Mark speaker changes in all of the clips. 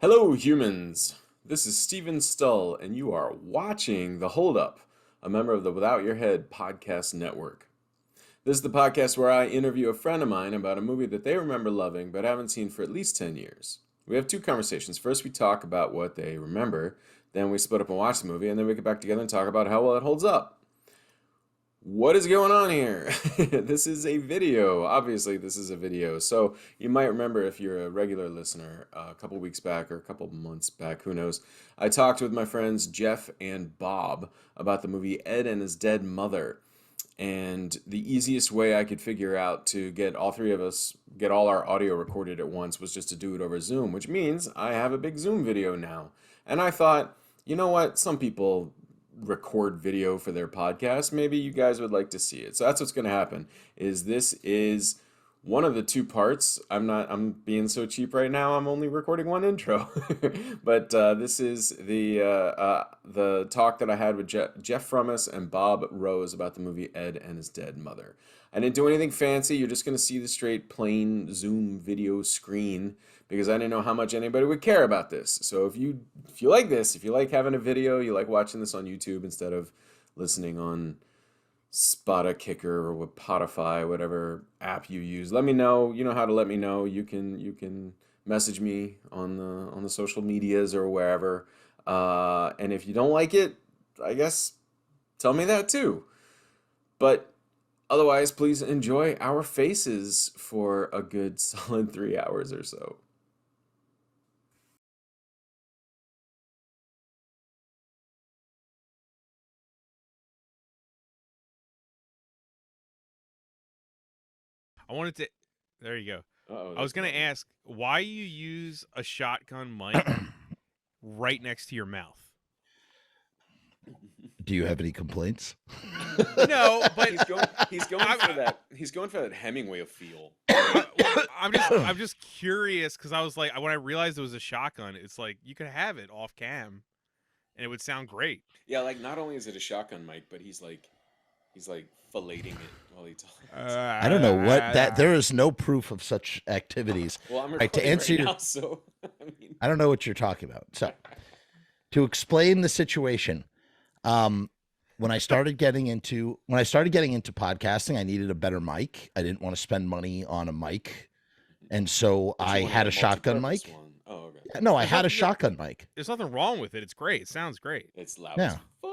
Speaker 1: Hello, humans. This is Steven Stull, and you are watching The Hold Up, a member of the Without Your Head podcast network. This is the podcast where I interview a friend of mine about a movie that they remember loving but haven't seen for at least 10 years. We have two conversations. First, we talk about what they remember, then we split up and watch the movie, and then we get back together and talk about how well it holds up. What is going on here? This is a video. Obviously, this is a video. So you might remember if you're a regular listener, a couple weeks back or a couple months back, who knows, I talked with my friends Jeff and Bob about the movie Ed and His Dead Mother. And the easiest way I could figure out to get all three of us, get all our audio recorded at once was just to do it over Zoom, which means I have a big Zoom video now. And I thought, you know what? Some people record video for their podcast. Maybe you guys would like to see it. So that's what's going to happen. This is one of the two parts. I'm being so cheap right now. I'm only recording one intro. But this is the talk that I had with Jeff Frumess and Bob Rose about the movie Ed and His Dead Mother. I didn't do anything fancy. You're just going to see the straight plain Zoom video screen because I didn't know how much anybody would care about this. So if you like this, if you like having a video, you like watching this on YouTube instead of listening on Spotify or Spotify, whatever app you use, let me know. You know how to let me know. You can message me on the social medias or wherever. And if you don't like it, I guess tell me that too. But otherwise, please enjoy our faces for a good solid 3 hours or so.
Speaker 2: I wanted to. There you go.
Speaker 1: Uh-oh,
Speaker 2: I was going to ask why you use a shotgun mic right next to your mouth.
Speaker 3: Do you have any complaints?
Speaker 2: No, but
Speaker 1: he's going for that. He's going for that Hemingway feel.
Speaker 2: I'm just curious because I was like, when I realized it was a shotgun, it's like you could have it off cam, and it would sound great.
Speaker 1: Yeah, like not only is it a shotgun mic, but he's like filleting it while he talks.
Speaker 3: I don't know what that. There is no proof of such activities.
Speaker 1: Well, I'm
Speaker 3: Right, to answer your,
Speaker 1: now, so
Speaker 3: I don't know what you're talking about. So, to explain the situation, when I started getting into podcasting, I needed a better mic. I didn't want to spend money on a mic, and so
Speaker 1: But you
Speaker 3: I
Speaker 1: wanted
Speaker 3: had
Speaker 1: a
Speaker 3: a shotgun
Speaker 1: multi-purpose
Speaker 3: mic.
Speaker 1: one. Oh, okay.
Speaker 3: No, I
Speaker 2: There's
Speaker 3: had a
Speaker 2: nothing-
Speaker 3: shotgun mic.
Speaker 2: There's nothing wrong with it. It's great. It sounds great.
Speaker 1: It's loud
Speaker 3: Yeah.
Speaker 1: as fuck.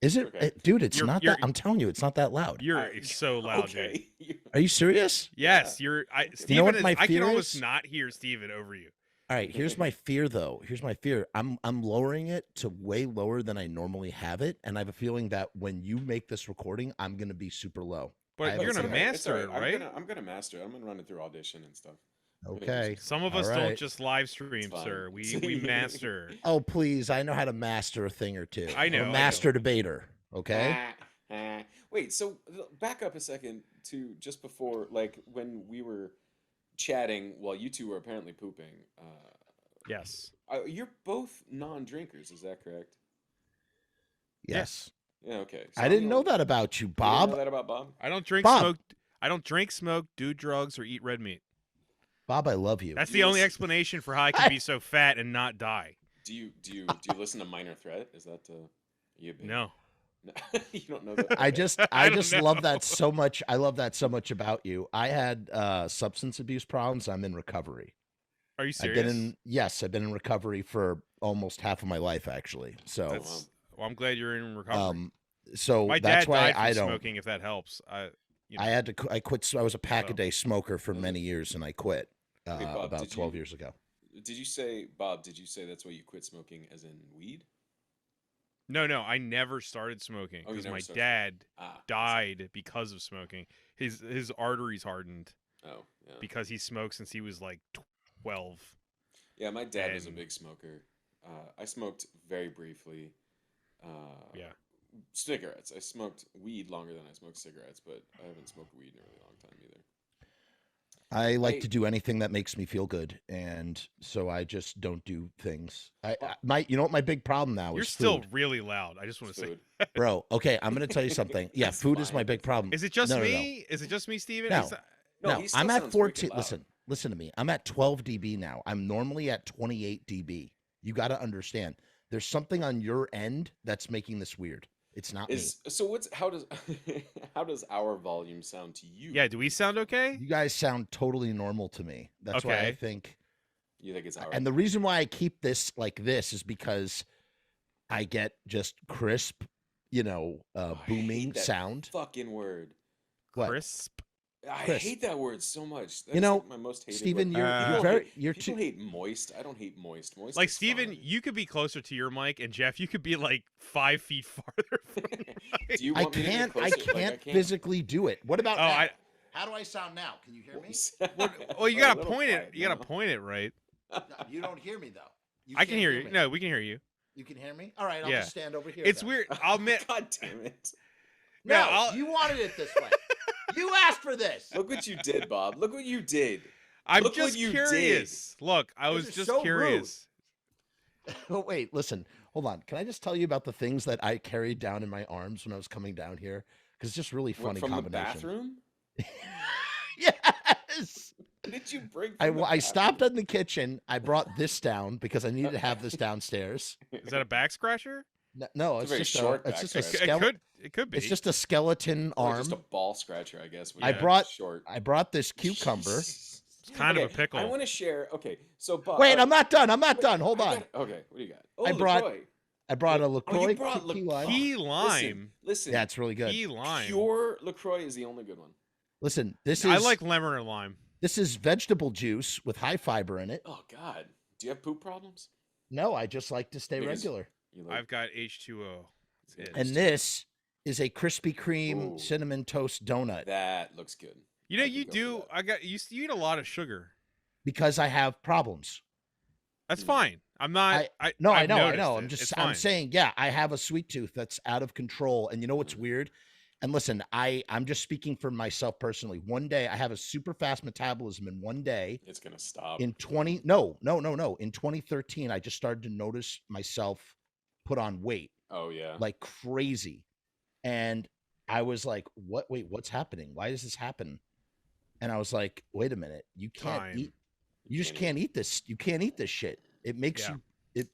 Speaker 3: Is it,
Speaker 1: Okay.
Speaker 3: dude? It's
Speaker 2: You're-
Speaker 3: not
Speaker 2: you're-
Speaker 3: that. I'm telling you, it's not that loud.
Speaker 2: You're
Speaker 1: Alright.
Speaker 2: so loud, dude.
Speaker 1: Okay.
Speaker 3: Are you serious?
Speaker 2: Yes,
Speaker 1: Yeah.
Speaker 2: you're.
Speaker 3: You know what
Speaker 2: Steven
Speaker 3: my
Speaker 2: I can
Speaker 3: fear
Speaker 2: almost
Speaker 3: is?
Speaker 2: not hear Steven over you.
Speaker 3: All right, here's my fear though. Here's my fear. I'm lowering it to way lower than I normally have it, and I have a feeling that when you make this recording, I'm gonna be super low. I
Speaker 2: But
Speaker 3: have
Speaker 2: you're
Speaker 3: a
Speaker 2: gonna
Speaker 3: feeling.
Speaker 2: master it, right?
Speaker 1: I'm gonna master it. I'm gonna run it through audition and stuff.
Speaker 3: Okay.
Speaker 2: Some of
Speaker 3: All
Speaker 2: us don't
Speaker 3: right.
Speaker 2: just live stream,
Speaker 1: It's fine.
Speaker 2: sir. We master.
Speaker 3: Oh please, I know how to master a thing or two.
Speaker 2: I know,
Speaker 3: I'm
Speaker 2: I
Speaker 3: a
Speaker 2: know.
Speaker 3: master debater. Okay.
Speaker 1: Wait, so back up a second to just before, like when we were chatting while you two were apparently pooping.
Speaker 2: Yes.
Speaker 1: You're both non-drinkers, is that correct?
Speaker 3: Yes.
Speaker 1: Yeah. Okay.
Speaker 3: I didn't know that about you,
Speaker 1: You didn't
Speaker 3: Bob.
Speaker 1: know that about Bob?
Speaker 2: I don't drink,
Speaker 3: Bob.
Speaker 2: smoke. I don't drink, smoke, do drugs, or eat red meat.
Speaker 3: Bob, I love you.
Speaker 2: That's
Speaker 1: Do
Speaker 2: the
Speaker 1: you
Speaker 2: only
Speaker 1: listen-
Speaker 2: explanation for how I can be so fat and not die.
Speaker 1: Do you listen to Minor Threat? Is that you? Big-
Speaker 2: No.
Speaker 1: No. You don't know that.
Speaker 3: I
Speaker 1: Okay.
Speaker 3: just
Speaker 2: I don't
Speaker 3: just
Speaker 2: know.
Speaker 3: love that so much. I love that so much about you. I had substance abuse problems. I'm in recovery.
Speaker 2: Are you
Speaker 3: I've
Speaker 2: serious?
Speaker 3: I've been in recovery for almost half of my life actually. So
Speaker 2: That's, well, I'm glad you're in recovery.
Speaker 3: so
Speaker 2: My
Speaker 3: that's
Speaker 2: dad
Speaker 3: why
Speaker 2: died from
Speaker 3: I don't.
Speaker 2: smoking. If that helps, you know,
Speaker 3: I had to. I quit. I was a pack a
Speaker 2: So-
Speaker 3: day smoker for many years, and I quit
Speaker 1: Wait, Bob,
Speaker 3: about
Speaker 1: did
Speaker 3: 12
Speaker 1: you-
Speaker 3: years ago.
Speaker 1: Did you say, Bob? Did you say that's why you quit smoking, as in weed?
Speaker 2: No, I never started smoking
Speaker 1: Oh, you
Speaker 2: because
Speaker 1: never
Speaker 2: my
Speaker 1: started.
Speaker 2: dad
Speaker 1: Ah. I see.
Speaker 2: died because of smoking. His arteries hardened
Speaker 1: Oh, yeah.
Speaker 2: because he smoked since he was like 12.
Speaker 1: Yeah, my dad was a
Speaker 2: and-
Speaker 1: big smoker. I smoked very briefly.
Speaker 2: Yeah.
Speaker 1: Cigarettes. I smoked weed longer than I smoked cigarettes, but I haven't smoked weed in a really long time either.
Speaker 3: I like
Speaker 1: Hey.
Speaker 3: to do anything that makes me feel good, and so I just don't do things.
Speaker 1: Well-
Speaker 3: You know what my big problem now
Speaker 2: You're
Speaker 3: is
Speaker 2: still
Speaker 3: food.
Speaker 2: really loud. I just want to say,
Speaker 1: Food.
Speaker 3: Bro. Okay, I'm gonna tell you something. Yeah,
Speaker 1: That's
Speaker 3: food is my
Speaker 1: fine.
Speaker 3: big problem.
Speaker 2: is it just
Speaker 3: No, no, no.
Speaker 2: me? Is it just me, Steven?
Speaker 3: No.
Speaker 2: Is that-
Speaker 1: No,
Speaker 3: No,
Speaker 1: he still
Speaker 3: I'm at
Speaker 1: sounds wicked
Speaker 3: 14.
Speaker 1: loud.
Speaker 3: Listen, listen to me. I'm at 12 dB now. I'm normally at 28 dB. You got to understand. There's something on your end that's making this weird. It's not me.
Speaker 1: So how does how does our volume sound to you?
Speaker 2: Yeah, do we sound okay?
Speaker 3: You guys sound totally normal to me. That's why I
Speaker 2: Okay.
Speaker 3: think.
Speaker 1: You think it's our
Speaker 3: And the reason why I keep this like this is because I get just crisp,
Speaker 1: Oh, I
Speaker 3: booming
Speaker 1: hate that
Speaker 3: sound.
Speaker 1: fucking word.
Speaker 3: What?
Speaker 2: Crisp.
Speaker 1: I
Speaker 3: Crisp.
Speaker 1: hate that word so much. That's
Speaker 3: You know,
Speaker 1: like my most hated
Speaker 3: Steven,
Speaker 1: word.
Speaker 3: you're
Speaker 1: People
Speaker 3: too.
Speaker 1: hate moist. I don't hate moist. Moist
Speaker 2: Like
Speaker 1: is
Speaker 2: Steven,
Speaker 1: fine.
Speaker 2: you could be closer to your mic, and Jeff, you could be like 5 feet farther from the mic.
Speaker 1: Do you
Speaker 3: I
Speaker 1: want me to get
Speaker 3: can't.
Speaker 1: closer?
Speaker 3: I
Speaker 1: Like,
Speaker 3: can't physically do it. What about
Speaker 2: Oh,
Speaker 3: now?
Speaker 2: I-
Speaker 3: How do I sound now? Can you hear me?
Speaker 2: Well, you
Speaker 1: A
Speaker 2: gotta
Speaker 1: little
Speaker 2: point it.
Speaker 1: quiet
Speaker 2: You gotta
Speaker 1: now.
Speaker 2: point it right.
Speaker 3: No, you don't hear me though. You
Speaker 2: I can
Speaker 3: can't
Speaker 2: hear you.
Speaker 3: me.
Speaker 2: No, we can hear you.
Speaker 3: You can hear me. All right, I'll
Speaker 2: Yeah.
Speaker 3: just stand over here.
Speaker 2: It's
Speaker 3: then.
Speaker 2: weird. I'll admit.
Speaker 1: God damn it!
Speaker 3: No,
Speaker 2: Yeah, I'll-
Speaker 3: you wanted it this way. You asked for this.
Speaker 1: Look what you did, Bob. Look what you did.
Speaker 2: I'm
Speaker 1: Look what
Speaker 2: just
Speaker 1: you
Speaker 2: curious. Look, I
Speaker 3: This
Speaker 2: was
Speaker 3: is
Speaker 2: just
Speaker 3: so rude.
Speaker 2: curious.
Speaker 3: Oh wait, listen. Hold on. Can I just tell you about the things that I carried down in my arms when I was coming down here? Because it's just really funny
Speaker 1: From
Speaker 3: combination.
Speaker 1: the bathroom?
Speaker 3: Yes.
Speaker 1: What did you bring?
Speaker 3: I
Speaker 1: From the
Speaker 3: stopped
Speaker 1: bathroom?
Speaker 3: in the kitchen. I brought this down because I needed to have this downstairs.
Speaker 2: Is that a back scratcher?
Speaker 3: No,
Speaker 1: It's
Speaker 3: it's
Speaker 1: a very
Speaker 3: just
Speaker 1: short
Speaker 3: it's just a
Speaker 1: back scratch.
Speaker 3: skeleton.
Speaker 2: It could be.
Speaker 3: It's just a skeleton
Speaker 1: Or
Speaker 3: arm.
Speaker 1: just a ball scratcher, I guess.
Speaker 3: I
Speaker 2: Yeah.
Speaker 3: brought
Speaker 1: short.
Speaker 3: I brought this cucumber.
Speaker 1: It's
Speaker 2: kind of a pickle.
Speaker 1: I want to share. Okay, so Bob.
Speaker 3: Wait, I'm not done. I'm not done. Hold
Speaker 1: I
Speaker 3: on.
Speaker 1: got- okay, what do you got? Oh,
Speaker 3: I brought
Speaker 1: LaCroix.
Speaker 3: I brought a
Speaker 1: Oh,
Speaker 3: LaCroix
Speaker 1: you brought
Speaker 3: key
Speaker 1: LaCroix.
Speaker 3: lime.
Speaker 2: Key lime.
Speaker 1: Listen.
Speaker 3: Yeah, it's really good.
Speaker 2: Key lime.
Speaker 1: Pure LaCroix is the only good one.
Speaker 3: Listen, this is
Speaker 2: I like lemon or lime.
Speaker 3: this is vegetable juice with high fiber in it.
Speaker 1: Oh God, do you have poop problems?
Speaker 3: No, I just like to stay
Speaker 1: Because-
Speaker 3: regular.
Speaker 1: You like,
Speaker 2: I've got H2O. That's it.
Speaker 3: And this is a Krispy Kreme
Speaker 1: Ooh.
Speaker 3: cinnamon toast donut
Speaker 1: that looks good.
Speaker 2: You know,
Speaker 1: I could
Speaker 2: you
Speaker 1: go for
Speaker 2: do.
Speaker 1: that.
Speaker 2: I got. You eat a lot of sugar.
Speaker 3: because I have problems.
Speaker 2: That's
Speaker 1: Hmm.
Speaker 2: fine. I'm not.
Speaker 3: No,
Speaker 2: I've
Speaker 3: I
Speaker 2: noticed
Speaker 3: know.
Speaker 2: it.
Speaker 3: I'm just
Speaker 2: It's
Speaker 3: I'm
Speaker 2: fine.
Speaker 3: saying, yeah, I have a sweet tooth that's out of control. And you know what's
Speaker 1: Mm.
Speaker 3: weird? And listen, I'm just speaking for myself personally. One day I have a super fast metabolism in one day.
Speaker 1: It's gonna stop.
Speaker 3: In 2013, I just started to notice myself put on weight
Speaker 1: Oh yeah.
Speaker 3: like crazy. And I was like, what? Wait, what's happening? Why does this happen? And I was like, wait a minute. You can't
Speaker 2: Time.
Speaker 3: eat. You just can't eat this. You can't eat this shit. It makes
Speaker 2: Yeah.
Speaker 3: you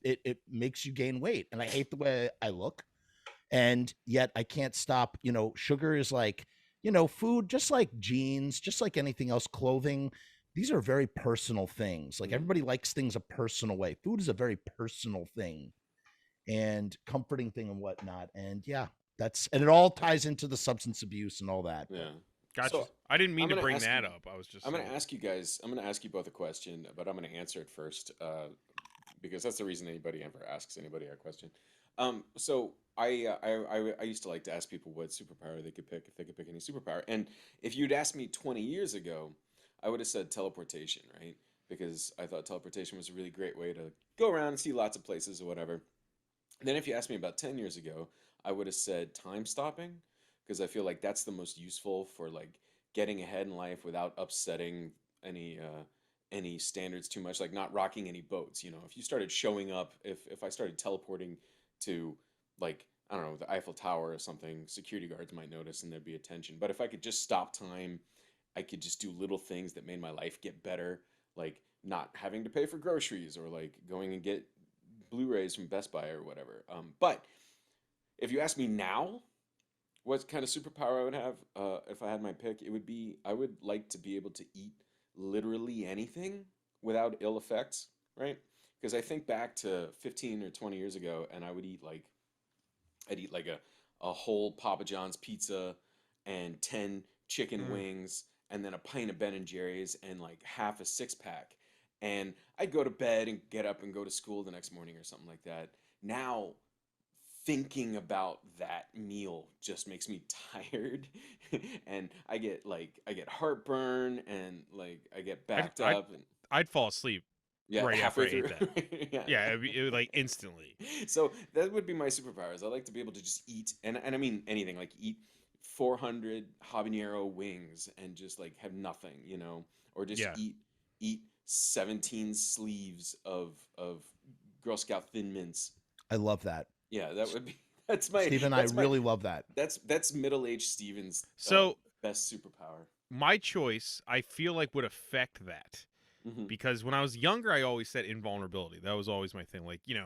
Speaker 3: it makes you gain weight. And I hate the way I look. And yet I can't stop. Sugar is like, food, just like jeans, just like anything else, clothing. These are very personal things. Like
Speaker 1: Mm.
Speaker 3: everybody likes things a personal way. Food is a very personal thing and comforting thing and whatnot. And yeah, and it all ties into the substance abuse and all that.
Speaker 1: Yeah.
Speaker 2: Gotcha.
Speaker 1: So,
Speaker 2: I didn't mean
Speaker 1: I'm
Speaker 2: to
Speaker 1: gonna
Speaker 2: bring
Speaker 1: ask
Speaker 2: that
Speaker 1: you-
Speaker 2: up. I was just.
Speaker 1: I'm gonna
Speaker 2: saying.
Speaker 1: ask you guys. I'm gonna ask you both a question, but I'm gonna answer it first, because that's the reason anybody ever asks anybody a question. So I used to like to ask people what superpower they could pick if they could pick any superpower. And if you'd asked me 20 years ago, I would have said teleportation, right? Because I thought teleportation was a really great way to go around and see lots of places or whatever. Then if you asked me about 10 years ago, I would have said time stopping, because I feel like that's the most useful for like getting ahead in life without upsetting any standards too much, like not rocking any boats. If you started showing up, if I started teleporting to, like, I don't know, the Eiffel Tower or something, security guards might notice and there'd be attention. But if I could just stop time, I could just do little things that made my life get better, like not having to pay for groceries or like going and get Blu-rays from Best Buy or whatever. But if you ask me now, what kind of superpower I would have, if I had my pick, it would be, I would like to be able to eat literally anything without ill effects, right? Because I think back to 15 or 20 years ago, and I'd eat like a whole Papa John's pizza and 10 chicken
Speaker 2: Mm.
Speaker 1: wings and then a pint of Ben and Jerry's and like half a six pack. And I'd go to bed and get up and go to school the next morning or something like that. Now, thinking about that meal just makes me tired. And I get heartburn and like I get backed
Speaker 2: I'd-
Speaker 1: up and
Speaker 2: I'd fall asleep.
Speaker 1: yeah,
Speaker 2: right after I
Speaker 1: halfway
Speaker 2: ate
Speaker 1: through.
Speaker 2: Yeah, it would like instantly.
Speaker 1: So that would be my superpowers. I like to be able to just eat, and I mean anything, like eat 400 habanero wings and just like have nothing, or just
Speaker 2: Yeah.
Speaker 1: eat 17 sleeves of Girl Scout Thin Mints.
Speaker 3: I love that.
Speaker 1: Yeah, that would be that's my
Speaker 3: Stephen, I
Speaker 1: that's my-
Speaker 3: really love that.
Speaker 1: that's middle-aged Steven's
Speaker 2: So
Speaker 1: best superpower.
Speaker 2: my choice, I feel like would affect that. Because when I was younger, I always said invulnerability. That was always my thing. Like, you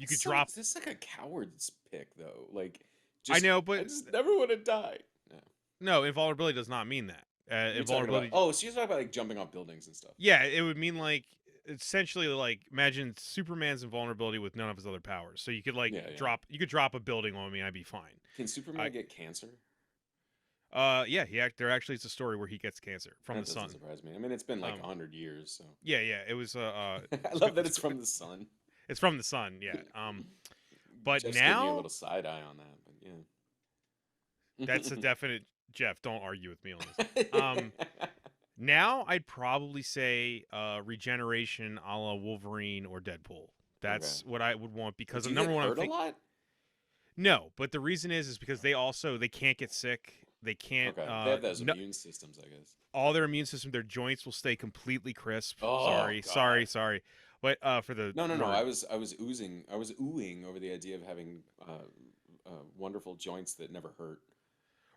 Speaker 2: could drop.
Speaker 1: This like a coward's pick, though. Like,
Speaker 2: I know,
Speaker 1: I
Speaker 2: but
Speaker 1: just never want to die.
Speaker 2: no, invulnerability does not mean that.
Speaker 1: You're
Speaker 2: Invulnerability.
Speaker 1: so you're talking about like jumping off buildings and stuff.
Speaker 2: Yeah, it would mean like essentially like imagine Superman's invulnerability with none of his other powers. So you could drop. You could drop a building on me, and I'd be fine.
Speaker 1: Can Superman get cancer?
Speaker 2: Yeah, there actually is a story where he gets cancer from the sun.
Speaker 1: That doesn't surprise me. I mean, it's been like 100 years, so.
Speaker 2: Yeah, it was.
Speaker 1: I love that it's from the sun.
Speaker 2: It's from the sun, yeah. But
Speaker 1: Jeff's
Speaker 2: now
Speaker 1: giving me a little side eye on that, but yeah.
Speaker 2: That's a definite. Jeff, don't argue with me on this. Now I'd probably say regeneration a la Wolverine or Deadpool. That's what I would want because
Speaker 1: Do you
Speaker 2: number
Speaker 1: get
Speaker 2: one,
Speaker 1: hurt a lot?
Speaker 2: No, but the reason is because they can't get sick. They can't.
Speaker 1: Okay. They have those immune systems, I guess.
Speaker 2: All their immune system, their joints will stay completely crisp.
Speaker 1: Oh,
Speaker 2: sorry. But for the
Speaker 1: no. I was oohing over the idea of having wonderful joints that never hurt.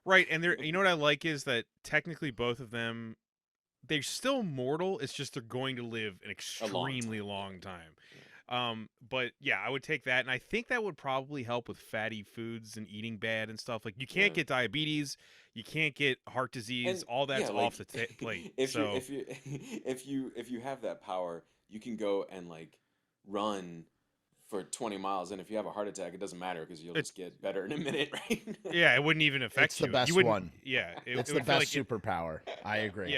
Speaker 2: Right, and you know what I like is that technically both of them, they're still mortal. It's just they're going to live an extremely long time. But yeah, I would take that, and I think that would probably help with fatty foods and eating bad and stuff. Like you can't get diabetes, you can't get heart disease, all that's off the plate.
Speaker 1: If you have that power, you can go and like run for 20 miles, and if you have a heart attack, it doesn't matter because you'll just get better in a minute, right?
Speaker 2: Yeah, it wouldn't even affect you.
Speaker 3: It's the best one.
Speaker 2: Yeah,
Speaker 3: it's the best superpower. I agree.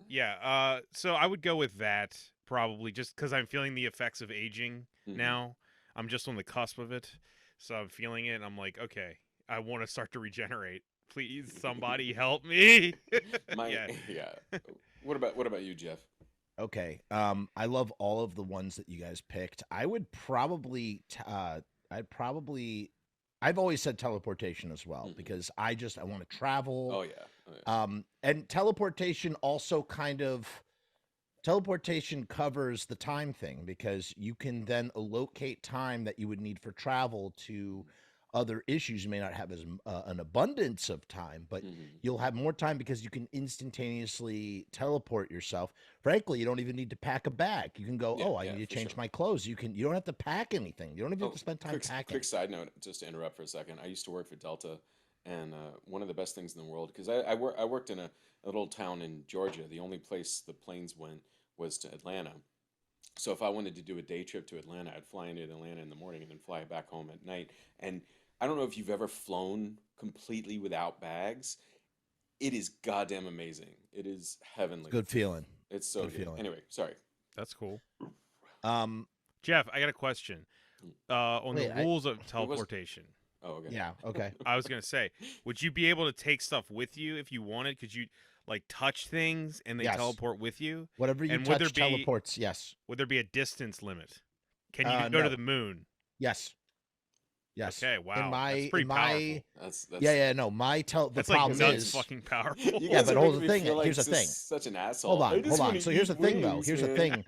Speaker 2: Yeah. So I would go with that probably, just because I'm feeling the effects of aging now. I'm just on the cusp of it, so I'm feeling it. And I'm like, okay, I want to start to regenerate. Please, somebody help me.
Speaker 1: Yeah. What about you, Jeff?
Speaker 3: Okay. I love all of the ones that you guys picked. I would probably, I've always said teleportation as well, because I want to travel.
Speaker 1: Oh yeah.
Speaker 3: And teleportation also teleportation covers the time thing, because you can then allocate time that you would need for travel to other issues. You may not have as an abundance of time, but you'll have more time because you can instantaneously teleport yourself. Frankly, you don't even need to pack a bag. You can go, I need to change my clothes. You don't have to pack anything. You don't even have to spend time packing.
Speaker 1: Quick side note, just to interrupt for a second. I used to work for Delta, and one of the best things in the world, because I worked in a little town in Georgia. The only place the planes went was to Atlanta. So if I wanted to do a day trip to Atlanta, I'd fly into Atlanta in the morning and then fly back home at night. And I don't know if you've ever flown completely without bags. It is goddamn amazing. It is heavenly.
Speaker 3: Good feeling.
Speaker 1: It's so good. Anyway, sorry.
Speaker 2: That's cool. Jeff, I got a question. On the rules of teleportation.
Speaker 1: Oh, okay.
Speaker 3: Yeah, okay.
Speaker 2: I was going to say, would you be able to take stuff with you if you wanted? Could you like touch things and they teleport with you?
Speaker 3: Whatever you touch teleports, yes.
Speaker 2: Would there be a distance limit? Can you go to the moon?
Speaker 3: Yes. Yes.
Speaker 2: Okay. Wow.
Speaker 3: That's
Speaker 2: pretty powerful.
Speaker 1: That's
Speaker 3: no. The problem
Speaker 2: like
Speaker 3: is
Speaker 2: fucking powerful.
Speaker 3: Yeah, but hold the thing. Here's the thing.
Speaker 1: Such an asshole.
Speaker 3: Hold on. So here's the thing, though. Here's the thing.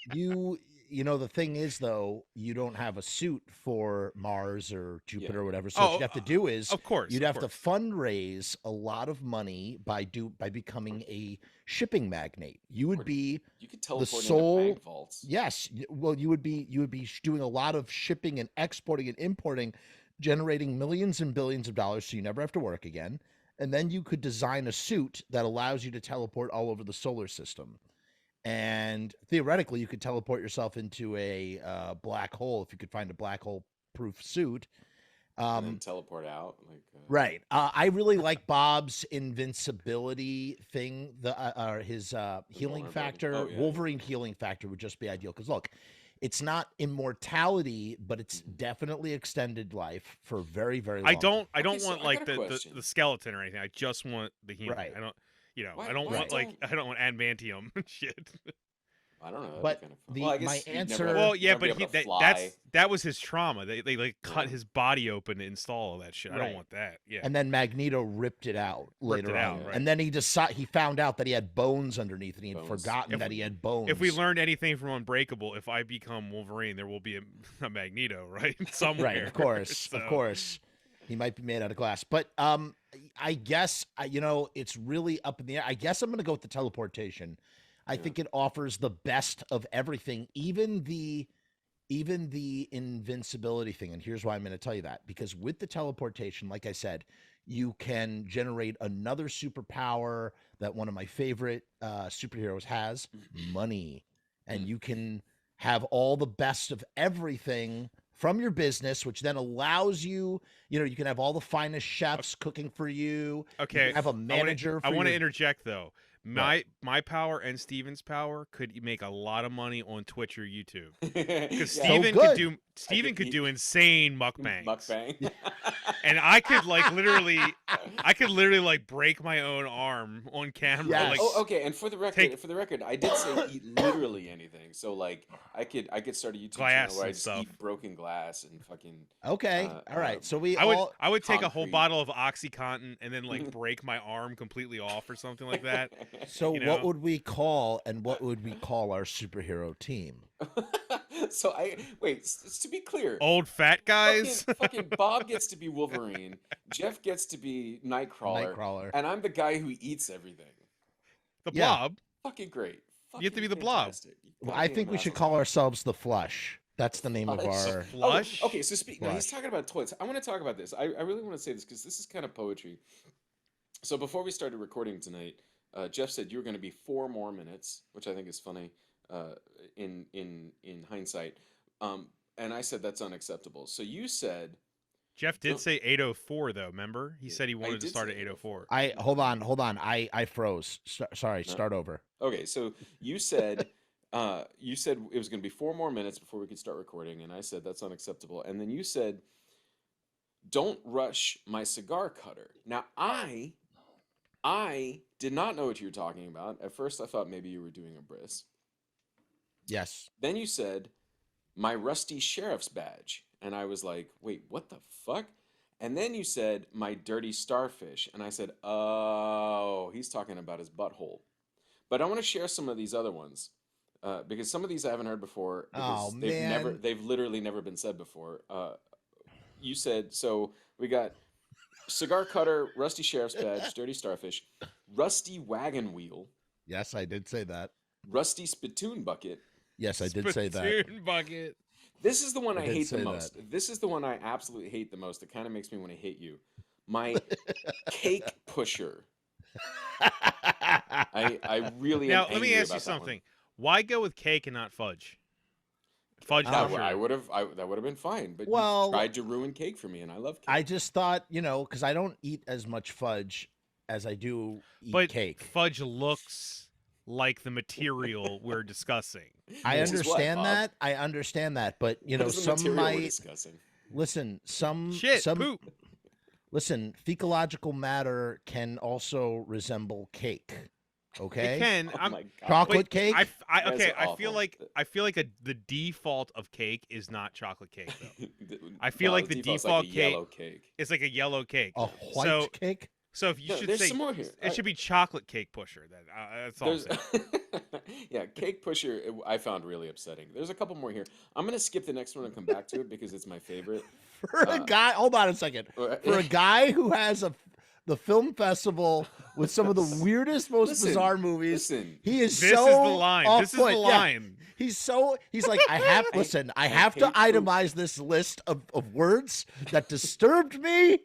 Speaker 3: The thing is, though, you don't have a suit for Mars or Jupiter or whatever. So what you'd have to do is,
Speaker 2: of course,
Speaker 3: you'd have to fundraise a lot of money by becoming a shipping magnate. You would be
Speaker 1: the
Speaker 3: sole.
Speaker 1: Into bank vaults.
Speaker 3: Yes. Well, you would be doing a lot of shipping and exporting and importing, generating millions and billions of dollars, so you never have to work again. And then you could design a suit that allows you to teleport all over the solar system. And theoretically, you could teleport yourself into a black hole if you could find a black hole proof suit.
Speaker 1: And then teleport out.
Speaker 3: Right. I really like Bob's invincibility thing. His healing factor.
Speaker 1: Oh, yeah.
Speaker 3: Wolverine healing factor would just be ideal. Because look, it's not immortality, but it's definitely extended life for very, very long.
Speaker 2: I don't want like the skeleton or anything. I just want the healing.
Speaker 3: Right.
Speaker 2: I don't want adamantium shit.
Speaker 1: I don't know.
Speaker 3: But my answer.
Speaker 2: that was his trauma. They like cut his body open to install all that shit. I don't want that. Yeah.
Speaker 3: And then Magneto ripped it out later on. Right. And then he found out that he had bones underneath, and he had forgotten that he had bones.
Speaker 2: If we learned anything from Unbreakable, if I become Wolverine, there will be a Magneto, right? Somewhere.
Speaker 3: Right. Of course. Of course. He might be made out of glass, but I guess it's really up in the air. I guess I'm going to go with the teleportation. I think it offers the best of everything, even the invincibility thing. And here's why I'm going to tell you that, because with the teleportation, like I said, you can generate another superpower that one of my favorite superheroes has, money. And you can have all the best of everything from your business, which then allows you, you can have all the finest chefs cooking for you.
Speaker 2: Okay.
Speaker 3: You can have a manager.
Speaker 2: I want to interject though. My power and Steven's power could make a lot of money on Twitch or YouTube because Steven could do insane mukbangs. And I could literally like break my own arm on camera.
Speaker 3: Yes.
Speaker 2: Like,
Speaker 1: okay. And for the record, I did say eat literally anything. So like, I could start a YouTube channel where I just eat broken glass and fucking.
Speaker 3: Okay. All right. So
Speaker 2: I would take a whole bottle of OxyContin and then like break my arm completely off or something like that.
Speaker 3: So what would we call our superhero team?
Speaker 1: So to be clear,
Speaker 2: old fat guys.
Speaker 1: Fucking Bob gets to be Wolverine, Jeff gets to be Nightcrawler, and I'm the guy who eats everything.
Speaker 2: The Blob.
Speaker 1: Fucking great.
Speaker 2: You have to be the Blob.
Speaker 3: Well, I think we should call ourselves the Flush. That's the name of our
Speaker 2: Flush.
Speaker 1: Okay, so now he's talking about toilets. I want to talk about this. I really want to say this because this is kind of poetry. So before we started recording tonight, Jeff said you were going to be 4 more minutes, which I think is funny in hindsight. And I said that's unacceptable. So you said
Speaker 2: Jeff did say 8:04 though. Remember, he said he wanted to start at 8:04.
Speaker 3: Hold on. I froze. Sorry. No. Start over.
Speaker 1: Okay, so you said it was going to be 4 more minutes before we could start recording, and I said that's unacceptable. And then you said, "Don't rush my cigar cutter." Now I did not know what you were talking about. At first, I thought maybe you were doing a bris.
Speaker 3: Yes.
Speaker 1: Then you said, "My rusty sheriff's badge." And I was like, wait, what the fuck? And then you said, "My dirty starfish." And I said, oh, he's talking about his butthole. But I want to share some of these other ones because some of these I haven't heard before. Because they've literally never been said before. You said, so we got cigar cutter, rusty sheriff's badge, dirty starfish, rusty wagon wheel.
Speaker 3: Yes, I did say that.
Speaker 1: Rusty spittoon bucket.
Speaker 3: Yes, I did say that.
Speaker 2: Spittoon bucket.
Speaker 1: This is the one I hate the most. This is the one I absolutely hate the most. It kind of makes me want to hit you. My cake pusher. I really
Speaker 2: now
Speaker 1: am
Speaker 2: let me ask you something. Why go with cake and not fudge? Fudge.
Speaker 1: That would have been fine. But you tried to ruin cake for me, and I love cake.
Speaker 3: I just thought, because I don't eat as much fudge as I do eat cake.
Speaker 2: Fudge looks like the material we're discussing.
Speaker 3: I understand that, but some might listen. Some
Speaker 2: poop.
Speaker 3: Listen, fecological matter can also resemble cake. Okay,
Speaker 2: it can.
Speaker 1: Oh my God.
Speaker 3: Chocolate cake.
Speaker 2: I feel like the default of cake is not chocolate cake though. I feel like the default
Speaker 1: like
Speaker 2: cake is like a yellow cake.
Speaker 3: A white cake.
Speaker 2: So if you should say,
Speaker 1: some more here.
Speaker 2: It should be chocolate cake pusher. Then that's all I'm saying.
Speaker 1: Yeah, cake pusher. I found really upsetting. There's a couple more here. I'm gonna skip the next one and come back to it because it's my favorite.
Speaker 3: For a guy, hold on a second. For a guy who has the film festival with some of the weirdest, most bizarre movies, he is
Speaker 2: This is the line. This is the line.
Speaker 3: Yeah. He's like, I have to itemize this list of words that disturbed me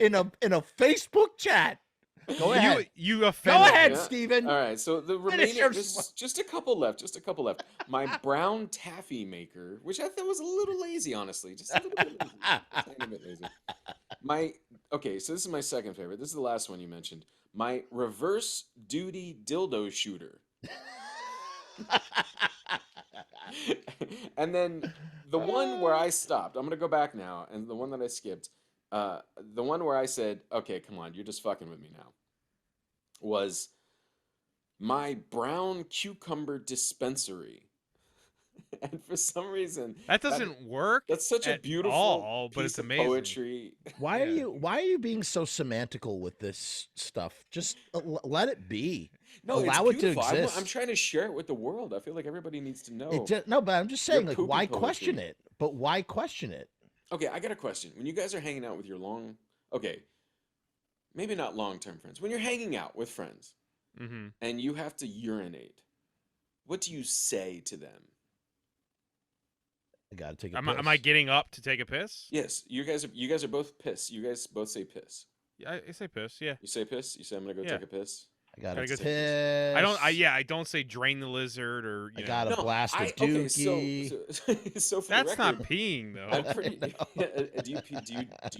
Speaker 3: in a Facebook chat. Go ahead.
Speaker 2: You offended.
Speaker 3: Go ahead, Steven.
Speaker 1: All right. So the remaining, just a couple left. My brown taffy maker, which I thought was a little lazy, honestly. Just a little bit lazy. Tiny bit lazy. Okay, so this is my second favorite. This is the last one you mentioned. My reverse duty dildo shooter. And then the one where I stopped, I'm going to go back now, and the one that I skipped, the one where I said, okay, come on, you're just fucking with me now, was my brown cucumber dispensary. And for some reason
Speaker 2: that doesn't work.
Speaker 1: That's such a beautiful
Speaker 2: but
Speaker 1: piece
Speaker 2: it's
Speaker 1: of
Speaker 2: amazing.
Speaker 1: Poetry.
Speaker 3: Why are you being so semantical with this stuff? Just let it be.
Speaker 1: No,
Speaker 3: allow
Speaker 1: it's
Speaker 3: it to
Speaker 1: beautiful.
Speaker 3: exist.
Speaker 1: I'm trying to share it with the world. I feel like everybody needs to know.
Speaker 3: No, but I'm just saying, like, why
Speaker 1: poetry.
Speaker 3: question it? But why question it?
Speaker 1: Okay, I got a question. When you guys are hanging out with your long, okay, maybe not long-term friends, when you're hanging out with friends
Speaker 2: Mm-hmm.
Speaker 1: and you have to urinate, what do you say to them?
Speaker 3: I gotta take a
Speaker 2: Am I
Speaker 3: piss.
Speaker 2: getting up to take a piss?
Speaker 1: Yes, you guys are both piss. You guys both say piss.
Speaker 2: Yeah, I say piss. Yeah.
Speaker 1: You say piss? You say I'm gonna go
Speaker 2: Yeah.
Speaker 1: take a piss?
Speaker 3: I gotta
Speaker 2: Gotta go
Speaker 3: piss.
Speaker 2: I don't say drain the lizard or
Speaker 3: I
Speaker 2: you know.
Speaker 3: gotta
Speaker 1: No,
Speaker 3: blast a
Speaker 1: okay, so
Speaker 3: dookie.
Speaker 1: so for
Speaker 2: That's
Speaker 1: the
Speaker 2: not
Speaker 1: record,
Speaker 2: peeing though.
Speaker 1: I'm pretty. Do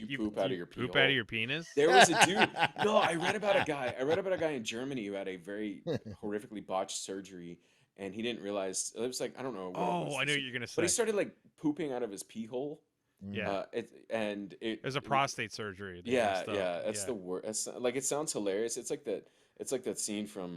Speaker 1: you poop out of your pee
Speaker 2: poop
Speaker 1: hole?
Speaker 2: out of your penis?
Speaker 1: There was a dude. No, I read about a guy in Germany who had a very horrifically botched surgery, and he didn't realize it was like I don't know what it was.
Speaker 2: Oh, I know what you're gonna
Speaker 1: But he
Speaker 2: say.
Speaker 1: started like pooping out of his pee hole.
Speaker 2: Yeah. There's a prostate surgery. They
Speaker 1: Yeah,
Speaker 2: messed up.
Speaker 1: yeah, that's the worst. Like it sounds hilarious. It's like that. It's like that scene from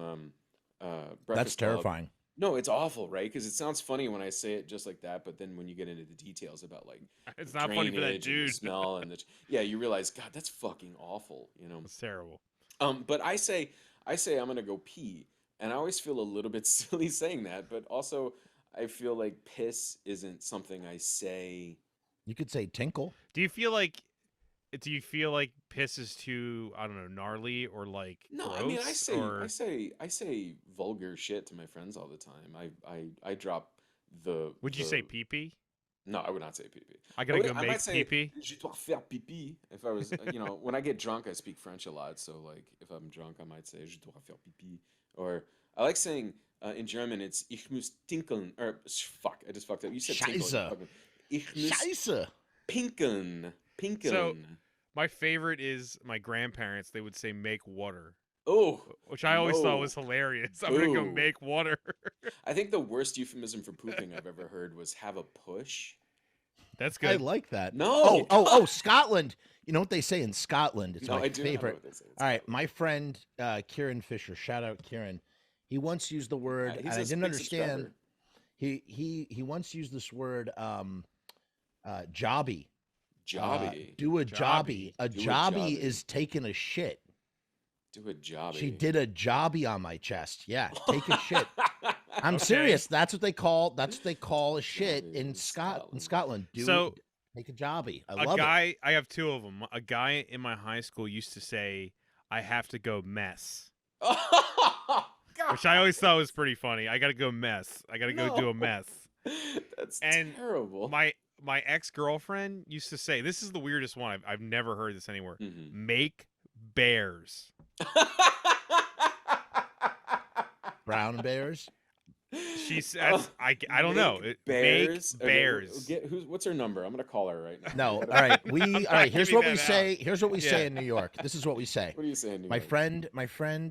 Speaker 3: That's
Speaker 1: Breakfast Club.
Speaker 3: terrifying.
Speaker 1: No, it's awful, right? Because it sounds funny when I say it just like that, but then when you get into the details about like
Speaker 2: It's not funny for that
Speaker 1: drainage and the
Speaker 2: dude.
Speaker 1: smell and yeah, you realize, God, that's fucking awful, you know.
Speaker 2: It's terrible.
Speaker 1: But I say I'm gonna go pee, and I always feel a little bit silly saying that, but also I feel like piss isn't something I say.
Speaker 3: You could say tinkle.
Speaker 2: Do you feel like piss is too, I don't know, gnarly or like
Speaker 1: No,
Speaker 2: gross?
Speaker 1: I mean
Speaker 2: or...
Speaker 1: I say vulgar shit to my friends all the time. I drop the.
Speaker 2: Would you say pee pee?
Speaker 1: No, I would not say pee pee.
Speaker 2: I gotta go
Speaker 1: I
Speaker 2: make
Speaker 1: might say,
Speaker 2: pee pee.
Speaker 1: Je dois faire pipi. If I was, when I get drunk, I speak French a lot. So like, if I'm drunk, I might say Je dois faire pipi. Or I like saying in German, it's Ich muss pinkeln. Or fuck, I just fucked up. You said tinkle.
Speaker 3: Scheiße.
Speaker 1: Ich muss
Speaker 3: Scheiße.
Speaker 1: pinkeln. Pinkeln.
Speaker 2: So my favorite is my grandparents. They would say make water,
Speaker 1: oh,
Speaker 2: which I always thought
Speaker 1: no.
Speaker 2: was hilarious. I'm gonna go
Speaker 1: Boo.
Speaker 2: make water.
Speaker 1: I think the worst euphemism for pooping I've ever heard was have a push.
Speaker 2: That's
Speaker 3: I
Speaker 2: good.
Speaker 3: like that.
Speaker 1: No.
Speaker 3: Oh, Scotland. You know what they say in Scotland? It's
Speaker 1: No,
Speaker 3: my
Speaker 1: I do not know
Speaker 3: favorite.
Speaker 1: what they say.
Speaker 3: All right, my friend Kieran Fisher. Shout out Kieran. He once used the word,
Speaker 1: He's
Speaker 3: and
Speaker 1: a
Speaker 3: I didn't
Speaker 1: big
Speaker 3: understand.
Speaker 1: subscriber.
Speaker 3: He once used this word, jobby.
Speaker 1: Jobby.
Speaker 3: Do a
Speaker 2: Jobby.
Speaker 3: jobby. A
Speaker 1: Do a
Speaker 3: jobby
Speaker 1: jobby.
Speaker 3: is taking a shit.
Speaker 1: Do a jobby.
Speaker 3: She did a jobby on my chest. Yeah, take a shit. I'm
Speaker 2: Okay.
Speaker 3: serious. That's what they call a shit
Speaker 1: Jobby
Speaker 3: in
Speaker 1: in
Speaker 3: Scotland. Make a jobby. I
Speaker 2: A
Speaker 3: love
Speaker 2: guy, I have two of them. A guy in my high school used to say, "I have to go mess," which I always thought was pretty funny. I gotta go mess. I gotta go do
Speaker 1: No.
Speaker 2: a mess.
Speaker 1: That's
Speaker 2: And
Speaker 1: terrible.
Speaker 2: My ex-girlfriend used to say, this is the weirdest one. I've never heard this anywhere.
Speaker 1: Mhm.
Speaker 2: Make bears.
Speaker 3: Brown bears.
Speaker 2: She says, I don't know.
Speaker 1: Make
Speaker 2: Bears.
Speaker 1: bears.
Speaker 2: Make bears.
Speaker 1: What's her number? I'm gonna call her right now.
Speaker 3: No. All right. All right. Here's
Speaker 2: giving
Speaker 3: what we
Speaker 2: that
Speaker 3: say. Here's what we
Speaker 2: Yeah.
Speaker 3: say in New York. This is what we say.
Speaker 1: What are you saying?
Speaker 3: My friend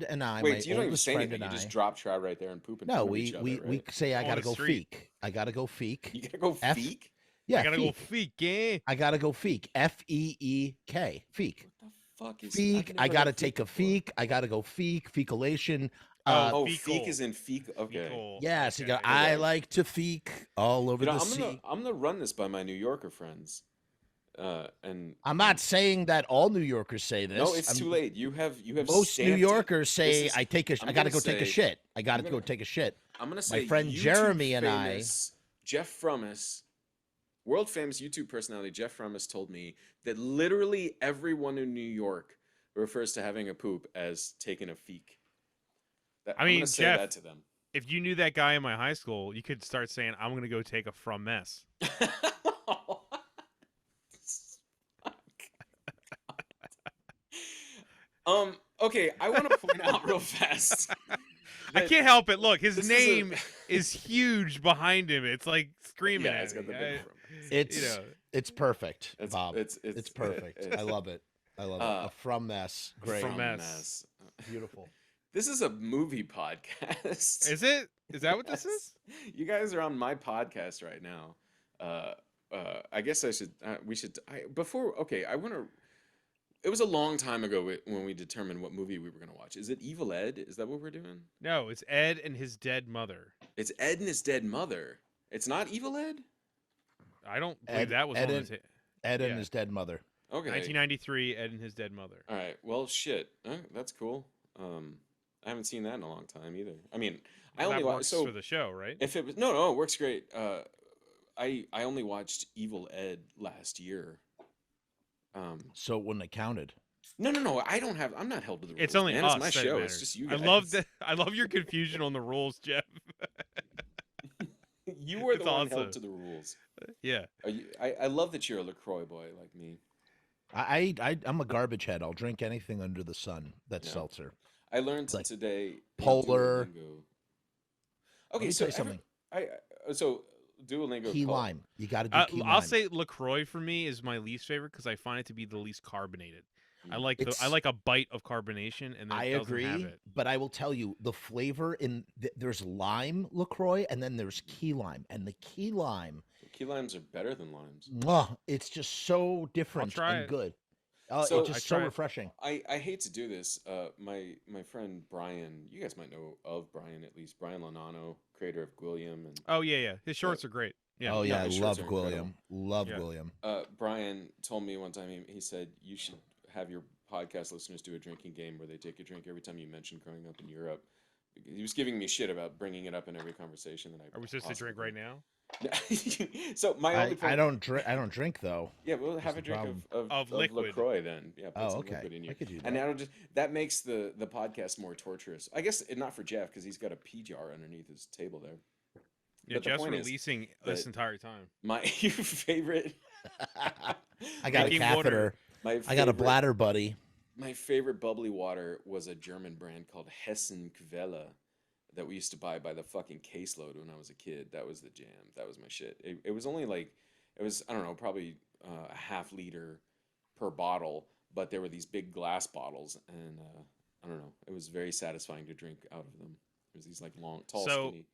Speaker 3: and I.
Speaker 1: Wait,
Speaker 3: my
Speaker 1: so you don't even
Speaker 3: oldest
Speaker 1: say
Speaker 3: friend
Speaker 1: anything.
Speaker 3: and
Speaker 1: You
Speaker 3: I.
Speaker 1: just drop trout right there and poop in
Speaker 3: No,
Speaker 1: front of each
Speaker 3: we
Speaker 1: other, right?
Speaker 3: say I
Speaker 2: On
Speaker 3: gotta
Speaker 2: the
Speaker 3: go
Speaker 2: street.
Speaker 3: feek. I gotta go feek.
Speaker 1: You gotta go
Speaker 3: F-
Speaker 1: feek.
Speaker 3: Yeah,
Speaker 2: I gotta go
Speaker 3: feek.
Speaker 2: feek, eh?
Speaker 3: I gotta go feek. FEEK. Feek.
Speaker 1: What the fuck is
Speaker 3: Feek.
Speaker 1: I've
Speaker 3: I
Speaker 1: never
Speaker 3: gotta
Speaker 1: heard
Speaker 3: take a
Speaker 1: before.
Speaker 3: feek. I gotta go feek. Fecalation.
Speaker 2: Oh,
Speaker 1: Oh,
Speaker 2: fecal.
Speaker 1: feek is in feek. Okay.
Speaker 2: Fecal.
Speaker 3: Yeah, so you
Speaker 2: Okay.
Speaker 3: go, I like to feek all over
Speaker 1: You know,
Speaker 3: the
Speaker 1: I'm gonna
Speaker 3: sea.
Speaker 1: I'm gonna run this by my New Yorker friends. And
Speaker 3: I'm not saying that all New Yorkers say this.
Speaker 1: no, it's
Speaker 3: I'm-
Speaker 1: too late. You have
Speaker 3: Most New
Speaker 1: stamped it.
Speaker 3: Yorkers say
Speaker 1: This is-
Speaker 3: I
Speaker 1: I'm
Speaker 3: gotta
Speaker 1: gonna
Speaker 3: go take a
Speaker 1: say-
Speaker 3: shit. I gotta
Speaker 1: I'm
Speaker 3: go
Speaker 1: gonna-
Speaker 3: take a shit.
Speaker 1: I'm gonna say
Speaker 3: friend
Speaker 1: YouTube
Speaker 3: Jeremy and I-
Speaker 1: famous Jeff Frumess, world famous YouTube personality Jeff Frumess told me that literally everyone in New York refers to having a poop as taking a feek.
Speaker 2: I
Speaker 1: I'm
Speaker 2: mean,
Speaker 1: gonna say
Speaker 2: Jeff-
Speaker 1: that to them.
Speaker 2: If you knew that guy in my high school, you could start saying, I'm gonna go take a from mess.
Speaker 1: Okay, I want to point out real fast.
Speaker 2: I
Speaker 1: that
Speaker 2: can't help it. Look, his
Speaker 1: this is
Speaker 2: name
Speaker 1: a-
Speaker 2: is huge behind him. It's like screaming
Speaker 1: Yeah,
Speaker 2: at
Speaker 1: it's got
Speaker 2: me.
Speaker 1: the big
Speaker 2: I-
Speaker 1: from.
Speaker 3: It's
Speaker 2: you know,
Speaker 3: it's perfect,
Speaker 1: It's
Speaker 3: Bob.
Speaker 1: it's
Speaker 3: It's perfect. I love it. I love it. A from mess. Great.
Speaker 2: From mess.
Speaker 1: mess.
Speaker 3: Beautiful.
Speaker 1: This is a movie podcast.
Speaker 2: Is it? Is that what this is?
Speaker 1: You guys are on my podcast right now. I guess I should. We should. Before. Okay, I want to. It was a long time ago when we determined what movie we were going to watch. Is it Evil Ed? Is that what we're doing?
Speaker 2: No, it's Ed and his dead mother.
Speaker 1: It's Ed and his dead mother. It's not Evil Ed?
Speaker 2: I don't believe
Speaker 3: Ed-
Speaker 2: that was
Speaker 3: Ed
Speaker 2: on
Speaker 3: and-
Speaker 2: his
Speaker 3: Ed and
Speaker 2: Yeah.
Speaker 3: his dead mother.
Speaker 1: Okay.
Speaker 2: 1993, Ed and his dead mother.
Speaker 1: All right. Well, shit. That's cool. I haven't seen that in a long time either. I mean, I
Speaker 2: Well,
Speaker 1: only
Speaker 2: that
Speaker 1: watched.
Speaker 2: works
Speaker 1: So
Speaker 2: for the show, right?
Speaker 1: if it was no, it works great. I only watched Evil Ed last year.
Speaker 3: So it wouldn't have counted.
Speaker 1: No. I'm not held to the rules.
Speaker 2: It's only
Speaker 1: man.
Speaker 2: us
Speaker 1: It's my
Speaker 2: that
Speaker 1: show.
Speaker 2: matters.
Speaker 1: It's just you
Speaker 2: I
Speaker 1: guys.
Speaker 2: love that. I love your confusion on the rules, Jeff.
Speaker 1: You were the
Speaker 2: It's
Speaker 1: one
Speaker 2: awesome.
Speaker 1: held to the rules.
Speaker 2: Yeah.
Speaker 1: I love that you're a LaCroix boy like me.
Speaker 3: I'm a garbage head. I'll drink anything under the sun that's
Speaker 1: Yeah.
Speaker 3: seltzer.
Speaker 1: I learned
Speaker 3: Like
Speaker 1: today in
Speaker 3: Polar.
Speaker 1: Duolingo.
Speaker 3: Let
Speaker 1: Okay,
Speaker 3: me
Speaker 1: so
Speaker 3: tell you something.
Speaker 1: so Duolingo.
Speaker 3: Key lime. You got to do key lime.
Speaker 2: I'll say LaCroix for me is my least favorite because I find it to be the least carbonated. I like a bite of carbonation, and then
Speaker 3: I
Speaker 2: it doesn't have
Speaker 3: agree,
Speaker 2: it.
Speaker 3: but I will tell you the flavor there's lime LaCroix, and then there's key lime, and the key lime.
Speaker 1: Key limes are better than limes.
Speaker 3: It's just so different
Speaker 2: try
Speaker 3: and
Speaker 2: it.
Speaker 3: good.
Speaker 1: So-
Speaker 3: It's just so refreshing.
Speaker 1: I hate to do this. My friend Brian, you guys might know of Brian at least. Brian Lonano, creator of Gwilliam, and
Speaker 2: Oh yeah. His shorts are great. Yeah.
Speaker 3: Oh yeah, I
Speaker 1: his
Speaker 3: love
Speaker 1: shirts are incredible.
Speaker 3: Gwilliam. Love
Speaker 2: Yeah.
Speaker 3: Gwilliam.
Speaker 1: Brian told me one time he said you should have your podcast listeners do a drinking game where they take a drink every time you mention growing up in Europe. He was giving me shit about bringing it up in every conversation that I.
Speaker 2: Are we supposed to drink right now?
Speaker 1: So my only point,
Speaker 3: I don't drink though.
Speaker 1: Yeah, we'll have
Speaker 3: the
Speaker 1: a drink
Speaker 3: problem.
Speaker 1: of
Speaker 2: liquid.
Speaker 1: LaCroix then. Yeah, put some
Speaker 3: okay.
Speaker 1: liquid in you.
Speaker 3: I could do that.
Speaker 1: And that makes the podcast more torturous. I guess not for Jeff because he's got a pea jar underneath his table there.
Speaker 2: Yeah,
Speaker 1: But the
Speaker 2: Jeff's
Speaker 1: point is
Speaker 2: releasing this entire time.
Speaker 1: My favorite.
Speaker 3: I got a
Speaker 2: Making
Speaker 3: catheter.
Speaker 1: My
Speaker 3: I got a
Speaker 1: favorite-
Speaker 3: bladder buddy.
Speaker 1: My favorite bubbly water was a German brand called Hessen Quelle that we used to buy by the fucking caseload when I was a kid. That was the jam. That was my shit. It was only like, I don't know, probably a half liter per bottle, but there were these big glass bottles, and I don't know. It was very satisfying to drink out of them. It was these like long, tall, skinny.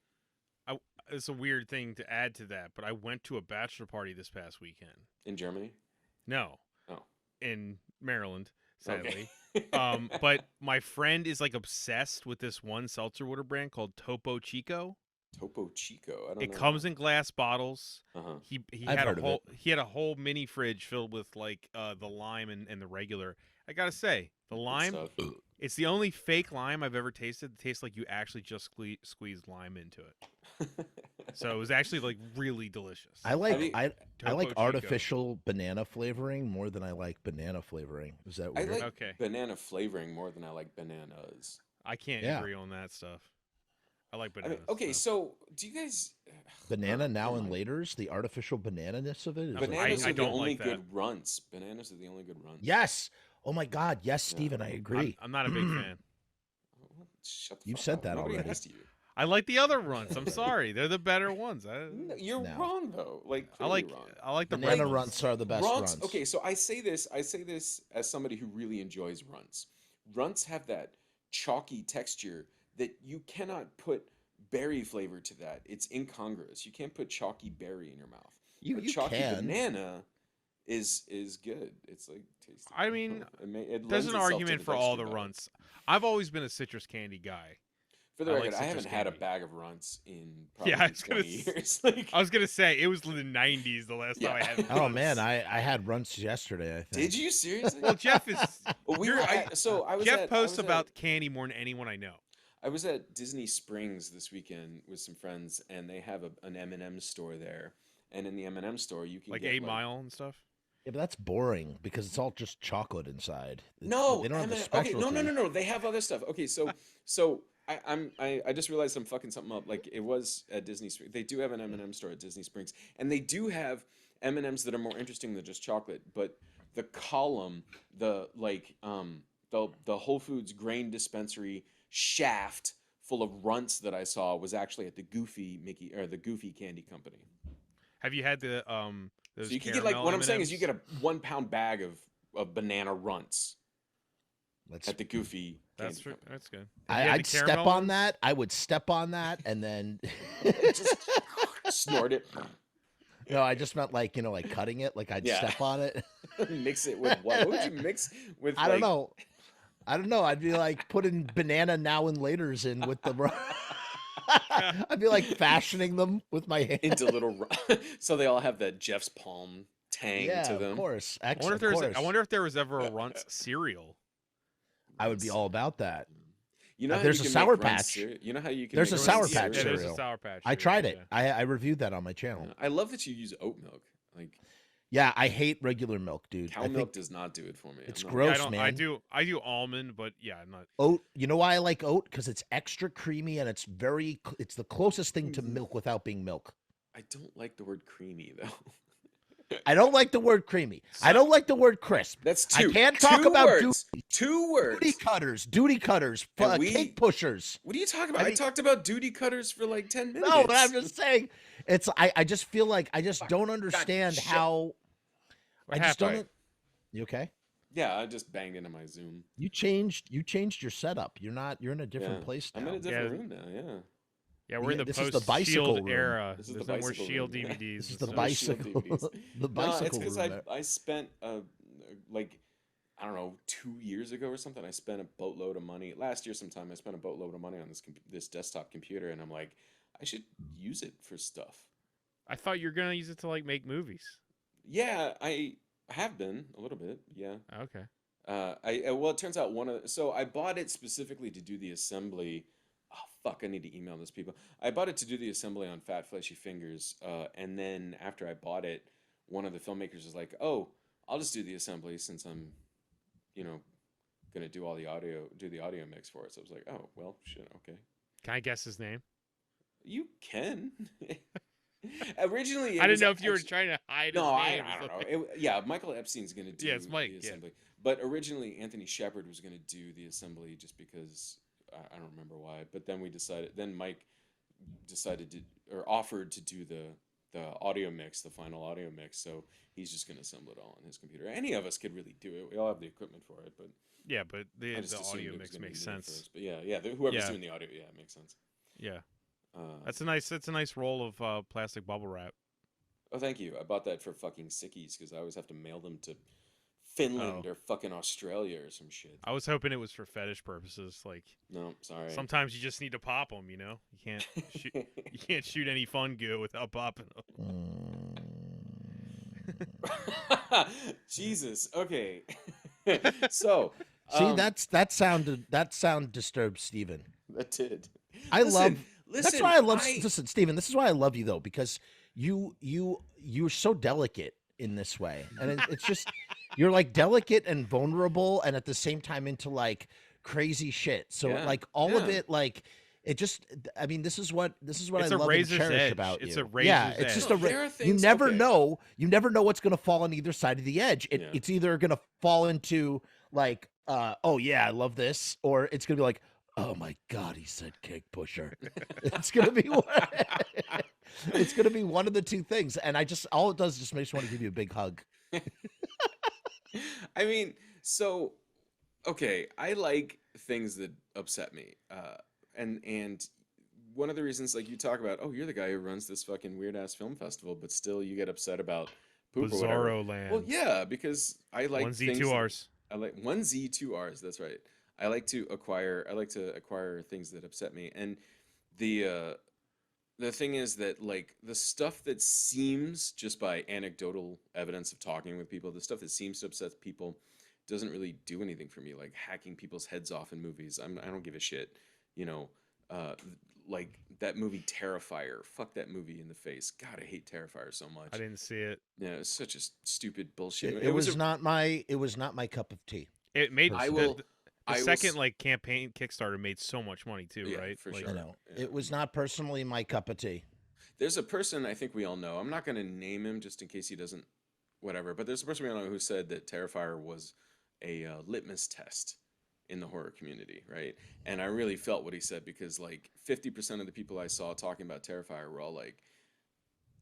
Speaker 2: It's a weird thing to add to that, but I went to a bachelor party this past weekend.
Speaker 1: In Germany?
Speaker 2: No.
Speaker 1: Oh.
Speaker 2: In Maryland, sadly.
Speaker 1: Okay.
Speaker 2: But my friend is like obsessed with this one seltzer water brand called Topo Chico.
Speaker 1: Topo Chico. I don't know.
Speaker 2: It comes in glass bottles.
Speaker 1: Uh-huh.
Speaker 2: He
Speaker 3: I've
Speaker 2: had
Speaker 3: heard
Speaker 2: a
Speaker 3: of
Speaker 2: whole he had a whole mini fridge filled with like the lime and the regular. I gotta say, the lime,
Speaker 1: stuff.
Speaker 2: it's the only fake lime I've ever tasted that tastes like you actually just squeezed lime into it. So it was actually like really delicious.
Speaker 3: I like
Speaker 1: Have
Speaker 3: I like
Speaker 2: Topo Chico.
Speaker 3: artificial banana flavoring more than I like banana flavoring. Is that
Speaker 1: I
Speaker 3: weird?
Speaker 1: like
Speaker 2: Okay.
Speaker 1: banana flavoring more than I like bananas.
Speaker 2: I can't
Speaker 3: Yeah.
Speaker 2: agree on that stuff. I like
Speaker 1: I
Speaker 2: bananas.
Speaker 1: mean, okay, so do you guys?
Speaker 3: Banana now
Speaker 1: never
Speaker 3: and
Speaker 1: mind.
Speaker 3: laters, the artificial banana-ness of it is
Speaker 1: Bananas
Speaker 2: I
Speaker 1: are the
Speaker 2: don't
Speaker 1: only
Speaker 2: like that.
Speaker 1: good runts. Bananas are the only good runts.
Speaker 3: Yes. Oh my God. Yes,
Speaker 1: Yeah.
Speaker 3: Steven, I agree.
Speaker 2: I'm not a big fan.
Speaker 1: Shut the
Speaker 3: You've
Speaker 1: fuck
Speaker 3: said
Speaker 1: up.
Speaker 3: that
Speaker 1: Nobody
Speaker 3: already.
Speaker 1: asked you.
Speaker 2: I like the other runs. I'm sorry, they're the better ones.
Speaker 1: No, you're
Speaker 3: No.
Speaker 1: wrong though. Like
Speaker 2: I like
Speaker 1: clearly wrong.
Speaker 2: I like the
Speaker 3: Banana
Speaker 2: red ones.
Speaker 3: runts are the best runts.
Speaker 1: Okay, so I say this as somebody who really enjoys runts. Runts have that chalky texture that you cannot put berry flavor to that. It's incongruous. You can't put chalky berry in your mouth.
Speaker 3: You
Speaker 1: Chalky
Speaker 3: can.
Speaker 1: banana is good. It's like tasty.
Speaker 2: I mean,
Speaker 1: it
Speaker 2: There's
Speaker 1: lends
Speaker 2: an
Speaker 1: itself to
Speaker 2: argument
Speaker 1: the
Speaker 2: for all
Speaker 1: texture
Speaker 2: the
Speaker 1: better.
Speaker 2: runts. I've always been a citrus candy guy.
Speaker 1: For the
Speaker 2: I like
Speaker 1: record, I haven't
Speaker 2: citrus
Speaker 1: had a
Speaker 2: candy.
Speaker 1: bag of runts in probably
Speaker 2: Yeah, I was gonna
Speaker 1: 20
Speaker 2: s-
Speaker 1: years. Like,
Speaker 2: I was gonna say it was the '90s the last time I
Speaker 1: Yeah.
Speaker 2: had.
Speaker 3: Oh
Speaker 2: runts.
Speaker 3: man, I had runts yesterday, I think.
Speaker 1: did you seriously?
Speaker 2: Well, Jeff is.
Speaker 1: Well, we
Speaker 2: you're-
Speaker 1: were. I was
Speaker 2: Jeff
Speaker 1: at,
Speaker 2: posts
Speaker 1: I was
Speaker 2: about
Speaker 1: At,
Speaker 2: candy more than anyone I know.
Speaker 1: I was at Disney Springs this weekend with some friends, and they have an M&M store there. And in the M&M store, you can
Speaker 2: Like
Speaker 1: get
Speaker 2: 8 Mile and stuff.
Speaker 3: Yeah, but that's boring because it's all just chocolate inside.
Speaker 1: No,
Speaker 3: they don't have the
Speaker 1: M&M
Speaker 3: specialty.
Speaker 1: okay, no. They have other stuff. Okay, so I just realized I'm fucking something up. Like it was at Disney Springs. They do have an M&M store at Disney Springs, and they do have M&Ms that are more interesting than just chocolate. But the column, the Whole Foods grain dispensary shaft full of runts that I saw was actually at the Goofy Candy Company.
Speaker 2: Have you had the those
Speaker 1: So you can get like
Speaker 2: caramel
Speaker 1: what I'm saying is you
Speaker 2: M&Ms?
Speaker 1: get a 1 pound bag of banana runts
Speaker 3: Let's,
Speaker 1: at the Goofy
Speaker 2: That's
Speaker 1: Candy Company.
Speaker 2: that's good. Have you had the
Speaker 3: I'd step
Speaker 2: caramel
Speaker 3: on
Speaker 2: ones?
Speaker 3: that. I would step on that and then
Speaker 1: Just snort it,
Speaker 3: no, I just meant like like cutting it. Like I'd
Speaker 1: Yeah.
Speaker 3: step on it.
Speaker 1: mix it with what? What would you mix with?
Speaker 3: I don't know. I'd be like putting banana now and laters in with the. I'd be like fashioning them with my hand.
Speaker 1: Into little, so they all have that Jeff's palm tang
Speaker 3: Yeah,
Speaker 1: to them.
Speaker 3: of course.
Speaker 2: I
Speaker 3: Excellent.
Speaker 2: I wonder if there was ever a Runts cereal.
Speaker 3: I would be all about that.
Speaker 1: You know, how
Speaker 3: there's
Speaker 1: you
Speaker 3: a
Speaker 1: can
Speaker 3: Sour
Speaker 1: make Runts
Speaker 3: Patch.
Speaker 1: cereal? You know how you can.
Speaker 3: There's
Speaker 1: make
Speaker 3: a
Speaker 1: Runts
Speaker 3: Sour
Speaker 1: cereal?
Speaker 3: Patch
Speaker 2: Yeah, there's
Speaker 3: cereal.
Speaker 2: a Sour Patch.
Speaker 3: I tried
Speaker 2: cereal,
Speaker 3: it. I reviewed that on my channel.
Speaker 1: I love that you use oat milk. Like,
Speaker 3: Yeah, I hate regular milk, dude.
Speaker 1: Cow milk does not do it for me.
Speaker 3: It's
Speaker 1: I'm not-
Speaker 3: gross,
Speaker 2: Yeah,
Speaker 3: man.
Speaker 2: I do almond, but yeah, I'm not.
Speaker 3: Oat. You know why I like oat? Because it's extra creamy and it's it's the closest thing to milk without being milk.
Speaker 1: I don't like the word creamy though.
Speaker 3: I don't like the word creamy. I don't like the word crisp.
Speaker 1: That's two.
Speaker 3: I can't talk about
Speaker 1: words. Two words.
Speaker 3: Duty cutters, cake pushers.
Speaker 1: What are you talking about? I
Speaker 3: mean-
Speaker 1: talked about duty cutters for like 10 minutes.
Speaker 3: No, but I'm just saying, it's. I just feel like I just don't understand
Speaker 1: shit.
Speaker 3: how.
Speaker 2: We're
Speaker 3: I just
Speaker 2: halfway.
Speaker 3: don't. You okay?
Speaker 1: Yeah, I just banged into my Zoom.
Speaker 3: You changed your setup. You're in a different
Speaker 1: Yeah.
Speaker 3: place now.
Speaker 1: I'm in a different room now. Yeah.
Speaker 2: Yeah, we're in the
Speaker 3: This is the bicycle
Speaker 2: post-Shield
Speaker 3: room.
Speaker 2: era.
Speaker 1: This is
Speaker 2: There's
Speaker 1: the
Speaker 2: no more
Speaker 1: bicycle
Speaker 2: Shield
Speaker 1: room.
Speaker 2: DVDs.
Speaker 3: This is
Speaker 2: and
Speaker 3: the
Speaker 2: stuff.
Speaker 3: bicycle. The
Speaker 1: No,
Speaker 3: bicycle
Speaker 1: it's because
Speaker 3: room there.
Speaker 1: I spent like I don't know 2 years ago or something. I spent a boatload of money last year. Sometime I spent a boatload of money on this desktop computer, and I'm like, I should use it for stuff.
Speaker 2: I thought you were gonna use it to like make movies.
Speaker 1: Yeah, I have been a little bit. Yeah.
Speaker 2: Okay.
Speaker 1: Well, it turns out so I bought it specifically to do the assembly. Oh fuck! I need to email those people. I bought it to do the assembly on Fat Fleshy Fingers, and then after I bought it, one of the filmmakers was like, "Oh, I'll just do the assembly since I'm, gonna do the audio mix for it." So I was like, "Oh, well, shit, okay."
Speaker 2: Can I guess his name?
Speaker 1: You can. Originally,
Speaker 2: I didn't know if you were trying to hide
Speaker 1: No,
Speaker 2: his name.
Speaker 1: I don't know. Yeah, Michael Epstein's going to do
Speaker 2: Yeah, it's Mike,
Speaker 1: the
Speaker 2: yeah.
Speaker 1: assembly. But originally, Anthony Shepard was going to do the assembly just because I don't remember why. But then Mike decided to, or offered to do the audio mix, the final audio mix. So he's just going to assemble it all on his computer. Any of us could really do it. We all have the equipment for it. But
Speaker 2: Yeah, but the
Speaker 1: I just assumed
Speaker 2: audio
Speaker 1: it was
Speaker 2: mix
Speaker 1: gonna be
Speaker 2: makes
Speaker 1: me
Speaker 2: sense.
Speaker 1: first. But yeah, whoever's
Speaker 2: Yeah.
Speaker 1: doing the audio, yeah, it makes sense.
Speaker 2: Yeah,
Speaker 1: Uh,
Speaker 2: that's a nice roll of plastic bubble wrap.
Speaker 1: Oh, thank you. I bought that for fucking sickies because I always have to mail them to Finland or fucking Australia or some shit.
Speaker 2: I was hoping it was for fetish purposes. Like
Speaker 1: No, sorry.
Speaker 2: sometimes you just need to pop them. You know, you can't shoot any fun goo without popping them.
Speaker 1: Jesus. Okay. So
Speaker 3: See, that sound disturbed Steven.
Speaker 1: that did.
Speaker 3: Listen,
Speaker 1: Listen.
Speaker 3: That's why I love. Listen, Steven, this is why I love you though, because you're so delicate in this way, and it's just you're like delicate and vulnerable, and at the same time into like crazy shit. So
Speaker 1: Yeah,
Speaker 3: like all of
Speaker 1: yeah.
Speaker 3: it, like it just. I mean, this is what
Speaker 2: It's
Speaker 3: I
Speaker 2: a
Speaker 3: love and
Speaker 2: razor's
Speaker 3: cherish
Speaker 2: edge.
Speaker 3: about
Speaker 2: It's
Speaker 3: you.
Speaker 2: a razor's
Speaker 3: yeah, it's
Speaker 2: edge.
Speaker 3: just
Speaker 1: No,
Speaker 3: a.
Speaker 1: there are
Speaker 3: You
Speaker 1: things-
Speaker 3: never
Speaker 1: okay.
Speaker 3: know. You never know what's gonna fall on either side of the edge.
Speaker 1: Yeah.
Speaker 3: It's either gonna fall into like, oh yeah, I love this, or it's gonna be like, oh my god, he said cake pusher. It's gonna be it's gonna be one of the two things, and all it does is just makes me want to give you a big hug.
Speaker 1: I mean, so okay, I like things that upset me, and one of the reasons, like you talk about, oh, you're the guy who runs this fucking weird ass film festival, but still you get upset about poop or whatever.
Speaker 2: Bizarro land.
Speaker 1: Well, yeah, because I like
Speaker 2: 1Z,
Speaker 1: things
Speaker 2: 2Rs.
Speaker 1: I like 1Z, 2Rs. That's right. I like to acquire things that upset me, and the thing is that like the stuff that seems, just by anecdotal evidence of talking with people, the stuff that seems to upset people doesn't really do anything for me. Like hacking people's heads off in movies, I don't give a shit. Like that movie Terrifier. Fuck that movie in the face. God, I hate Terrifier so much.
Speaker 2: I didn't see it.
Speaker 1: Yeah, it's such a stupid bullshit.
Speaker 3: It was not my cup of tea.
Speaker 2: It made
Speaker 1: I
Speaker 2: the-
Speaker 1: will.
Speaker 2: the
Speaker 1: I will
Speaker 2: second
Speaker 1: s-
Speaker 2: like campaign Kickstarter made so much money too,
Speaker 1: Yeah,
Speaker 2: right?
Speaker 1: for
Speaker 2: Like,
Speaker 1: sure.
Speaker 3: I know
Speaker 1: Yeah.
Speaker 3: it was not personally my cup of tea.
Speaker 1: There's a person I think we all know. I'm not going to name him just in case he doesn't, whatever. But there's a person we all know who said that Terrifier was a litmus test in the horror community, right? And I really felt what he said, because like 50% of the people I saw talking about Terrifier were all like,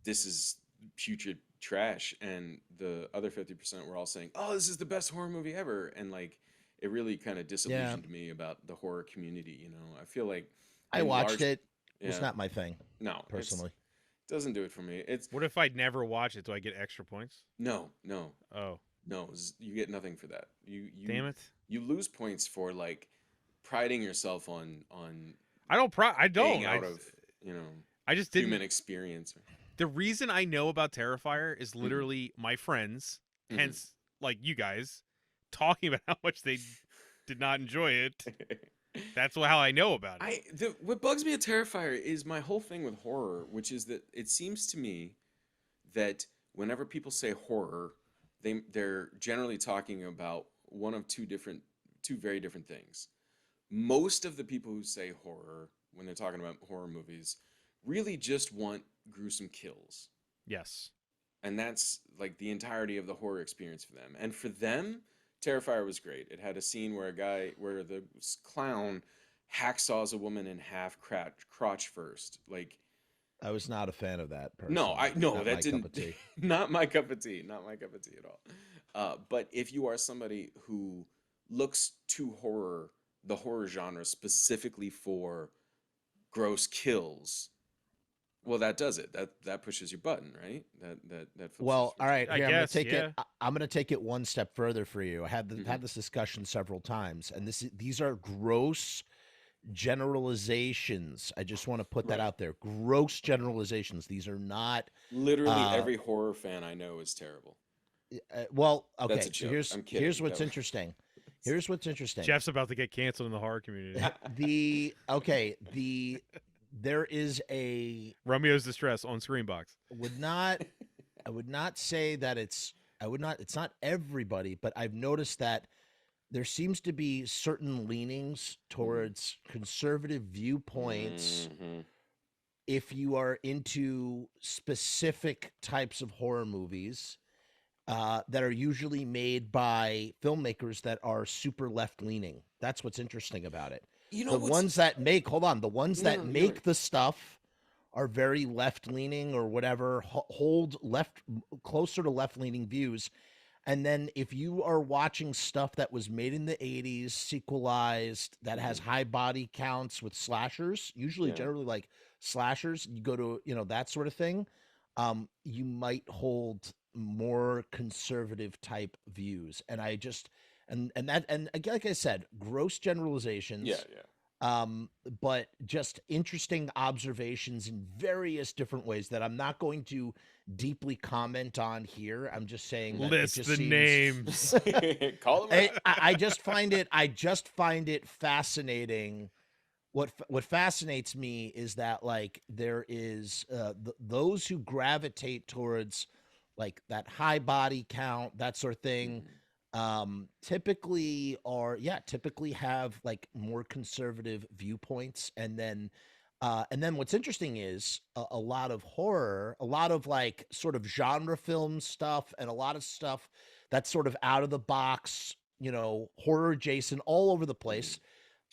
Speaker 1: "This is putrid trash," and the other 50% were all saying, "Oh, this is the best horror movie ever," and like it really kind of disillusioned me about the horror community. I feel like
Speaker 3: I
Speaker 1: in
Speaker 3: watched
Speaker 1: large-
Speaker 3: it.
Speaker 1: Yeah,
Speaker 3: It's not my thing
Speaker 1: no,
Speaker 3: personally.
Speaker 1: it doesn't do it for me. It's
Speaker 2: what if I never watch it? Do I get extra points?
Speaker 1: no.
Speaker 2: Oh,
Speaker 1: You get nothing for that. You
Speaker 2: damn it!
Speaker 1: You lose points for like priding yourself on
Speaker 2: I don't. I
Speaker 1: being
Speaker 2: don't.
Speaker 1: out of
Speaker 2: I just didn't.
Speaker 1: human experience.
Speaker 2: The reason I know about Terrifier is
Speaker 1: Mm-hmm.
Speaker 2: literally my friends,
Speaker 1: Mhm.
Speaker 2: hence like you guys, talking about how much they did not enjoy it. That's how I know about it.
Speaker 1: What bugs me at Terrifier is my whole thing with horror, which is that it seems to me that whenever people say horror, they're generally talking about one of two very different things. Most of the people who say horror when they're talking about horror movies really just want gruesome kills.
Speaker 2: Yes.
Speaker 1: And that's like the entirety of the horror experience for them. And for them, Terrifier was great. It had a scene where the clown hacksaws a woman in half, crotch first. Like,
Speaker 3: I was not a fan of that.
Speaker 1: no,
Speaker 3: Not
Speaker 1: that
Speaker 3: my
Speaker 1: didn't.
Speaker 3: cup of tea.
Speaker 1: Not my cup of tea. Not my cup of tea at all. But if you are somebody who looks to the horror genre specifically for gross kills, well, that does it. That pushes your button, right? That flips
Speaker 3: Well, all right.
Speaker 2: I
Speaker 3: Here,
Speaker 2: guess,
Speaker 3: I'm gonna take it one step further for you. I had
Speaker 1: Mhm.
Speaker 3: had this discussion several times, and these are gross generalizations. I just want to put that
Speaker 1: Right.
Speaker 3: out there. Gross generalizations. These are not.
Speaker 1: Literally every horror fan I know is terrible.
Speaker 3: Well,
Speaker 1: That's
Speaker 3: okay.
Speaker 1: a
Speaker 3: So
Speaker 1: joke. I'm kidding.
Speaker 3: here's what's
Speaker 1: That was-
Speaker 3: interesting. Here's what's interesting.
Speaker 2: Jeff's about to get canceled in the horror community.
Speaker 3: There is a
Speaker 2: Romeo's Distress on Screenbox.
Speaker 3: I would not say that it's not everybody, but I've noticed that there seems to be certain leanings towards conservative viewpoints
Speaker 1: Mhm.
Speaker 3: if you are into specific types of horror movies that are usually made by filmmakers that are super left leaning. That's what's interesting about it.
Speaker 1: You know
Speaker 3: The
Speaker 1: what's-
Speaker 3: ones that make the ones
Speaker 1: No,
Speaker 3: that
Speaker 1: no, you're
Speaker 3: make
Speaker 1: right.
Speaker 3: the stuff are very left leaning or whatever, hold closer to left leaning views. And then if you are watching stuff that was made in the 80s, sequelized, that has high body counts with slashers,
Speaker 1: Yeah.
Speaker 3: generally like slashers, you go to, that sort of thing, you might hold more conservative type views. And I just, and again, like I said, gross generalizations.
Speaker 1: Yeah.
Speaker 3: But just interesting observations in various different ways that I'm not going to deeply comment on here. I'm just saying that
Speaker 2: List
Speaker 3: it just
Speaker 2: the
Speaker 3: seems,
Speaker 2: names.
Speaker 1: Call them out.
Speaker 3: I just find it fascinating. What fascinates me is that like there is those who gravitate towards like that high body count, that sort of thing, typically have like more conservative viewpoints. And then what's interesting is a lot of horror, a lot of like sort of genre film stuff, and a lot of stuff that's sort of out of the box, horror adjacent, all over the place,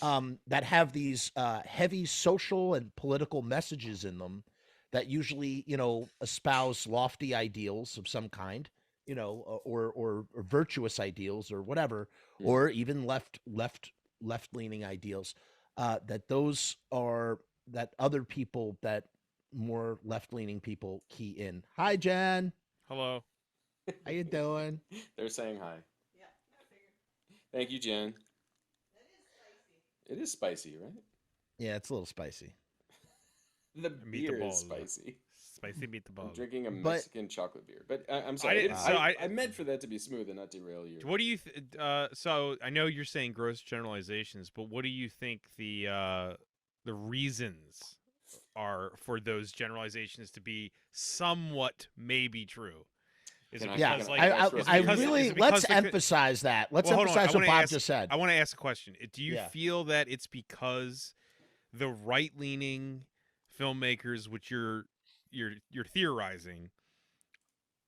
Speaker 3: that have these heavy social and political messages in them that usually, espouse lofty ideals of some kind, or virtuous ideals or whatever, or even left leaning ideals. That other people, that more left leaning people, key in. Hi, Jen.
Speaker 2: Hello.
Speaker 3: How you doing?
Speaker 1: They're saying hi. Thank you, Jen. It is spicy, right?
Speaker 3: Yeah, it's a little spicy.
Speaker 1: The beer is spicy.
Speaker 2: Spicy
Speaker 1: I'm
Speaker 2: meatball.
Speaker 1: drinking a Mexican chocolate beer, but I'm
Speaker 2: I
Speaker 1: sorry.
Speaker 2: didn't- so
Speaker 1: I meant for that to be smooth and not derail you.
Speaker 2: What do you? So I know you're saying gross generalizations, but what do you think the reasons are for those generalizations to be somewhat maybe true? Is it
Speaker 3: Yeah,
Speaker 2: because
Speaker 3: let's emphasize that. Let's
Speaker 2: Well, hold on,
Speaker 3: emphasize
Speaker 2: I
Speaker 3: what
Speaker 2: wanna
Speaker 3: Bob
Speaker 2: ask-
Speaker 3: just said.
Speaker 2: I want to ask a question. Do you
Speaker 3: Yeah.
Speaker 2: feel that it's because the right-leaning filmmakers, which you're theorizing,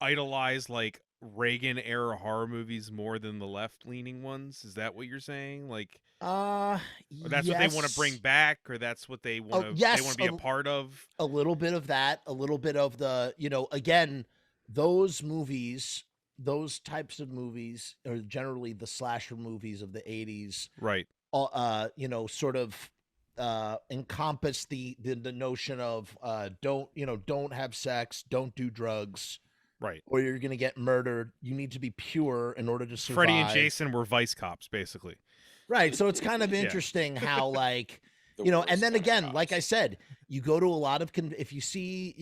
Speaker 2: idolize like Reagan era horror movies more than the left-leaning ones? Is that what you're saying? Like, or that's what they want to bring back, or that's what they want to
Speaker 3: yes,
Speaker 2: they want to be a part of?
Speaker 3: A little bit of that, a little bit of the, again, those movies, those types of movies are generally the slasher movies of the 80s,
Speaker 2: Right.
Speaker 3: Sort of encompass the notion of don't have sex, don't do drugs,
Speaker 2: Right.
Speaker 3: or you're going to get murdered. You need to be pure in order to survive.
Speaker 2: Freddy and Jason were vice cops, basically.
Speaker 3: Right. So it's kind of
Speaker 2: Yeah.
Speaker 3: interesting how, like,
Speaker 1: The
Speaker 3: and
Speaker 1: worst
Speaker 3: then
Speaker 1: kind of
Speaker 3: again, like
Speaker 1: cops.
Speaker 3: I said, you go to a lot of, if you see,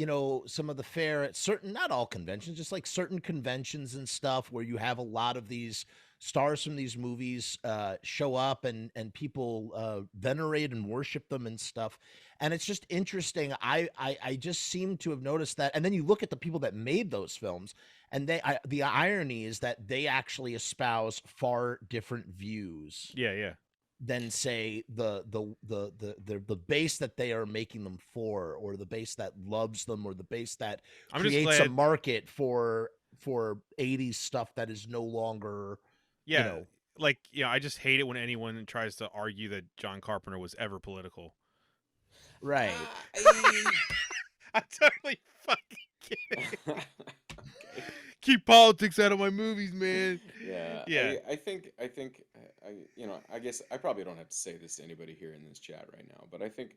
Speaker 3: some of the fare at certain, not all conventions, just like certain conventions and stuff where you have a lot of these stars from these movies show up and people venerate and worship them and stuff. And it's just interesting. I just seem to have noticed that. And then you look at the people that made those films, and the irony is that they actually espouse far different views.
Speaker 2: Yeah.
Speaker 3: Than say the base that they are making them for, or the base that loves them, or the base that creates a market for 80s stuff that is no longer,
Speaker 2: I just hate it when anyone tries to argue that John Carpenter was ever political.
Speaker 3: Right.
Speaker 2: I'm totally fucking kidding. Okay. Keep politics out of my movies, man.
Speaker 1: Yeah. I think I guess I probably don't have to say this to anybody here in this chat right now, but I think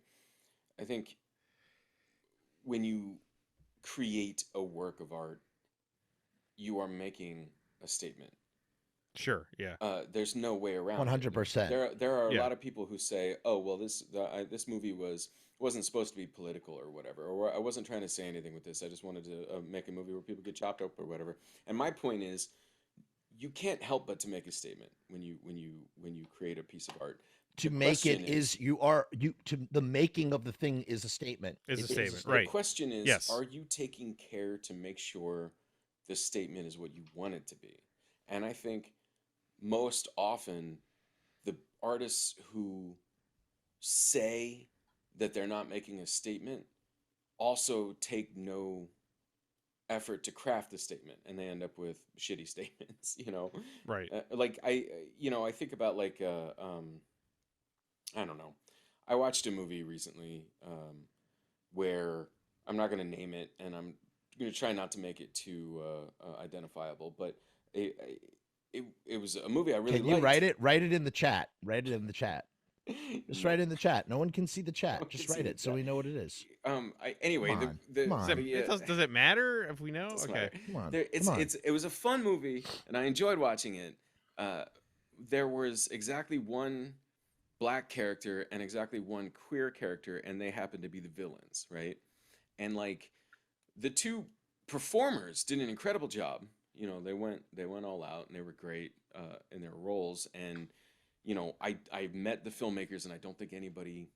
Speaker 1: when you create a work of art, you are making a statement.
Speaker 2: Sure. Yeah.
Speaker 1: There's no way around
Speaker 3: 100%.
Speaker 1: There are a lot of people who say, "Oh, well, this movie wasn't supposed to be political or whatever, or I wasn't trying to say anything with this. I just wanted to make a movie where people get chopped up or whatever." And my point is, you can't help but to make a statement when you create a piece of art.
Speaker 3: To make it the making of the thing is a statement.
Speaker 2: Is a statement, right?
Speaker 1: The question is,
Speaker 2: yes.
Speaker 1: Are you taking care to make sure the statement is what you want it to be? And I think most often the artists who say that they're not making a statement also take no effort to craft the statement, and they end up with shitty statements,
Speaker 2: Right.
Speaker 1: I think about I don't know. I watched a movie recently where I'm not going to name it, and I'm going to try not to make it too identifiable, but it was a movie I really liked.
Speaker 3: Can you write it? Write it in the chat. Write it in the chat. Just write it in the chat. No one can see the chat. Just write it so we know what it is.
Speaker 1: Anyway,
Speaker 2: does it matter if we know? Okay.
Speaker 3: Come on.
Speaker 1: It was a fun movie, and I enjoyed watching it. There was exactly one black character and exactly one queer character, and they happened to be the villains, right? And the two performers did an incredible job. They went all out, and they were great in their roles. And I met the filmmakers, and I don't think anybody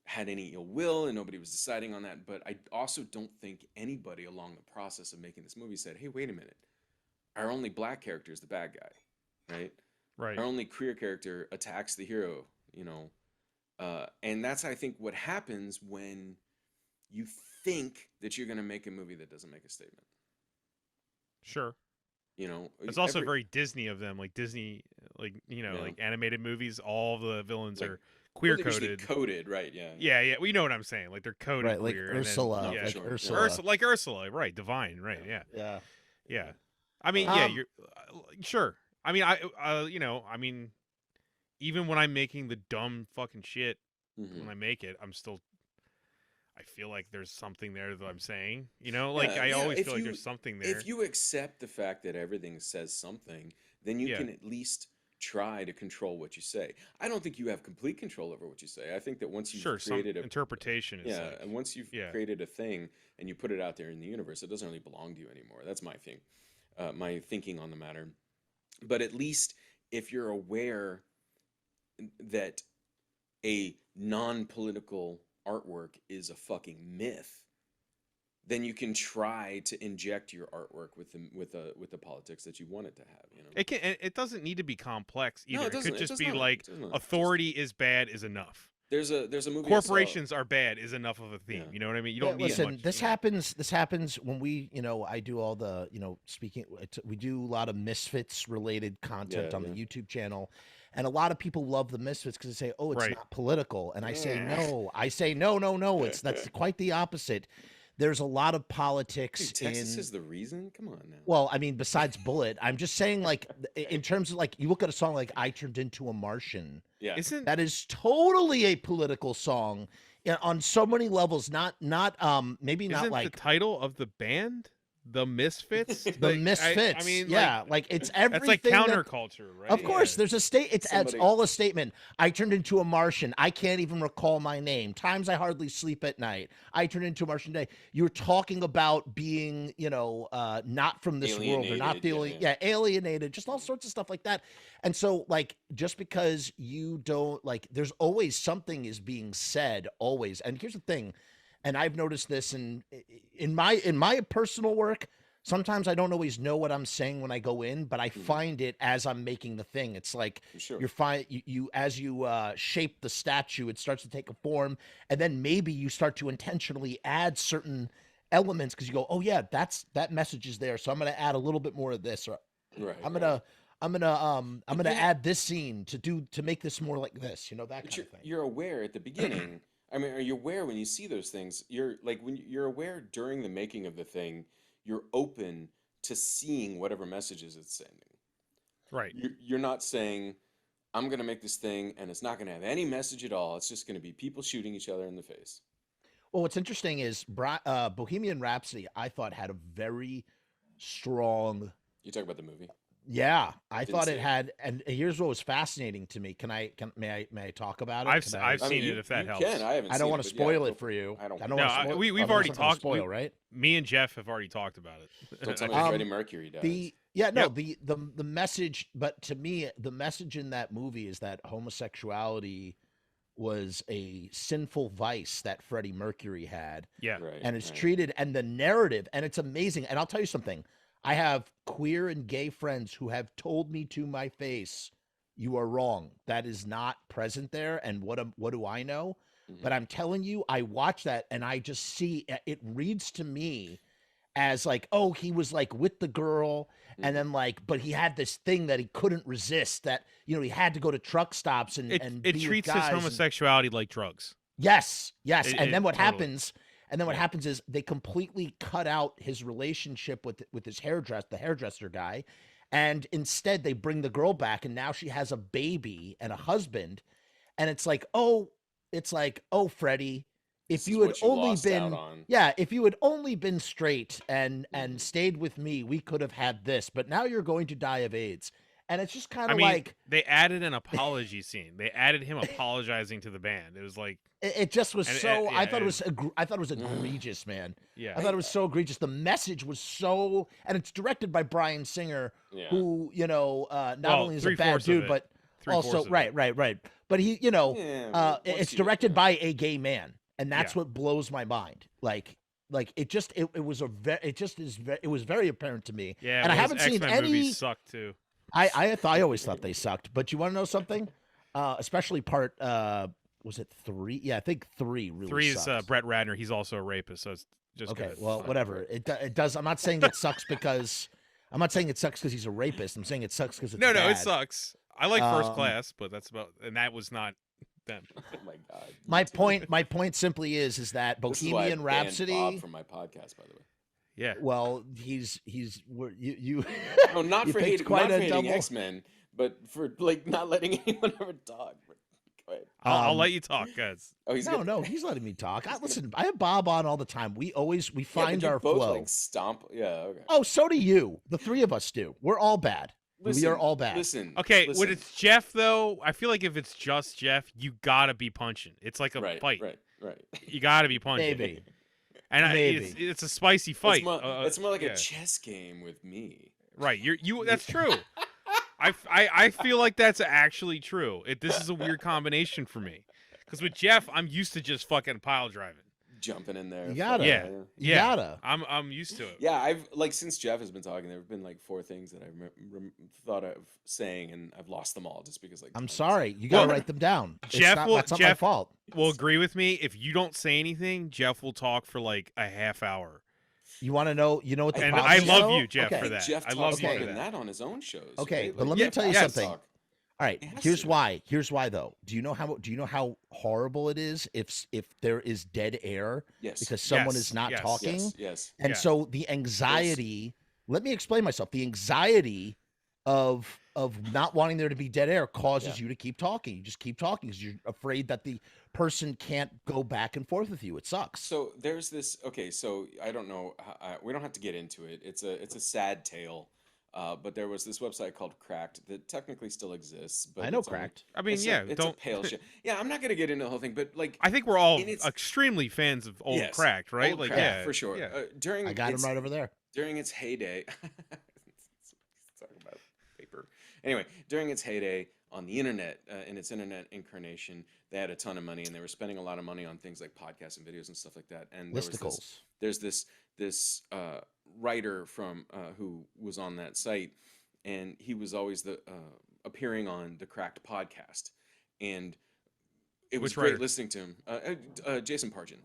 Speaker 1: had any ill will, and nobody was deciding on that. But I also don't think anybody along the process of making this movie said, "Hey, wait a minute, our only black character is the bad guy, right?
Speaker 2: Right.
Speaker 1: Our only queer character attacks the hero, and that's, I think, what happens when you think that you're going to make a movie that doesn't make a statement."
Speaker 2: Sure. It's also very Disney of them, like Disney, like animated movies. All the villains are queer
Speaker 1: coded, right? Yeah.
Speaker 2: Yeah. Well, you know what I'm saying? Like they're coded,
Speaker 3: right? Like
Speaker 2: queer,
Speaker 3: Ursula,
Speaker 2: like Ursula, right? Divine, right? Yeah. I mean, you're sure. I mean, even when I'm making the dumb fucking shit, when I make it, I feel like there's something there that I'm saying, I always feel like there's something there.
Speaker 1: If you accept the fact that everything says something, then you can at least try to control what you say. I don't think you have complete control over what you say. I think that once you've created
Speaker 2: some interpretation is
Speaker 1: and once you've created a thing and you put it out there in the universe, it doesn't really belong to you anymore. That's my thing, my thinking on the matter. But at least if you're aware that a non-political artwork is a fucking myth, then you can try to inject your artwork with the politics that you want it to have.
Speaker 2: It doesn't need to be complex either.
Speaker 1: No,
Speaker 2: it could just be
Speaker 1: like
Speaker 2: authority is bad is enough.
Speaker 1: There's a movie.
Speaker 2: Corporations are bad is enough of a theme. You know what I mean? You don't need much.
Speaker 3: This happens when we, I do all the, speaking. We do a lot of Misfits related content on the YouTube channel, and a lot of people love the Misfits because they say, "Oh, it's not political," and I say no. I say no. That's quite the opposite. There's a lot of politics.
Speaker 1: Dude, Texas is the reason? Come on now.
Speaker 3: Well, I mean, besides Bullet, I'm just saying, in terms of, you look at a song like I Turned Into a Martian.
Speaker 1: Yeah.
Speaker 3: That is totally a political song on so many levels. Not maybe not
Speaker 2: Isn't
Speaker 3: like
Speaker 2: the title of the band? the misfits.
Speaker 3: The misfits.
Speaker 2: I mean,
Speaker 3: yeah, like it's everything.
Speaker 2: That's like counterculture, right?
Speaker 3: Of course, there's a state. It's
Speaker 1: Somebody-
Speaker 3: all a statement. I turned into a Martian. I can't even recall my name. Times I hardly sleep at night. I turned into a Martian day. You're talking about being, not from this world or not feeling, alienated, just all sorts of stuff like that. And so, like, just because you don't like, there's always something is being said, always. And here's the thing, and I've noticed this in my personal work. Sometimes I don't always know what I'm saying when I go in, but I find it as I'm making the thing. It's like you're fine. You as you shape the statue, it starts to take a form, and then maybe you start to intentionally add certain elements because you go, oh yeah, that message is there, so I'm going to add a little bit more of this, or I'm gonna add this scene to make this more like this, that kind of thing.
Speaker 1: You're aware at the beginning. I mean, are you aware when you see those things? You're like when you're aware during the making of the thing. You're open to seeing whatever messages it's sending.
Speaker 2: Right.
Speaker 1: You're not saying, I'm going to make this thing and it's not going to have any message at all. It's just going to be people shooting each other in the face.
Speaker 3: Well, what's interesting is Bohemian Rhapsody, I thought, had a very strong...
Speaker 1: You talk about the movie?
Speaker 3: Yeah, I thought it had, and here's what was fascinating to me. May I talk about it?
Speaker 2: I've seen it if that helps.
Speaker 3: I don't want to spoil it for you.
Speaker 2: We've already talked.
Speaker 3: Right?
Speaker 2: Me and Jeff have already talked about it.
Speaker 1: Don't tell me Freddie Mercury dies.
Speaker 3: The message, but to me, the message in that movie is that homosexuality was a sinful vice that Freddie Mercury had.
Speaker 2: Yeah,
Speaker 3: and it's treated, and the narrative, and it's amazing. And I'll tell you something. I have queer and gay friends who have told me to my face, you are wrong. That is not present there. And what do I know? Mm-hmm. But I'm telling you, I watch that and I just see it reads to me as like, oh, he was like with the girl. Mm-hmm. And then like, but he had this thing that he couldn't resist, that, he had to go to truck stops and
Speaker 2: it treats his homosexuality like drugs.
Speaker 3: Yes. And then what happens? And then what happens is they completely cut out his relationship with his hairdresser guy. And instead they bring the girl back, and now she has a baby and a husband. And it's like, oh, Freddie, if you had only been straight and stayed with me, we could have had this, but now you're going to die of AIDS. And it's just kind of like
Speaker 2: they added an apology scene. They added him apologizing to the band. It was like
Speaker 3: it just was I thought it was egregious, man.
Speaker 2: Yeah,
Speaker 3: I thought it was so egregious. The message was so, and it's directed by Bryan Singer, who not only is a bad dude, but also right. But he, it's directed by a gay man, and that's what blows my mind. Like it was very apparent to me.
Speaker 2: Yeah,
Speaker 3: and I haven't seen any
Speaker 2: movies suck too.
Speaker 3: I always thought they sucked, but you want to know something? Especially part was it 3? Yeah, I think 3 really.
Speaker 2: 3 is
Speaker 3: sucks.
Speaker 2: Brett Ratner. He's also a rapist, so it's just
Speaker 3: okay. Well, whatever. It does. I'm not saying it sucks because he's a rapist. I'm saying it sucks because it's
Speaker 2: no,
Speaker 3: bad.
Speaker 2: it sucks. I like First Class, but that's about, and that was not them.
Speaker 1: Oh my God.
Speaker 3: My point simply is that Bohemian Rhapsody.
Speaker 1: Bob from my podcast, by the way.
Speaker 2: Yeah.
Speaker 3: Well, he's you.
Speaker 1: No, not for hating X-Men, but for like not letting anyone ever talk. Go ahead.
Speaker 2: I'll let you talk, guys.
Speaker 1: Oh,
Speaker 3: he's letting me talk. Listen, I have Bob on all the time. We find our
Speaker 1: both,
Speaker 3: flow.
Speaker 1: Like stomp. Yeah. Okay.
Speaker 3: Oh, so do you. The three of us do. We're all bad. We are all bad.
Speaker 1: Listen.
Speaker 2: When it's Jeff though, I feel like if it's just Jeff, you gotta be punching. It's like a fight.
Speaker 1: Right.
Speaker 2: You gotta be punching.
Speaker 3: Maybe.
Speaker 2: And it's a spicy fight.
Speaker 1: It's more like a chess game with me.
Speaker 2: Right. You. That's true. I feel like that's actually true. This is a weird combination for me, because with Jeff, I'm used to just fucking pile driving,
Speaker 1: jumping in there.
Speaker 3: You gotta.
Speaker 2: Yeah.
Speaker 3: Gotta.
Speaker 2: I'm used to it.
Speaker 1: Yeah. I've since Jeff has been talking, there have been like 4 things that I've thought of saying, and I've lost them all just because
Speaker 3: I'm sorry. You gotta write them down. That's not my fault.
Speaker 2: Will agree with me. If you don't say anything, Jeff will talk for like a half hour.
Speaker 3: You want to know? You know what the
Speaker 2: and
Speaker 3: problem
Speaker 2: I
Speaker 3: is?
Speaker 2: love you, Jeff, for that.
Speaker 1: Jeff
Speaker 2: I love
Speaker 1: you
Speaker 2: for
Speaker 1: for that on his own shows.
Speaker 3: Okay,
Speaker 1: right?
Speaker 3: but let me tell you something.
Speaker 1: Talk.
Speaker 3: All right, here's why. Here's why though. Do you know how horrible it is if there is dead air?
Speaker 1: Yes.
Speaker 3: Because someone is not talking.
Speaker 1: Yes.
Speaker 3: And so the anxiety. Let me explain myself. The anxiety of not wanting there to be dead air causes you to keep talking. You just keep talking because you're afraid that the person can't go back and forth with you. It sucks.
Speaker 1: So there's this. Okay, so I don't know. We don't have to get into it. It's a sad tale. But there was this website called Cracked that technically still exists. But
Speaker 3: I know
Speaker 1: it's only-
Speaker 3: Cracked.
Speaker 2: I mean,
Speaker 1: it's
Speaker 2: yeah,
Speaker 1: it's a pale shit. Yeah, I'm not gonna get into the whole thing, but like
Speaker 2: I think we're all
Speaker 1: in its-
Speaker 2: extremely fans of old
Speaker 1: Yes,
Speaker 2: Cracked, right?
Speaker 1: old
Speaker 2: Like,
Speaker 1: Cracked,
Speaker 2: yeah,
Speaker 1: for sure.
Speaker 2: yeah.
Speaker 1: During
Speaker 3: I got him
Speaker 1: its-
Speaker 3: right over there.
Speaker 1: during its heyday. Talk about paper. Anyway, during its heyday on the internet, in its internet incarnation, they had a ton of money and they were spending a lot of money on things like podcasts and videos and stuff like that. And there's this writer from who was on that site, and he was always the appearing on the Cracked podcast, and it was
Speaker 2: Which
Speaker 1: great
Speaker 2: writer?
Speaker 1: listening to him. Jason Pargin.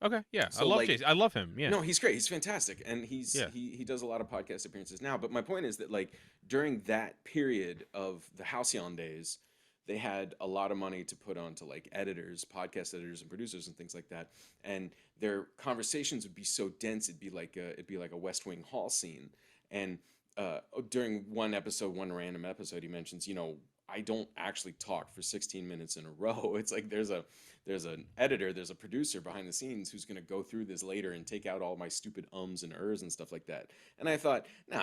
Speaker 2: Okay, yeah,
Speaker 1: So,
Speaker 2: I love
Speaker 1: like-
Speaker 2: Jason. I love him. Yeah,
Speaker 1: No, he's great. He's fantastic, and
Speaker 2: Yeah.
Speaker 1: he does a lot of podcast appearances now. But my point is that like during that period of the Halcyon days, they had a lot of money to put onto like editors, podcast editors, and producers and things like that. And their conversations would be so dense, it'd be like a West Wing hall scene. And during one random episode, he mentions, I don't actually talk for 16 minutes in a row. It's like there's an editor, there's a producer behind the scenes who's going to go through this later and take out all my stupid ums and ers and stuff like that. And I thought, nah,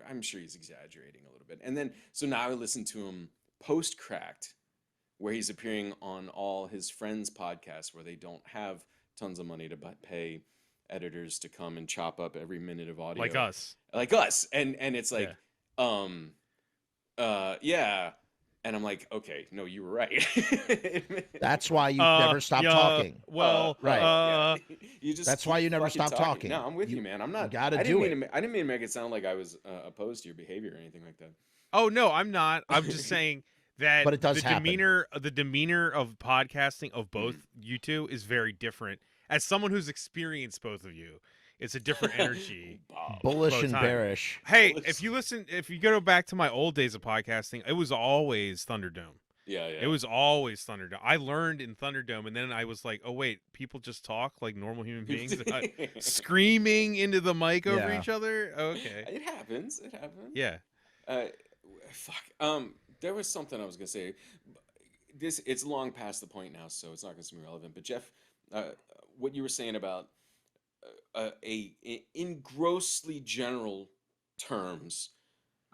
Speaker 1: I'm sure he's exaggerating a little bit. And then, so now I listen to him post Cracked, where he's appearing on all his friends' podcasts where they don't have tons of money to pay editors to come and chop up every minute of audio.
Speaker 2: like us.
Speaker 1: And it's like, yeah. And I'm like, okay, no, you were right.
Speaker 3: That's why you never stop talking.
Speaker 2: Well,
Speaker 3: right.
Speaker 1: Yeah. You just
Speaker 3: That's why
Speaker 1: keep
Speaker 3: you never
Speaker 1: fucking
Speaker 3: stop talking.
Speaker 1: No, I'm with you, man. I'm not.
Speaker 3: gotta
Speaker 1: I didn't
Speaker 3: do
Speaker 1: mean I didn't mean to make it sound like I was opposed to your behavior or anything like that.
Speaker 2: Oh no, I'm not. I'm just saying that
Speaker 3: But it does
Speaker 2: the
Speaker 3: happen.
Speaker 2: demeanor of podcasting of both you two is very different. As someone who's experienced both of you, it's a different energy.
Speaker 1: Bob.
Speaker 3: Bullish
Speaker 2: both
Speaker 3: and
Speaker 2: times.
Speaker 3: bearish.
Speaker 2: Hey,
Speaker 1: Listen.
Speaker 2: if you go back to my old days of podcasting, it was always Thunderdome.
Speaker 1: Yeah.
Speaker 2: It was always Thunderdome. I learned in Thunderdome, and then I was like, oh wait, people just talk like normal human beings, screaming into the mic over
Speaker 3: Yeah.
Speaker 2: each other. Okay,
Speaker 1: It happens. It happens.
Speaker 2: yeah.
Speaker 1: Fuck. There was something I was gonna say. It's long past the point now, so it's not gonna be relevant. But Jeff, what you were saying about in grossly general terms,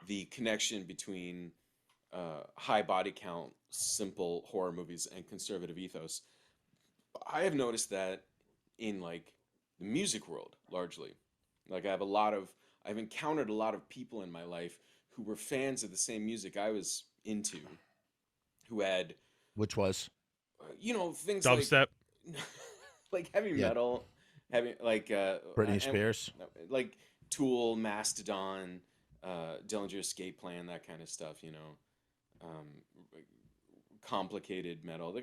Speaker 1: the connection between high body count, simple horror movies, and conservative ethos. I have noticed that in like the music world largely. Like I've encountered a lot of people in my life who were fans of the same music I was into, who had
Speaker 3: Which was
Speaker 1: things
Speaker 2: Dubstep.
Speaker 1: like heavy
Speaker 3: Yeah.
Speaker 1: metal,
Speaker 3: Britney Spears.
Speaker 1: like Tool, Mastodon, Dillinger Escape Plan, that kind of stuff. Complicated metal.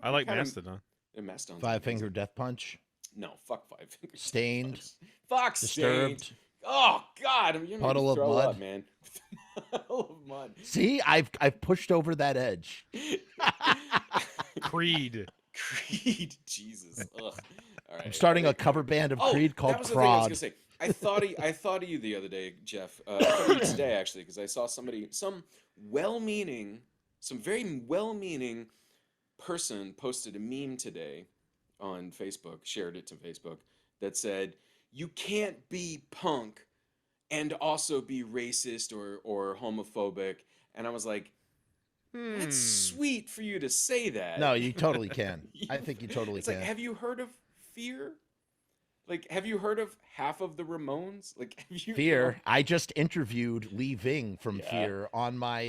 Speaker 2: I like Mastodon.
Speaker 1: Mastodon.
Speaker 3: Five Finger Death Punch.
Speaker 1: No, fuck Five Fingers.
Speaker 3: Stained.
Speaker 1: Fuck Stained.
Speaker 3: Disturbed.
Speaker 1: Oh God, you're making
Speaker 3: Puddle
Speaker 1: me
Speaker 3: of
Speaker 1: throw
Speaker 3: Mud.
Speaker 1: up, man. Puddle of Mud.
Speaker 3: See, I've pushed over that edge.
Speaker 2: Creed.
Speaker 1: Creed, Jesus. Ugh. All right.
Speaker 3: I'm starting a cover band of Creed called
Speaker 1: that was the thing I was
Speaker 3: Prod.
Speaker 1: gonna say. I thought of you the other day, Jeff. I thought of you today actually, because I saw some very well-meaning person posted a meme today on Facebook, shared it to Facebook, that said, "You can't be punk and also be racist or homophobic." And I was like, that's sweet for you to say that.
Speaker 3: No, you totally can. I think you totally
Speaker 1: It's
Speaker 3: can.
Speaker 1: like, have you heard of Fear? Like, have you heard of half of the Ramones? Like, have you
Speaker 3: Fear. I just interviewed Lee Ving from
Speaker 1: Yeah.
Speaker 3: Fear on my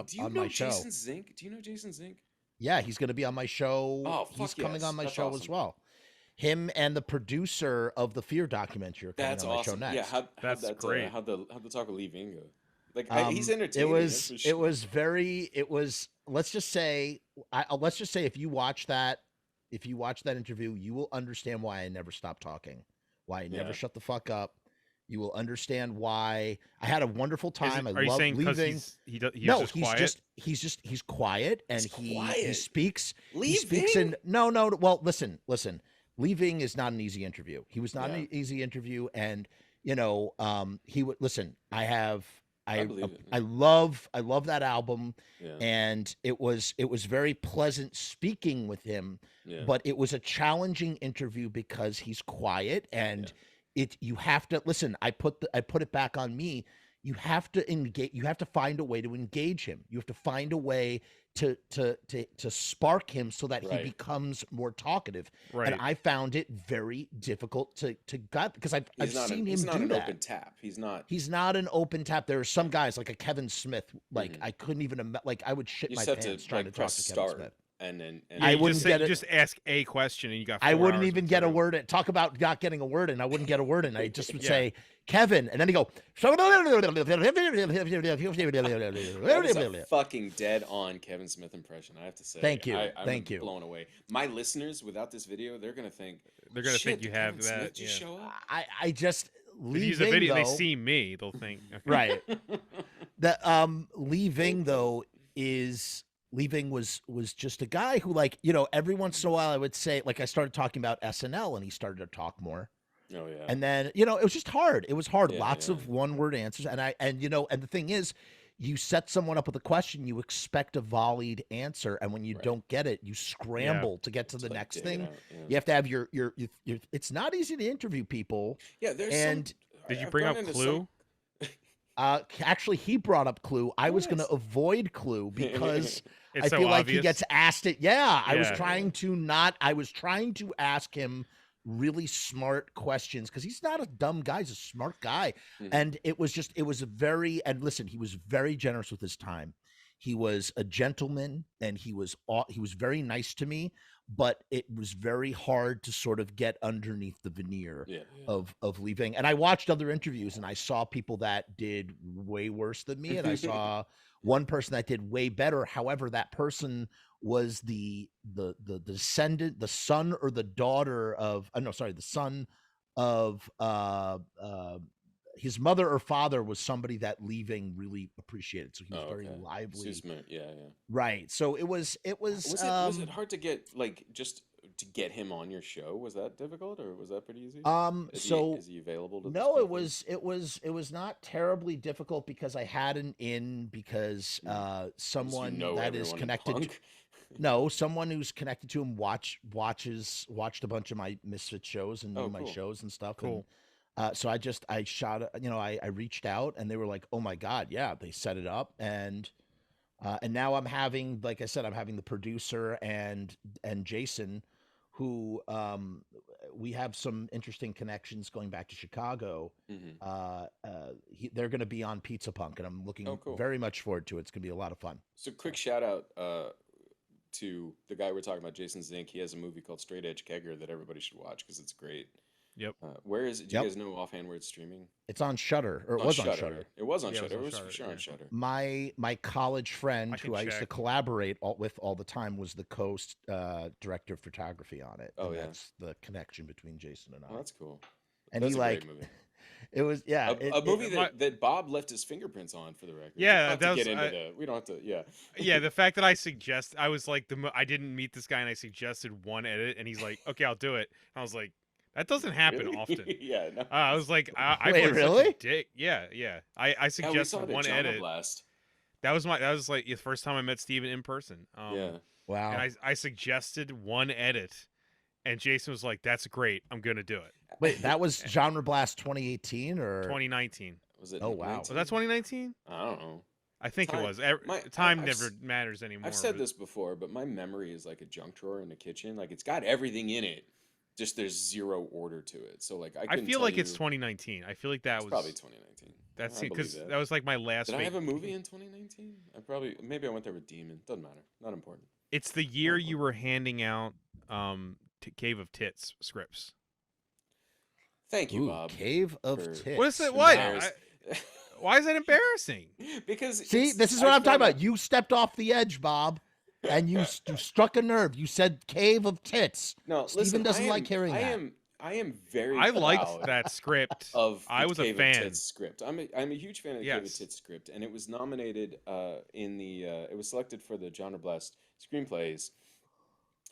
Speaker 1: Do you
Speaker 3: on
Speaker 1: know
Speaker 3: my show.
Speaker 1: Jason Zink? Do you know Jason Zink?
Speaker 3: Yeah, he's going to be on my show.
Speaker 1: Oh,
Speaker 3: He's
Speaker 1: fuck
Speaker 3: coming
Speaker 1: yes.
Speaker 3: on my
Speaker 1: That's
Speaker 3: show as
Speaker 1: awesome.
Speaker 3: well. Him and the producer of the Fear documentary are coming
Speaker 1: That's
Speaker 3: on my show
Speaker 1: awesome.
Speaker 3: next.
Speaker 1: Yeah, how'd
Speaker 2: That's
Speaker 1: that,
Speaker 2: great.
Speaker 1: How'd the talk with Lee Ving go? Like, he's
Speaker 3: It
Speaker 1: entertaining.
Speaker 3: was.
Speaker 1: that's for
Speaker 3: It was very. It was. Let's just say. Let's just say if you watch that interview, you will understand why I never stopped talking. Why I never
Speaker 1: Yeah.
Speaker 3: shut the fuck up. You will understand why I had a wonderful time.
Speaker 2: Are you
Speaker 3: love
Speaker 2: saying because
Speaker 3: leaving.
Speaker 2: he's
Speaker 3: No,
Speaker 2: just quiet?
Speaker 3: he's quiet and
Speaker 1: He's
Speaker 3: he
Speaker 1: quiet.
Speaker 3: speaks.
Speaker 1: Lee
Speaker 3: He speaks
Speaker 1: Ving?
Speaker 3: in no. Well, listen. Leaving is not an easy interview. He was not
Speaker 1: Yeah.
Speaker 3: an easy interview, and he would listen. I have
Speaker 1: I believe it.
Speaker 3: I love that album,
Speaker 1: Yeah.
Speaker 3: and it was very pleasant speaking with him,
Speaker 1: Yeah.
Speaker 3: but it was a challenging interview because he's quiet, and you have to listen. I put it back on me. You have to engage. You have to find a way to engage him. You have to find a way to spark him so that he becomes more talkative.
Speaker 2: Right.
Speaker 3: And I found it very difficult to gut because I've seen him do that.
Speaker 1: He's not an open tap. He's not
Speaker 3: an open tap. There are some guys like a Kevin Smith. Like I couldn't even like I would shit my pants trying to talk to Kevin Smith.
Speaker 1: And then
Speaker 2: I wouldn't just ask a question and you got 4
Speaker 3: I wouldn't
Speaker 2: hours
Speaker 3: even get a word in. Talk about not getting a word in. I wouldn't get a word in. I just would say Kevin, and then he go.
Speaker 1: That was a fucking dead on Kevin Smith impression. I have to say.
Speaker 3: Thank you.
Speaker 1: I'm blown away. My listeners, without this video, they're gonna think
Speaker 2: you have
Speaker 1: Kevin
Speaker 2: that.
Speaker 1: Smith just show up?
Speaker 3: I just
Speaker 2: use a video. They see me. They'll think
Speaker 3: right. The leaving though was just a guy who, like, you know, every once in a while I would say, like, I started talking about SNL and he started to talk more.
Speaker 1: Oh yeah.
Speaker 3: And then, you know, it was just hard. It was hard. Lots of one-word answers. And you know, and the thing is, you set someone up with a question, you expect a volleyed answer, and when you don't get it, you scramble to get to the next thing. You have to have your it's not easy to interview people.
Speaker 1: Yeah, there's
Speaker 2: did you bring up Clue?
Speaker 3: Actually, he brought up Clue. I was going to avoid Clue because I
Speaker 2: so
Speaker 3: feel like
Speaker 2: obvious.
Speaker 3: he gets asked it. Yeah, I was trying to ask him really smart questions because he's not a dumb guy. He's a smart guy. And and listen, he was very generous with his time. He was a gentleman and he was very nice to me, but it was very hard to sort of get underneath the veneer of leaving. And I watched other interviews and I saw people that did way worse than me. And I saw one person that did way better. However, that person was the descendant, the son or the daughter of, the son of, his mother or father was somebody that leaving really appreciated. So he was very lively. Right. So it was
Speaker 1: was it hard to get, like, just to get him on your show? Was that difficult or was that pretty easy? Is he available to
Speaker 3: No, it was not terribly difficult because I had an in because someone that is connected someone who's connected to him watched a bunch of my Misfit shows and knew my shows and stuff.
Speaker 2: Cool.
Speaker 3: And, so I shot, I reached out and they were like, oh my God. Yeah. They set it up. And now I'm having, like I said, I'm having the producer and Jason who, we have some interesting connections going back to Chicago. They're going to be on Pizza Punk and I'm looking very much forward to it. It's going to be a lot of fun.
Speaker 1: So quick shout out, to the guy we're talking about, Jason Zink. He has a movie called Straight Edge Kegger that everybody should watch because it's great.
Speaker 2: Yep.
Speaker 1: Where is it? Do you guys know offhand where it's streaming?
Speaker 3: It's on Shudder, or it was on Shudder.
Speaker 1: It was on Shudder. It was for sure on Shudder.
Speaker 3: My college friend who I used to collaborate with all the time was the director of photography on it.
Speaker 1: Oh,
Speaker 3: that's the connection between Jason and I.
Speaker 1: Oh, that's cool.
Speaker 3: And
Speaker 1: that's
Speaker 3: he
Speaker 1: great movie.
Speaker 3: It was
Speaker 1: a movie that Bob left his fingerprints on, for the record.
Speaker 2: Yeah,
Speaker 1: we don't have to. Yeah.
Speaker 2: Yeah, the fact that I was like I didn't meet this guy and I suggested one edit and he's like, okay, I'll do it. And I was like, that doesn't happen often.
Speaker 1: Yeah. No.
Speaker 2: I was like, I
Speaker 3: wait, really?
Speaker 2: Dick. Yeah. I suggested one edit.
Speaker 1: Blast.
Speaker 2: That was like the first time I met Steven in person.
Speaker 3: Wow.
Speaker 2: And I suggested one edit, and Jason was like, "That's great. I'm gonna do it."
Speaker 3: Wait, that was Genre Blast 2018 or
Speaker 2: 2019?
Speaker 1: Was it?
Speaker 3: Oh wow.
Speaker 2: Was that 2019?
Speaker 1: I don't know.
Speaker 2: I think it was. Time never matters anymore.
Speaker 1: I've said this before, but my memory is like a junk drawer in the kitchen. Like, it's got everything in it. Just there's zero order to it. So like
Speaker 2: I feel like it's 2019. I feel like that was
Speaker 1: probably 2019.
Speaker 2: That's because that was like my last.
Speaker 1: Did I have a movie in 2019? Maybe I went there with Demon. Doesn't matter. Not important.
Speaker 2: It's the year you were handing out Cave of Tits scripts.
Speaker 1: Thank you, Bob.
Speaker 3: Cave of Tits.
Speaker 2: What is it? What? Why is that embarrassing?
Speaker 1: Because
Speaker 3: this is what I'm talking about. You stepped off the edge, Bob. And you struck a nerve. You said Cave of Tits.
Speaker 1: No,
Speaker 3: Steven doesn't like hearing that.
Speaker 1: I am very.
Speaker 2: I liked that script.
Speaker 1: I was
Speaker 2: a fan.
Speaker 1: Cave of Tits script. I'm a huge fan of the Cave of Tits script, and it was nominated it was selected for the Genre Blast screenplays.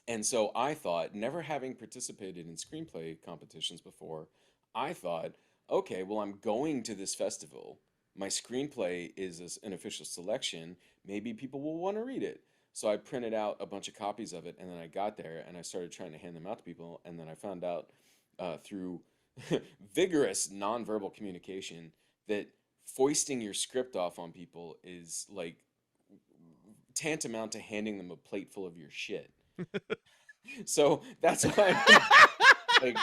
Speaker 1: And so I thought, never having participated in screenplay competitions before, I thought, okay, well, I'm going to this festival. my screenplay is an official selection. Maybe people will want to read it. So I printed out a bunch of copies of it, and then I got there and I started trying to hand them out to people, and then I found out through vigorous nonverbal communication that foisting your script off on people is like tantamount to handing them a plate full of your shit. So that's why like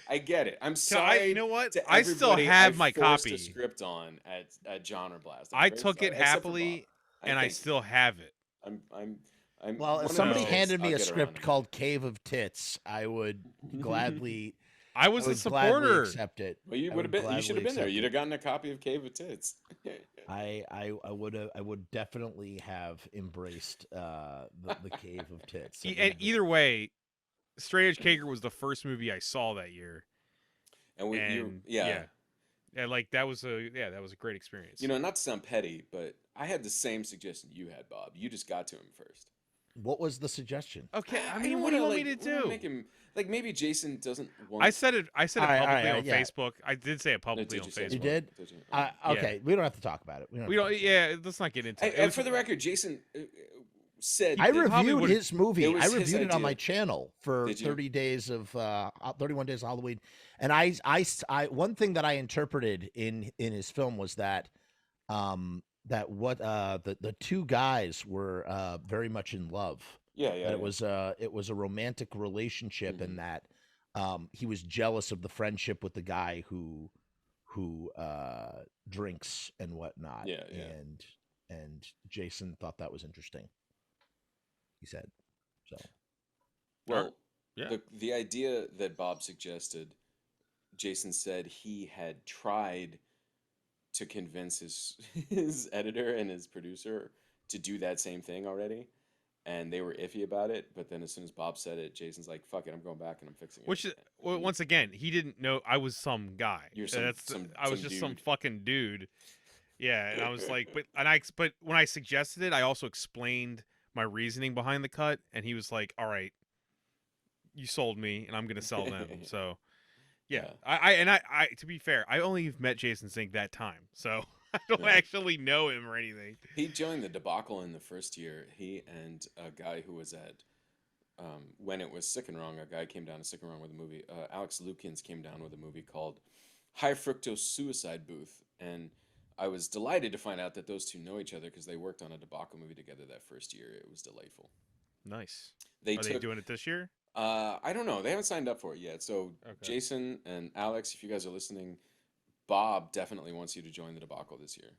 Speaker 1: I get it. I'm sorry.
Speaker 2: You know what?
Speaker 1: To
Speaker 2: I still
Speaker 1: everybody
Speaker 2: have
Speaker 1: I
Speaker 2: my
Speaker 1: forced
Speaker 2: copy.
Speaker 1: a script on at Genre Blast. I'm
Speaker 2: I
Speaker 1: very
Speaker 2: took
Speaker 1: sorry,
Speaker 2: it
Speaker 1: except for Bob.
Speaker 2: happily, and I
Speaker 1: thank you.
Speaker 2: still have it.
Speaker 1: I'm
Speaker 3: Well,
Speaker 1: one
Speaker 3: if
Speaker 1: of
Speaker 3: somebody
Speaker 1: these
Speaker 2: So-
Speaker 1: days,
Speaker 3: handed me
Speaker 1: I'll
Speaker 3: a
Speaker 1: get around
Speaker 3: script
Speaker 1: to it.
Speaker 3: called Cave of Tits, I would gladly,
Speaker 2: I was
Speaker 3: I
Speaker 2: a
Speaker 3: would gladly
Speaker 2: supporter.
Speaker 3: accept it.
Speaker 1: Well, you
Speaker 3: I
Speaker 1: would have been. You should have been there.
Speaker 3: gladly
Speaker 1: You'd
Speaker 3: accept
Speaker 1: have gotten a copy of Cave of Tits.
Speaker 3: I would definitely have embraced the Cave of Tits.
Speaker 2: And either way, Straight Edge Caker was the first movie I saw that year,
Speaker 1: And we, you,
Speaker 2: and
Speaker 1: yeah.
Speaker 2: like that was a great experience.
Speaker 1: You know, not to sound petty, but I had the same suggestion you had, Bob. You just got to him first.
Speaker 3: What was the suggestion?
Speaker 2: Okay, I
Speaker 1: I
Speaker 2: mean,
Speaker 1: don't
Speaker 2: what do you
Speaker 1: wanna,
Speaker 2: want me
Speaker 1: like,
Speaker 2: to
Speaker 1: we wanna
Speaker 2: do?
Speaker 1: make him like maybe Jason doesn't want.
Speaker 2: I said it. I said it
Speaker 3: All right, all
Speaker 2: publicly
Speaker 3: right,
Speaker 2: on
Speaker 3: yeah.
Speaker 2: Facebook. I did say it publicly
Speaker 1: Did
Speaker 2: on
Speaker 1: you say it?
Speaker 3: You
Speaker 2: Facebook.
Speaker 3: did?
Speaker 1: Did you?
Speaker 2: Yeah.
Speaker 3: Okay, we don't have to talk about it.
Speaker 2: We
Speaker 3: have
Speaker 2: don't.
Speaker 3: to talk
Speaker 2: Yeah, let's not get into it. It
Speaker 1: And
Speaker 2: was-
Speaker 1: for the record, Jason said
Speaker 3: I
Speaker 1: that-
Speaker 2: probably
Speaker 3: reviewed
Speaker 2: would've-
Speaker 3: his movie.
Speaker 1: It was
Speaker 3: I
Speaker 1: his
Speaker 3: reviewed it on
Speaker 1: idea.
Speaker 3: my channel for
Speaker 1: Did you?
Speaker 3: 30 days of 31 days of Halloween. And I one thing that I interpreted in his film was that that what the two guys were very much in love.
Speaker 1: yeah,
Speaker 3: That it was a romantic relationship, and that he was jealous of the friendship with the guy who drinks and whatnot.
Speaker 1: Yeah, yeah.
Speaker 3: And Jason thought that was interesting. He said so.
Speaker 1: Well,
Speaker 2: Yeah.
Speaker 1: the idea that Bob suggested, Jason said he had tried to convince his editor and his producer to do that same thing already, and they were iffy about it. But then as soon as Bob said it, Jason's like, "Fuck it, I'm going back and I'm fixing it."
Speaker 2: Which, well,
Speaker 1: And
Speaker 2: once again, he didn't know I was some guy.
Speaker 1: You're some-
Speaker 2: I was
Speaker 1: some
Speaker 2: just some
Speaker 1: dude.
Speaker 2: fucking dude. Yeah, and I was like, but when I suggested it, I also explained my reasoning behind the cut, and he was like, "All right, you sold me, and I'm gonna sell them." So, yeah, I to be fair, I only met Jason Sink that time, so I don't
Speaker 1: Yeah.
Speaker 2: actually know him or anything.
Speaker 1: He joined the debacle in the first year. He and a guy who was at when it was Sick and Wrong, a guy came down to Sick and Wrong with a movie. Alex Lukens came down with a movie called High Fructose Suicide Booth, and I was delighted to find out that those two know each other because they worked on a debacle movie together that first year. It was delightful.
Speaker 2: Nice.
Speaker 1: They
Speaker 2: Are
Speaker 1: took.
Speaker 2: they doing it this year?
Speaker 1: I don't know. They haven't signed up for it yet. So
Speaker 2: Okay.
Speaker 1: Jason and Alex, if you guys are listening, Bob definitely wants you to join the debacle this year.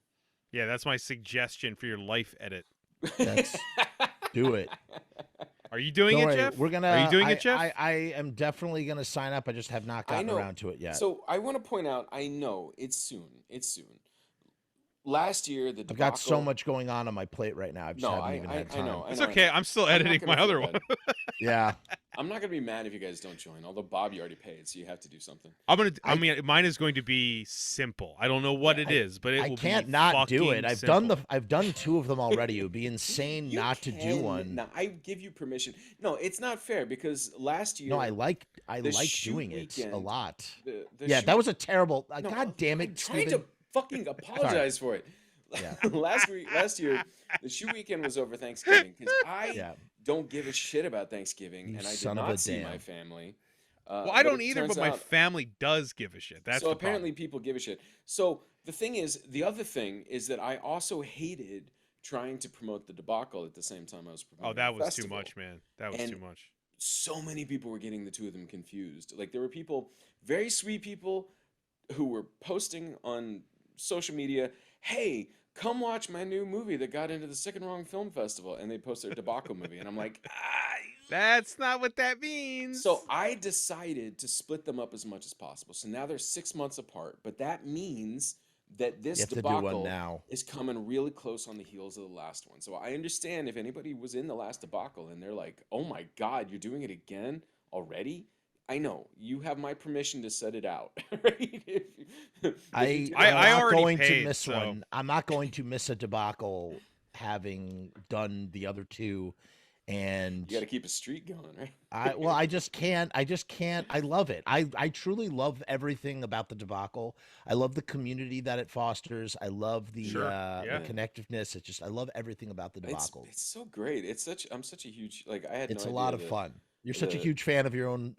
Speaker 2: Yeah, that's my suggestion for your life edit.
Speaker 3: That's- Do it.
Speaker 2: Are you doing
Speaker 3: Don't
Speaker 2: it,
Speaker 3: worry,
Speaker 2: Jeff?
Speaker 3: We're gonna.
Speaker 2: Are you doing
Speaker 3: I,
Speaker 2: it, Jeff?
Speaker 3: I am definitely gonna sign up. I just have not
Speaker 1: I
Speaker 3: gotten
Speaker 1: know.
Speaker 3: around to it yet.
Speaker 1: So I want to point out, I know it's soon. It's soon. Last year, the
Speaker 3: I've
Speaker 1: debacle.
Speaker 3: got so much going on my plate right now. I just
Speaker 1: No,
Speaker 3: haven't even had
Speaker 1: I
Speaker 3: time.
Speaker 1: know.
Speaker 2: It's okay. I'm still editing
Speaker 1: gonna
Speaker 2: my other
Speaker 1: feel
Speaker 2: one.
Speaker 1: bad.
Speaker 3: Yeah.
Speaker 1: I'm not gonna be mad if you guys don't join. Although Bob, you already paid, so you have to do something.
Speaker 2: I mean, mine is going to be simple. I don't know what it is, but it
Speaker 3: I
Speaker 2: will
Speaker 3: can't
Speaker 2: be
Speaker 3: not do
Speaker 2: fucking
Speaker 3: it.
Speaker 2: simple.
Speaker 3: I've done two of them already. It would be insane
Speaker 1: You
Speaker 3: not to do
Speaker 1: can-
Speaker 3: one.
Speaker 1: No, I give you permission. No, it's not fair because last year.
Speaker 3: No, I like
Speaker 1: the
Speaker 3: doing
Speaker 1: shoot
Speaker 3: it a
Speaker 1: weekend-
Speaker 3: lot.
Speaker 1: The
Speaker 3: Yeah,
Speaker 1: shoot-
Speaker 3: that was a terrible.
Speaker 1: No,
Speaker 3: God damn
Speaker 1: I'm
Speaker 3: it,
Speaker 1: trying
Speaker 3: Steven.
Speaker 1: to fucking apologize for it.
Speaker 3: Yeah.
Speaker 1: Last year, the shoe weekend was over Thanksgiving because I
Speaker 3: Yeah.
Speaker 1: don't give a shit about Thanksgiving,
Speaker 3: You
Speaker 1: and I did
Speaker 3: son of a
Speaker 1: not see my
Speaker 3: damn.
Speaker 1: family.
Speaker 2: Well, I
Speaker 1: but
Speaker 2: don't
Speaker 1: it
Speaker 2: either,
Speaker 1: turns
Speaker 2: but my
Speaker 1: out-
Speaker 2: family does give a shit. That's
Speaker 1: so
Speaker 2: the
Speaker 1: apparently
Speaker 2: problem.
Speaker 1: people give a shit. So the thing is, the other thing is that I also hated trying to promote the debacle at the same time I was promoting.
Speaker 2: Oh, that
Speaker 1: the
Speaker 2: was too
Speaker 1: festival.
Speaker 2: much, man. That was
Speaker 1: And-
Speaker 2: too much.
Speaker 1: So many people were getting the two of them confused. Like there were people, very sweet people, who were posting on social media, "Hey, come watch my new movie that got into the Sick and Wrong Film Festival," and they post their debacle movie, and I'm like,
Speaker 2: That's not what that means.
Speaker 1: So I decided to split them up as much as possible. So now they're 6 months apart, but that means that this
Speaker 3: You have to do one
Speaker 1: debacle
Speaker 3: now.
Speaker 1: is coming really close on the heels of the last one. So I understand if anybody was in the last debacle and they're like, "Oh my God, you're doing it again already?" I know you have my permission to set it out. Right?
Speaker 3: I'm
Speaker 2: I
Speaker 3: not
Speaker 2: already
Speaker 3: going
Speaker 2: paid,
Speaker 3: to miss
Speaker 2: so-
Speaker 3: one. I'm not going to miss a debacle having done the other two. And
Speaker 1: You got to keep a streak going, right?
Speaker 3: I just can't. I love it. I truly love everything about the debacle. I love the community that it fosters. I love the
Speaker 2: Sure. Yeah.
Speaker 3: connectiveness. I love everything about the debacle.
Speaker 1: It's so great. I'm such a huge, like, I had
Speaker 3: It's
Speaker 1: no
Speaker 3: a
Speaker 1: idea
Speaker 3: lot of fun. You're such a
Speaker 1: the
Speaker 3: huge fan of your own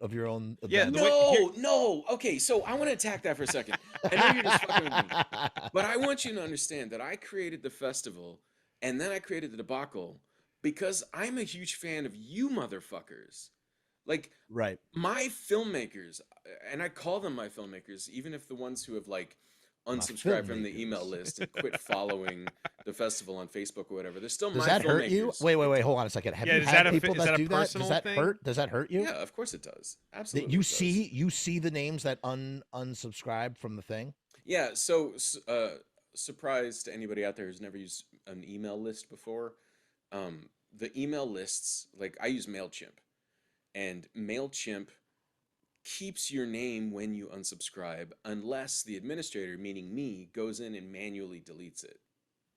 Speaker 2: Yeah,
Speaker 3: event.
Speaker 2: the way- here-
Speaker 1: No. Okay, so I want to attack that for a second. I know you're just fucking with me, but I want you to understand that I created the festival and then I created the debacle because I'm a huge fan of you motherfuckers. Like,
Speaker 3: Right.
Speaker 1: my filmmakers, and I call them my filmmakers, even if the ones who have like
Speaker 3: My
Speaker 1: unsubscribed from the
Speaker 3: filmmakers.
Speaker 1: email list and quit following the festival on Facebook or whatever, they're still
Speaker 3: Does
Speaker 1: my
Speaker 3: that hurt you?
Speaker 1: filmmakers.
Speaker 3: Wait. Hold on a second. Have
Speaker 2: Yeah,
Speaker 3: you
Speaker 2: is
Speaker 3: had
Speaker 2: that a
Speaker 3: people
Speaker 2: is that
Speaker 3: that
Speaker 2: a
Speaker 3: do that? Does
Speaker 2: personal
Speaker 3: that
Speaker 2: thing?
Speaker 3: hurt? Does that hurt you?
Speaker 1: Yeah, of course it does.
Speaker 3: That
Speaker 1: Absolutely.
Speaker 3: you
Speaker 1: it does.
Speaker 3: you see the names that unsubscribe from the thing?
Speaker 1: Yeah, so surprise to anybody out there who's never used an email list before. The email lists, like I use MailChimp, and MailChimp keeps your name when you unsubscribe unless the administrator, meaning me, goes in and manually deletes it.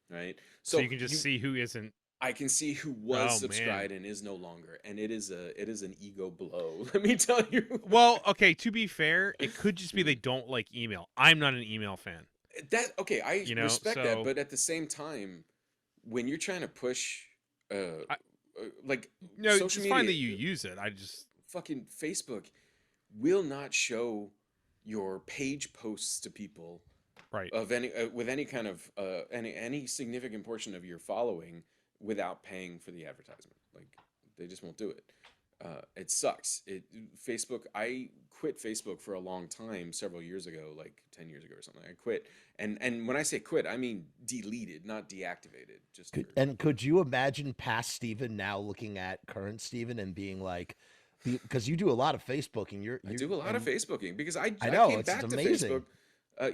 Speaker 1: Right?
Speaker 2: So you can just see who isn't.
Speaker 1: I can see who was
Speaker 2: Oh, man.
Speaker 1: subscribed and is no longer, and it is an ego blow. Let me tell you.
Speaker 2: Well, okay, to be fair, it could just be they don't like email. I'm not an email fan.
Speaker 1: That okay, I
Speaker 2: You know,
Speaker 1: respect
Speaker 2: so-
Speaker 1: that, but at the same time, when you're trying to push, like
Speaker 2: No,
Speaker 1: social
Speaker 2: it's
Speaker 1: media,
Speaker 2: fine that you use it. I just
Speaker 1: fucking Facebook will not show your page posts to people
Speaker 2: right.
Speaker 1: of any with any kind of any significant portion of your following without paying for the advertisement. Like they just won't do it. It sucks. Facebook. I quit Facebook for a long time, several years ago, like 10 years ago or something. I quit, and when I say quit, I mean deleted, not deactivated. Just
Speaker 3: Could you imagine past Steven now looking at current Steven and being like, because you do a lot of Facebook and
Speaker 1: I do a lot of Facebooking because I
Speaker 3: know,
Speaker 1: came
Speaker 3: it's
Speaker 1: back
Speaker 3: amazing.
Speaker 1: to Facebook.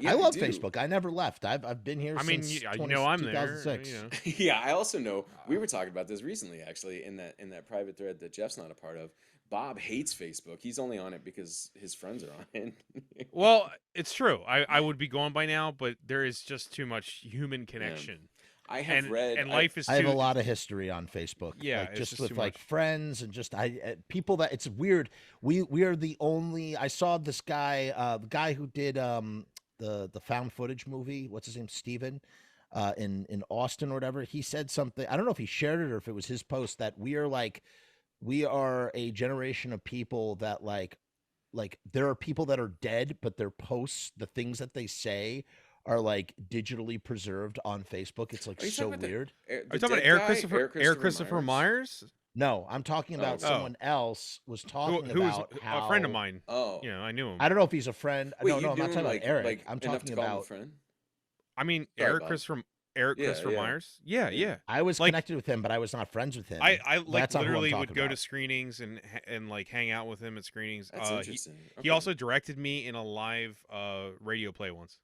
Speaker 1: Yeah,
Speaker 3: I love
Speaker 1: do.
Speaker 3: Facebook. I never left. I've been here.
Speaker 2: I mean,
Speaker 3: since
Speaker 2: you know I'm there.
Speaker 3: 2006.
Speaker 2: You know.
Speaker 1: Yeah, I also know we were talking about this recently, actually, in that private thread that Jeff's not a part of. Bob hates Facebook. He's only on it because his friends are on it.
Speaker 2: Well, it's true. I would be gone by now, but there is just too much human connection.
Speaker 1: I have read,
Speaker 2: and life is.
Speaker 3: I have
Speaker 2: too,
Speaker 3: a lot of history on Facebook.
Speaker 2: Yeah,
Speaker 3: like,
Speaker 2: it's
Speaker 3: just
Speaker 2: just
Speaker 3: with
Speaker 2: too
Speaker 3: like
Speaker 2: much.
Speaker 3: friends and just people that it's weird. We are the only. I saw this guy, the guy who did the found footage movie. What's his name? Steven, in Austin or whatever. He said something. I don't know if he shared it or if it was his post that we are a generation of people that like there are people that are dead, but their posts, the things that they say, are like digitally preserved on Facebook. It's like
Speaker 1: Are you
Speaker 3: so
Speaker 1: talking about
Speaker 3: weird.
Speaker 2: Are you talking about Eric Christopher Myers?
Speaker 3: No, I'm talking about
Speaker 1: okay.
Speaker 3: someone else was talking
Speaker 2: Who was
Speaker 3: about how
Speaker 2: a friend of mine.
Speaker 1: Oh,
Speaker 2: You know, I knew him.
Speaker 3: I don't know if he's a friend.
Speaker 1: wait,
Speaker 3: no,
Speaker 1: you
Speaker 3: I'm
Speaker 1: knew
Speaker 3: not talking
Speaker 1: him,
Speaker 3: about Eric.
Speaker 1: like,
Speaker 3: I'm
Speaker 1: enough
Speaker 3: talking
Speaker 1: to call him a
Speaker 3: about.
Speaker 1: friend?
Speaker 2: I mean,
Speaker 1: Sorry,
Speaker 2: Eric
Speaker 1: Bob.
Speaker 2: Christopher
Speaker 1: Yeah.
Speaker 2: Myers. Yeah, yeah.
Speaker 3: I was
Speaker 2: Like-
Speaker 3: connected with him, but I was not friends with him.
Speaker 2: I like
Speaker 3: That's not who I'm
Speaker 2: literally would
Speaker 3: talking
Speaker 2: go to
Speaker 3: about.
Speaker 2: screenings and like hang out with him at screenings.
Speaker 1: That's
Speaker 2: He
Speaker 1: interesting.
Speaker 2: he
Speaker 1: Okay.
Speaker 2: also directed me in a live radio play once.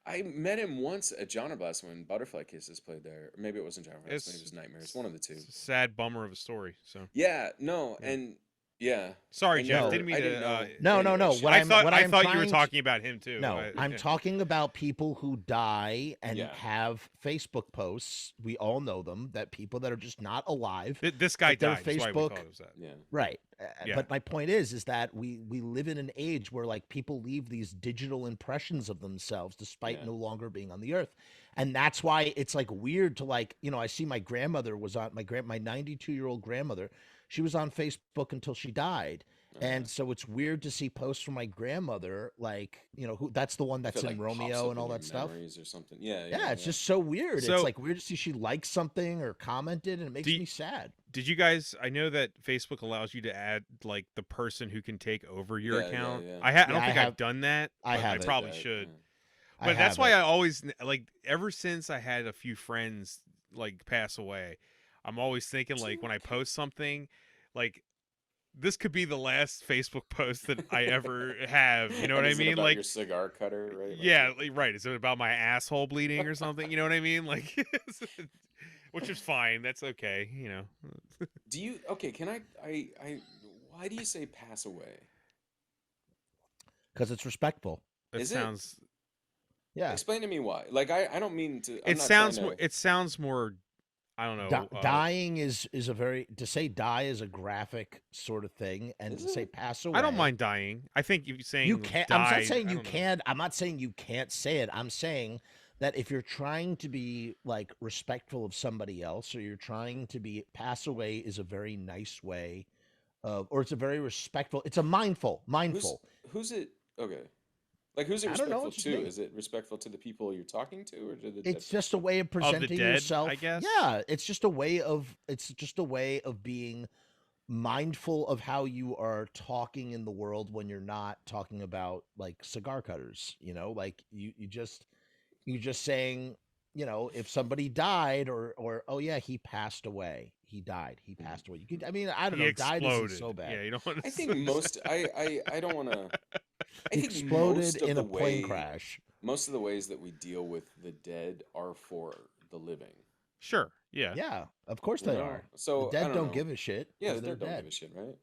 Speaker 1: I met him once at John Blast when Butterfly Kisses played there. Or maybe it wasn't John Blast. Maybe it was Nightmares. One of the two.
Speaker 2: It's a sad bummer of a story. So
Speaker 1: Yeah. No.
Speaker 2: Yeah.
Speaker 1: And yeah.
Speaker 2: sorry,
Speaker 1: I
Speaker 2: Jeff.
Speaker 1: know.
Speaker 2: Didn't mean
Speaker 1: I
Speaker 2: to.
Speaker 1: didn't know.
Speaker 3: No,
Speaker 1: Anyway,
Speaker 3: no.
Speaker 1: shit.
Speaker 3: What
Speaker 2: I
Speaker 3: I'm-
Speaker 2: thought
Speaker 3: what
Speaker 2: I
Speaker 3: I'm
Speaker 2: thought you were
Speaker 3: trying to-
Speaker 2: talking about him too.
Speaker 3: No, I'm
Speaker 2: yeah.
Speaker 3: talking about people who die and
Speaker 1: Yeah.
Speaker 3: have Facebook posts. We all know them. That people that are just not alive.
Speaker 2: This guy
Speaker 3: But their
Speaker 2: died. That's why we
Speaker 3: Facebook-
Speaker 2: thought it was that.
Speaker 1: Yeah.
Speaker 3: Right.
Speaker 2: Yeah.
Speaker 3: But my point is that we live in an age where like people leave these digital impressions of themselves despite
Speaker 1: Yeah.
Speaker 3: no longer being on the earth. And that's why it's like weird to like, I see my grandmother was on my 92-year-old grandmother. She was on Facebook until she died. And so it's weird to see posts from my grandmother, like, who that's the one
Speaker 1: I
Speaker 3: that's
Speaker 1: feel
Speaker 3: in
Speaker 1: like pops
Speaker 3: Romeo
Speaker 1: up
Speaker 3: and
Speaker 1: in
Speaker 3: all
Speaker 1: your
Speaker 3: that stuff.
Speaker 1: memories or something. Yeah.
Speaker 3: Yeah, it's just so weird.
Speaker 2: So-
Speaker 3: it's like weird to see she liked something or commented, and it makes
Speaker 2: Do you-
Speaker 3: me sad.
Speaker 2: Did you guys? I know that Facebook allows you to add like the person who can take over your
Speaker 1: Yeah, yeah,
Speaker 2: account.
Speaker 1: yeah.
Speaker 2: I
Speaker 3: Yeah,
Speaker 2: don't
Speaker 3: I
Speaker 2: think
Speaker 3: have-
Speaker 2: I've done that.
Speaker 3: I
Speaker 2: but
Speaker 3: haven't.
Speaker 2: probably
Speaker 1: Yeah,
Speaker 2: should.
Speaker 1: yeah.
Speaker 2: But that's why
Speaker 3: haven't.
Speaker 2: I always like ever since I had a few friends like pass away, I'm always thinking like when I post something, like this could be the last Facebook post that I ever have. You know what
Speaker 1: And
Speaker 2: I
Speaker 1: is it
Speaker 2: mean?
Speaker 1: about
Speaker 2: Like
Speaker 1: your cigar cutter, right? Like,
Speaker 2: yeah, right. Is it about my asshole bleeding or something? You know what I mean? Like, which is fine. That's okay. You know.
Speaker 1: Do you? Okay. Can I? Why do you say pass away?
Speaker 3: Because it's respectful.
Speaker 2: That
Speaker 1: Is it?
Speaker 2: sounds.
Speaker 3: Yeah.
Speaker 1: Explain to me why. Like I don't mean to. I'm
Speaker 2: It
Speaker 1: not
Speaker 2: sounds
Speaker 1: trying
Speaker 2: more.
Speaker 1: to-
Speaker 2: It sounds more. I don't know.
Speaker 3: Dying is a very, to say die is a graphic sort of thing, and to say pass away.
Speaker 2: I don't mind dying. I think if you're saying
Speaker 3: you can't.
Speaker 2: die,
Speaker 3: I'm not saying you can't. I'm not saying you can't say it. I'm saying that if you're trying to be like respectful of somebody else, or you're trying to be pass away, is a very nice way of, or it's a very respectful. It's a mindful.
Speaker 1: Who's it? Okay. Like, who's it
Speaker 3: I don't know,
Speaker 1: respectful
Speaker 3: it's just
Speaker 1: to?
Speaker 3: me.
Speaker 1: Is it respectful to the people you're talking to, or to the
Speaker 3: It's
Speaker 1: dead
Speaker 3: just a way of presenting
Speaker 2: dead,
Speaker 3: yourself.
Speaker 2: I guess.
Speaker 3: Yeah, it's just a way of being mindful of how you are talking in the world when you're not talking about like cigar cutters. You know, like you just saying, you know, if somebody died, or oh yeah, he passed away. He died. He passed away. You could, I mean, I don't
Speaker 2: He
Speaker 3: know. Died
Speaker 2: exploded.
Speaker 3: isn't so bad.
Speaker 2: Yeah, you don't want to.
Speaker 1: I think most. I don't want to. I
Speaker 3: He
Speaker 1: think
Speaker 3: exploded
Speaker 1: most of
Speaker 3: in
Speaker 1: the
Speaker 3: a plane
Speaker 1: way,
Speaker 3: crash.
Speaker 1: most of the ways that we deal with the dead are for the living.
Speaker 2: Sure. Yeah.
Speaker 3: Yeah, of course
Speaker 1: You
Speaker 3: they
Speaker 1: know?
Speaker 3: are.
Speaker 1: So
Speaker 3: The dead
Speaker 1: I
Speaker 3: don't
Speaker 1: know.
Speaker 3: give a shit.
Speaker 1: Yeah,
Speaker 3: 'cause
Speaker 1: the
Speaker 3: they're
Speaker 1: dead don't
Speaker 3: dead.
Speaker 1: give a shit, right?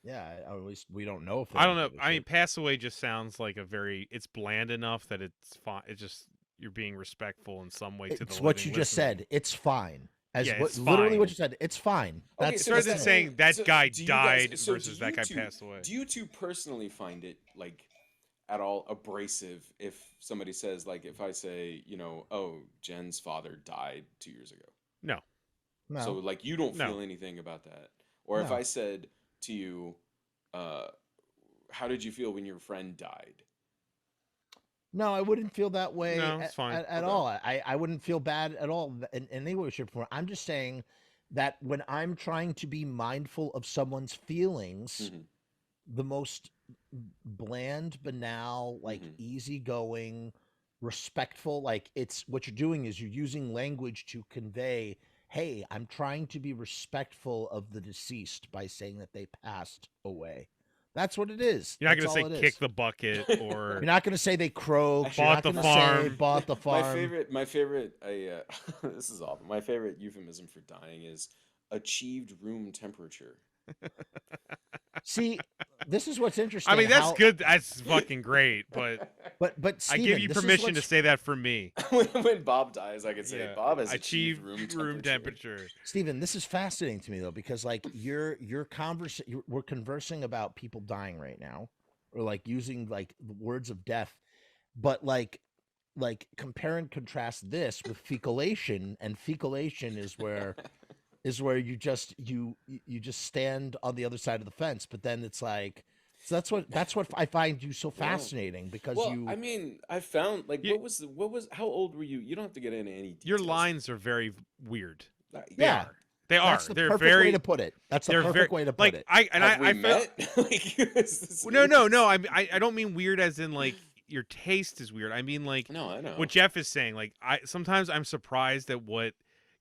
Speaker 3: Yeah, or at least we don't know if they
Speaker 2: I don't know.
Speaker 3: give a
Speaker 2: I mean,
Speaker 3: shit.
Speaker 2: pass away just sounds like a very. It's bland enough that it's fine. It's just you're being respectful in some way to the.
Speaker 3: It's what you just
Speaker 2: listening.
Speaker 3: said. It's fine. As
Speaker 2: Yeah,
Speaker 3: what
Speaker 2: it's
Speaker 3: literally
Speaker 2: fine.
Speaker 3: what you said. It's fine.
Speaker 1: Okay,
Speaker 3: That's
Speaker 1: so
Speaker 2: Rather
Speaker 1: does
Speaker 2: than
Speaker 1: that
Speaker 2: saying
Speaker 1: mean-
Speaker 2: that
Speaker 1: so
Speaker 2: guy
Speaker 1: do you guys-
Speaker 2: died
Speaker 1: so
Speaker 2: versus
Speaker 1: do
Speaker 2: that
Speaker 1: you
Speaker 2: guy
Speaker 1: two-
Speaker 2: passed away.
Speaker 1: Do you two personally find it like at all abrasive if somebody says, like, if I say, you know, oh, Jen's father died 2 years ago?
Speaker 2: No.
Speaker 3: no.
Speaker 1: So like you don't
Speaker 2: No.
Speaker 1: feel anything about that. Or if
Speaker 3: No.
Speaker 1: I said to you, how did you feel when your friend died?
Speaker 3: No, I wouldn't feel that way
Speaker 2: No, it's fine.
Speaker 3: at
Speaker 1: Okay.
Speaker 3: all. I wouldn't feel bad at all in any way, shape, or form. I'm just saying that when I'm trying to be mindful of someone's feelings,
Speaker 1: Mhm.
Speaker 3: the most bland, banal, like
Speaker 1: Mhm.
Speaker 3: easygoing, respectful, like it's what you're doing is you're using language to convey, hey, I'm trying to be respectful of the deceased by saying that they passed away. That's what it is.
Speaker 2: You're not
Speaker 3: That's
Speaker 2: gonna
Speaker 3: all
Speaker 2: say
Speaker 3: it
Speaker 2: kick
Speaker 3: is.
Speaker 2: the bucket or
Speaker 3: You're not going to say they croaked. You're
Speaker 2: Bought
Speaker 3: not
Speaker 2: the
Speaker 3: going to say
Speaker 2: farm.
Speaker 3: bought the farm.
Speaker 1: My favorite, this is awful. My favorite euphemism for dying is achieved room temperature.
Speaker 3: See, this is what's interesting.
Speaker 2: I mean, that's
Speaker 3: how-
Speaker 2: good. That's fucking great. But
Speaker 3: But
Speaker 2: I
Speaker 3: Steven,
Speaker 2: give you
Speaker 3: this is
Speaker 2: permission to
Speaker 3: what's-
Speaker 2: say that for me.
Speaker 1: When Bob dies, I could say
Speaker 2: Yeah.
Speaker 1: Bob has
Speaker 2: Achieved
Speaker 1: achieved
Speaker 2: room temperature.
Speaker 3: Steven, this is fascinating to me though, because like we're conversing about people dying right now, or like using like the words of death, but like compare and contrast this with fecalation, and fecalation is where you just stand on the other side of the fence, but then it's like, so that's what I find you so fascinating, because
Speaker 1: Well,
Speaker 3: you
Speaker 1: I mean, I found like
Speaker 2: You-
Speaker 1: what was how old were you? You don't have to get into any details.
Speaker 2: Your lines are very weird.
Speaker 1: Yeah.
Speaker 3: Yeah.
Speaker 2: They are.
Speaker 3: that's the
Speaker 2: They're
Speaker 3: perfect
Speaker 2: very.
Speaker 3: way to put it. That's the
Speaker 2: They're
Speaker 3: perfect
Speaker 2: very
Speaker 3: way to put
Speaker 2: like
Speaker 3: it.
Speaker 1: Have we
Speaker 2: I felt
Speaker 1: met? Like, is this
Speaker 2: no
Speaker 1: weird?
Speaker 2: no. I don't mean weird as in like your taste is weird. I mean like
Speaker 1: No, I know.
Speaker 2: what Jeff is saying. Like sometimes I'm surprised at what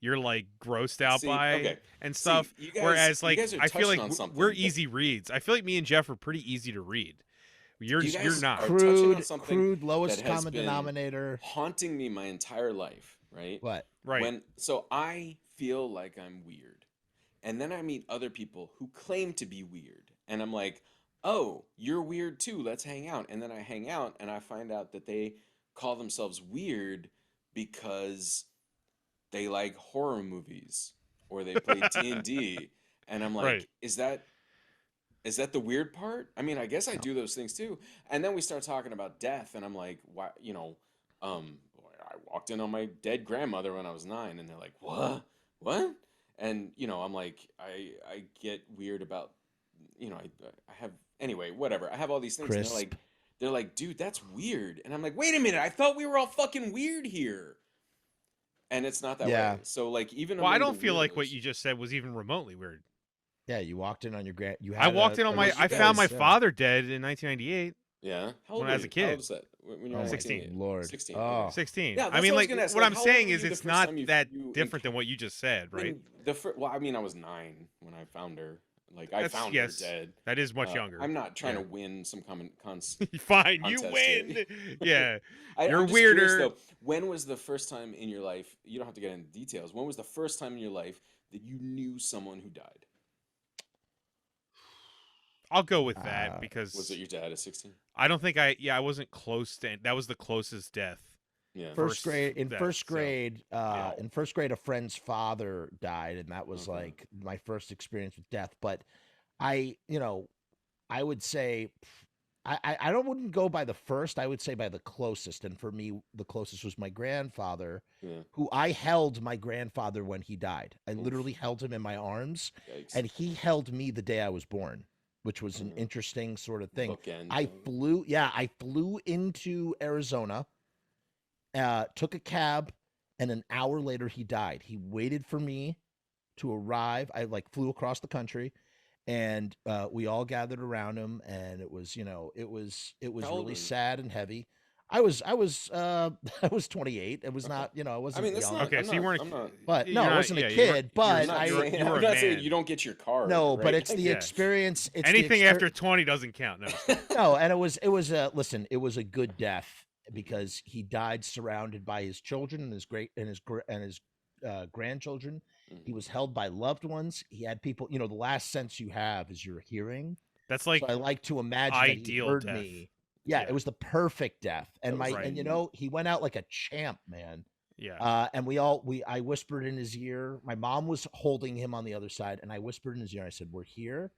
Speaker 2: you're like grossed out
Speaker 1: See,
Speaker 2: by
Speaker 1: okay.
Speaker 2: and
Speaker 1: See,
Speaker 2: stuff.
Speaker 1: you guys-
Speaker 2: Whereas
Speaker 1: you
Speaker 2: like
Speaker 1: guys are
Speaker 2: I feel like
Speaker 1: touching on something
Speaker 2: we're
Speaker 1: that-
Speaker 2: easy reads. I feel like me and Jeff are pretty easy to read. You're
Speaker 1: You guys
Speaker 2: you're not.
Speaker 1: are touching on
Speaker 3: Crude,
Speaker 1: something
Speaker 3: lowest
Speaker 1: that has
Speaker 3: common
Speaker 1: been
Speaker 3: denominator.
Speaker 1: haunting me my entire life, right?
Speaker 3: What?
Speaker 2: Right.
Speaker 1: So I feel like I'm weird. And then I meet other people who claim to be weird. And I'm like, "Oh, you're weird too. Let's hang out." And then I hang out and I find out that they call themselves weird because they like horror movies or they play D&D. And I'm like,
Speaker 2: Right.
Speaker 1: is that the weird part? I mean, I guess I do those things too. And then we start talking about death, and I'm like, why? You know, I walked in on my dead grandmother when I was 9, and they're like, what? And you know, I'm like, I get weird about, you know, I have anyway, whatever. I have all these things, and
Speaker 3: Crisp.
Speaker 1: they're like, dude, that's weird. And I'm like, wait a minute, I thought we were all fucking weird here. And it's not that
Speaker 3: Yeah.
Speaker 1: way. So like, even
Speaker 2: Well, I
Speaker 1: among
Speaker 2: don't
Speaker 1: the
Speaker 2: feel like what
Speaker 1: weirdos-
Speaker 2: you just said was even remotely weird.
Speaker 3: Yeah, you walked in on your grand. You
Speaker 2: I
Speaker 3: had
Speaker 2: walked in on my.
Speaker 1: you
Speaker 2: I found my
Speaker 1: guys-
Speaker 2: father dead in 1998.
Speaker 1: Yeah. How
Speaker 2: when
Speaker 1: old
Speaker 2: I
Speaker 1: were
Speaker 2: was a
Speaker 1: you?
Speaker 2: kid.
Speaker 1: How old was that? When you were
Speaker 3: Oh my
Speaker 2: 16.
Speaker 3: Lord.
Speaker 1: 16.
Speaker 3: Oh.
Speaker 1: okay.
Speaker 2: 16.
Speaker 1: Yeah,
Speaker 2: I
Speaker 1: that's
Speaker 2: mean,
Speaker 1: what I was
Speaker 2: like
Speaker 1: gonna ask,
Speaker 2: what
Speaker 1: like,
Speaker 2: I'm
Speaker 1: how old
Speaker 2: saying
Speaker 1: were
Speaker 2: is
Speaker 1: you the
Speaker 2: it's
Speaker 1: first
Speaker 2: not
Speaker 1: time you
Speaker 2: that
Speaker 1: like,
Speaker 2: different than what you just said, right?
Speaker 1: Well, I mean, I was 9 when I found her. Like, I
Speaker 2: That's-
Speaker 1: found
Speaker 2: yes,
Speaker 1: her dead.
Speaker 2: That is much younger.
Speaker 1: I'm not trying
Speaker 2: Yeah.
Speaker 1: to win some
Speaker 2: Fine, you
Speaker 1: contest
Speaker 2: win.
Speaker 1: here.
Speaker 2: Yeah.
Speaker 1: I'm
Speaker 2: You're
Speaker 1: just curious,
Speaker 2: weirder.
Speaker 1: though, when was the first time in your life? You don't have to get into details. When was the first time in your life that you knew someone who died?
Speaker 2: I'll go with that
Speaker 3: Uh,
Speaker 2: because
Speaker 1: Was it your dad at 16?
Speaker 2: I don't think I wasn't close to that was the closest death
Speaker 1: Yeah.
Speaker 3: First grade. In
Speaker 2: death,
Speaker 3: first
Speaker 2: so-
Speaker 3: grade,
Speaker 1: Yeah.
Speaker 3: in first grade, a friend's father died, and that was
Speaker 1: Okay.
Speaker 3: like my first experience with death. But I, I would say I don't wouldn't go by the first. I would say by the closest. And for me, the closest was my grandfather,
Speaker 1: Yeah.
Speaker 3: who I held my grandfather when he died. I
Speaker 1: Oof.
Speaker 3: literally held him in my arms,
Speaker 1: Yikes.
Speaker 3: and he held me the day I was born, which was an
Speaker 1: Mhm.
Speaker 3: interesting sort of thing.
Speaker 1: Bookend
Speaker 3: I
Speaker 1: thing.
Speaker 3: I flew into Arizona, took a cab, and an hour later he died. He waited for me to arrive. I like flew across the country, and we all gathered around him, and it was it was
Speaker 1: How old
Speaker 3: really
Speaker 1: were you?
Speaker 3: sad and heavy. I was 28. It was
Speaker 1: Okay.
Speaker 3: not, I
Speaker 1: I
Speaker 3: wasn't
Speaker 1: mean, that's
Speaker 3: young.
Speaker 1: not.
Speaker 2: Okay,
Speaker 1: I'm
Speaker 2: so you
Speaker 1: not.
Speaker 2: weren't.
Speaker 1: I'm not.
Speaker 3: But
Speaker 2: you're
Speaker 3: no, I
Speaker 2: not-
Speaker 3: wasn't a
Speaker 2: yeah, you weren't-
Speaker 3: kid, but
Speaker 1: I'm not
Speaker 2: you were-
Speaker 1: saying.
Speaker 2: you were
Speaker 1: I'm
Speaker 2: a
Speaker 1: not saying
Speaker 2: man.
Speaker 1: you don't get your card.
Speaker 3: no,
Speaker 1: right?
Speaker 3: but it's the
Speaker 2: Yeah.
Speaker 3: experience. It's
Speaker 2: Anything
Speaker 3: the
Speaker 2: after 20 doesn't count. No.
Speaker 3: no, and it was listen, it was a good death because he died surrounded by his children and his grandchildren. He
Speaker 1: Mhm.
Speaker 3: was held by loved ones. He had people. The last sense you have is your hearing.
Speaker 2: That's
Speaker 3: So
Speaker 2: like
Speaker 3: I like to imagine that he
Speaker 2: ideal
Speaker 3: heard
Speaker 2: death.
Speaker 3: me. Yeah,
Speaker 2: Yeah.
Speaker 3: it was the perfect death. And
Speaker 1: That was
Speaker 3: my
Speaker 2: right.
Speaker 3: and he went out like a champ, man.
Speaker 2: Yeah.
Speaker 3: And I whispered in his ear. My mom was holding him on the other side, and I whispered in his ear. I said, "We're here,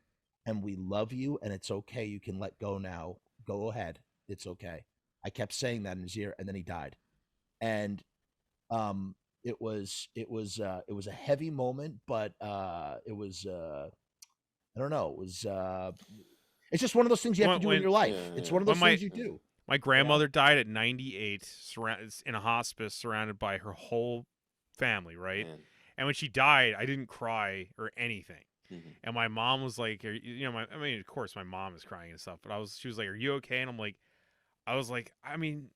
Speaker 3: and we love you, and it's okay. You can let go now. Go ahead. It's okay." I kept saying that in his ear, and then he died. And it was a heavy moment, but it was I don't know. It was it's just one of those things you have to do in your life.
Speaker 1: Yeah,
Speaker 3: It's
Speaker 1: yeah.
Speaker 3: one of those
Speaker 2: When
Speaker 3: things you do.
Speaker 2: My grandmother died at 98, in a hospice, surrounded by her whole family, right?
Speaker 1: Man.
Speaker 2: And when she died, I didn't cry or anything.
Speaker 1: Mhm.
Speaker 2: And my mom was like, I mean, of course, my mom is crying and stuff, but she was like, "Are you okay?" And I was like, I mean,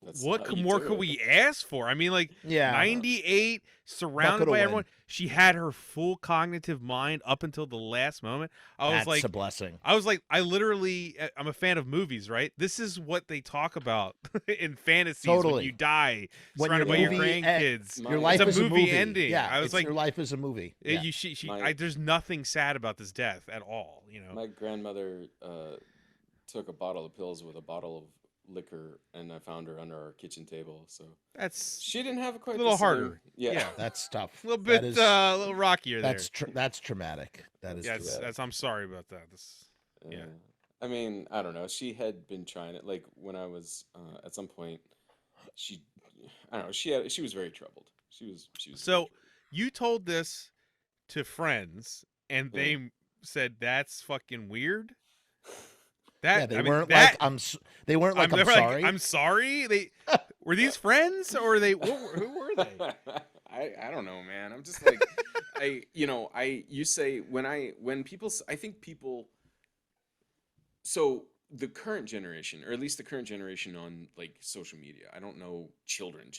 Speaker 1: That's
Speaker 2: what
Speaker 1: how you
Speaker 2: more
Speaker 1: do
Speaker 2: could
Speaker 1: it.
Speaker 2: we ask for? I mean, like,
Speaker 3: Yeah.
Speaker 2: 98, surrounded
Speaker 3: Bucket of
Speaker 2: by
Speaker 3: wind.
Speaker 2: everyone. She had her full cognitive mind up until the last moment.
Speaker 3: That's a blessing.
Speaker 2: I literally, I'm a fan of movies, right? This is what they talk about in fantasies when
Speaker 3: Totally.
Speaker 2: you die,
Speaker 3: When
Speaker 2: surrounded by
Speaker 3: your
Speaker 2: your
Speaker 3: movie
Speaker 2: grandkids.
Speaker 1: My-
Speaker 3: Your life
Speaker 2: it's a
Speaker 3: is a movie
Speaker 2: ending.
Speaker 3: Yeah,
Speaker 2: I was like,
Speaker 3: your life is a movie. Yeah.
Speaker 2: there's nothing sad about this death at all,
Speaker 1: My grandmother took a bottle of pills with a bottle of liquor, and I found her under our kitchen table. So
Speaker 2: That's
Speaker 1: she didn't have quite
Speaker 2: a little
Speaker 1: the same-
Speaker 2: harder.
Speaker 1: Yeah.
Speaker 3: That's tough.
Speaker 2: a little bit,
Speaker 3: That is,
Speaker 2: a little rockier there.
Speaker 3: that's traumatic. That is
Speaker 2: Yeah,
Speaker 3: traumatic.
Speaker 2: I'm sorry about that. Yeah.
Speaker 1: I mean, I don't know. She had been trying it. Like when I was at some point, I don't know. She was very troubled. She was. very
Speaker 2: So
Speaker 1: troubled.
Speaker 2: you told this to friends, and
Speaker 1: Yeah.
Speaker 2: they said that's fucking weird.
Speaker 3: Yeah, they
Speaker 2: I mean,
Speaker 3: weren't
Speaker 2: that,
Speaker 3: like they weren't like
Speaker 2: they
Speaker 3: I'm
Speaker 2: were
Speaker 3: sorry.
Speaker 2: I'm sorry. They were these friends, or who were they?
Speaker 1: I don't know, man. I'm just like you say when people I think people. So the current generation, or at least the current generation on like social media, I don't know children,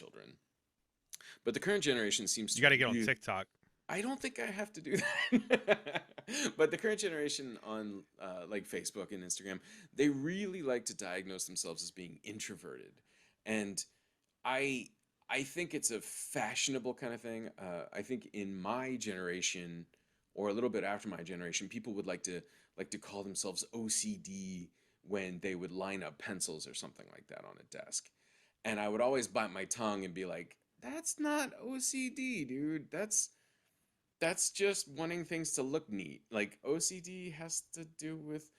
Speaker 1: but the current generation seems to
Speaker 2: You got to get on
Speaker 1: really-
Speaker 2: TikTok.
Speaker 1: I don't think I have to do that. But the current generation on like Facebook and Instagram, they really like to diagnose themselves as being introverted. And I think it's a fashionable kind of thing. I think in my generation or a little bit after my generation, people would like to call themselves OCD when they would line up pencils or something like that on a desk. And I would always bite my tongue and be like, that's not OCD, dude. That's just wanting things to look neat. Like OCD has to do with,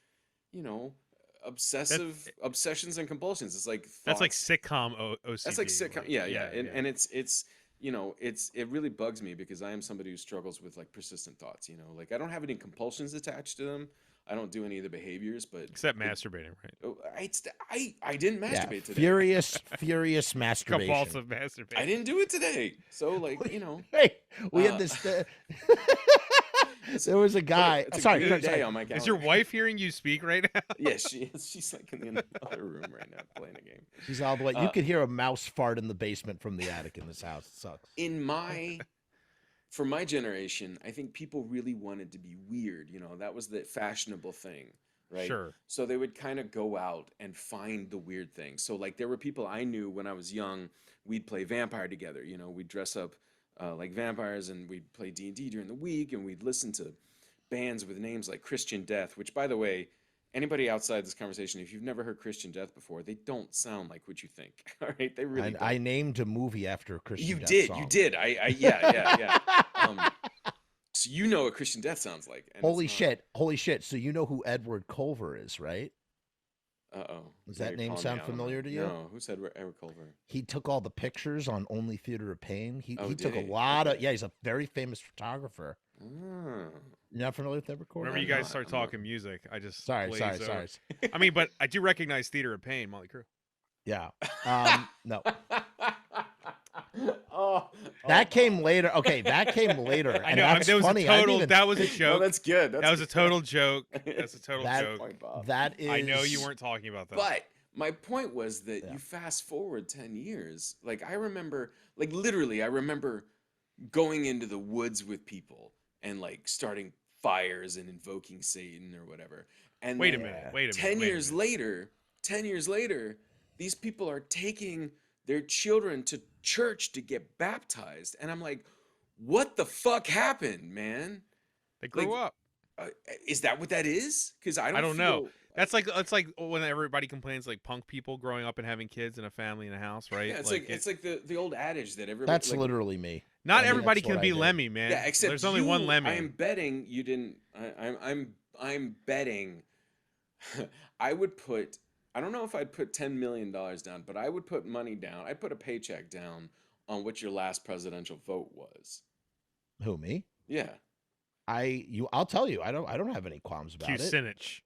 Speaker 1: obsessions and compulsions. It's like
Speaker 2: That's like
Speaker 1: thoughts.
Speaker 2: sitcom OCD.
Speaker 1: That's like sitcom. Yeah. And it really bugs me because I am somebody who struggles with like persistent thoughts. Like I don't have any compulsions attached to them. I don't do any of the behaviors, but
Speaker 2: Except masturbating, right?
Speaker 1: I didn't masturbate today.
Speaker 3: Furious masturbation.
Speaker 2: Compulsive masturbation.
Speaker 1: I didn't do it today. So like
Speaker 3: Hey, we had
Speaker 1: Uh,
Speaker 3: this. There was a guy.
Speaker 1: It's a
Speaker 3: Sorry,
Speaker 1: good
Speaker 3: sorry.
Speaker 1: day on my calendar.
Speaker 2: Is your wife hearing you speak right now?
Speaker 1: Yes, she is. She's like in the other room right now playing a game.
Speaker 3: She's all the way. You could hear a mouse fart in the basement from the attic in this house. It sucks.
Speaker 1: For my generation, I think people really wanted to be weird. That was the fashionable thing, right?
Speaker 2: Sure.
Speaker 1: So they would kind of go out and find the weird thing. So like there were people I knew when I was young. We'd play vampire together. We'd dress up like vampires, and we'd play D&D during the week, and we'd listen to bands with names like Christian Death, which, by the way, anybody outside this conversation, if you've never heard Christian Death before, they don't sound like what you think. All right, they really don't.
Speaker 3: I named a movie after a Christian
Speaker 1: You
Speaker 3: Death
Speaker 1: did,
Speaker 3: song.
Speaker 1: you did. Yeah. So you know what Christian Death sounds like. And
Speaker 3: Holy shit. So you know who Edward Culver is, right?
Speaker 1: Uh-oh.
Speaker 3: Does that name sound familiar to you?
Speaker 1: No. Who said Edward Culver?
Speaker 3: He took all the pictures on Only Theater of Pain. He took a
Speaker 1: he?
Speaker 3: lot of, he's a very famous photographer.
Speaker 1: Oh.
Speaker 3: You're not familiar with Edward Culver?
Speaker 2: Whenever you guys start talking music, I just
Speaker 3: Sorry.
Speaker 2: I mean, but I do recognize Theater of Pain, Motley Crue.
Speaker 3: Yeah. No.
Speaker 1: That
Speaker 3: came later. Okay, that came later.
Speaker 2: I know. That was funny. That was a joke.
Speaker 1: No, that's good.
Speaker 2: That was a total joke. That's a total joke.
Speaker 1: Point, Bob.
Speaker 3: That is.
Speaker 2: I know you weren't talking about that.
Speaker 1: But my point was that you fast forward 10 years. Like I remember, like literally, I remember going into the woods with people and like starting fires and invoking Satan or whatever. And
Speaker 2: wait a minute.
Speaker 1: 10 years later, these people are taking their children to church to get baptized. And I'm like, what the fuck happened, man?
Speaker 2: They grew up.
Speaker 1: Is that what that is? Because I don't
Speaker 2: know. That's like when everybody complains like punk people growing up and having kids and a family and a house, right?
Speaker 1: Yeah, it's like the old adage that everybody.
Speaker 3: That's literally me.
Speaker 2: Not everybody can be Lemmy, man.
Speaker 1: Yeah, except
Speaker 2: there's only one Lemmy.
Speaker 1: I am betting you didn't. I'm betting. I would put. I don't know if I'd put $10 million down, but I would put money down. I'd put a paycheck down on what your last presidential vote was.
Speaker 3: Who, me?
Speaker 1: Yeah.
Speaker 3: I'll tell you. I don't have any qualms about it.
Speaker 2: Kucinich.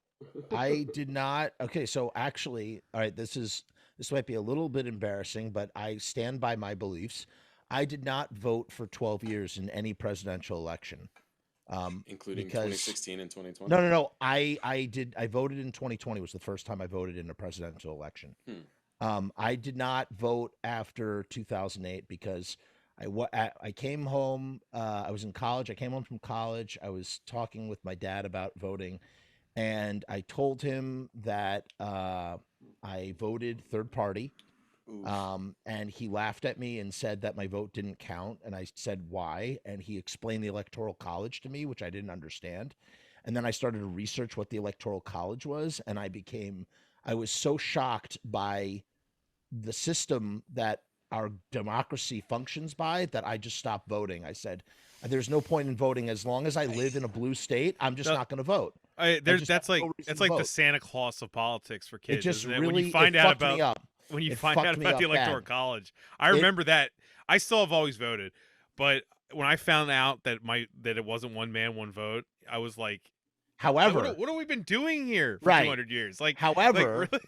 Speaker 3: I did not. Okay, so actually, all right, this might be a little bit embarrassing, but I stand by my beliefs. I did not vote for 12 years in any presidential election.
Speaker 1: Including 2016 and 2020?
Speaker 3: No. I did. I voted in 2020 was the first time I voted in a presidential election. I did not vote after 2008 because I came home. I was in college. I came home from college. I was talking with my dad about voting, and I told him that I voted third party. And he laughed at me and said that my vote didn't count. And I said, why? And he explained the Electoral College to me, which I didn't understand. And then I started to research what the Electoral College was. And I was so shocked by the system that our democracy functions by that I just stopped voting. I said, there's no point in voting. As long as I live in a blue state, I'm just not going to vote.
Speaker 2: That's like the Santa Claus of politics for kids.
Speaker 3: It just
Speaker 2: isn't it?
Speaker 3: really
Speaker 2: When you find out
Speaker 3: me up.
Speaker 2: When you find out about the Electoral College. I remember that. I still have always voted, but when I found out that it wasn't one man, one vote, I was like,
Speaker 3: however,
Speaker 2: what have we been doing here for 200 years? Like,
Speaker 3: however,
Speaker 2: really?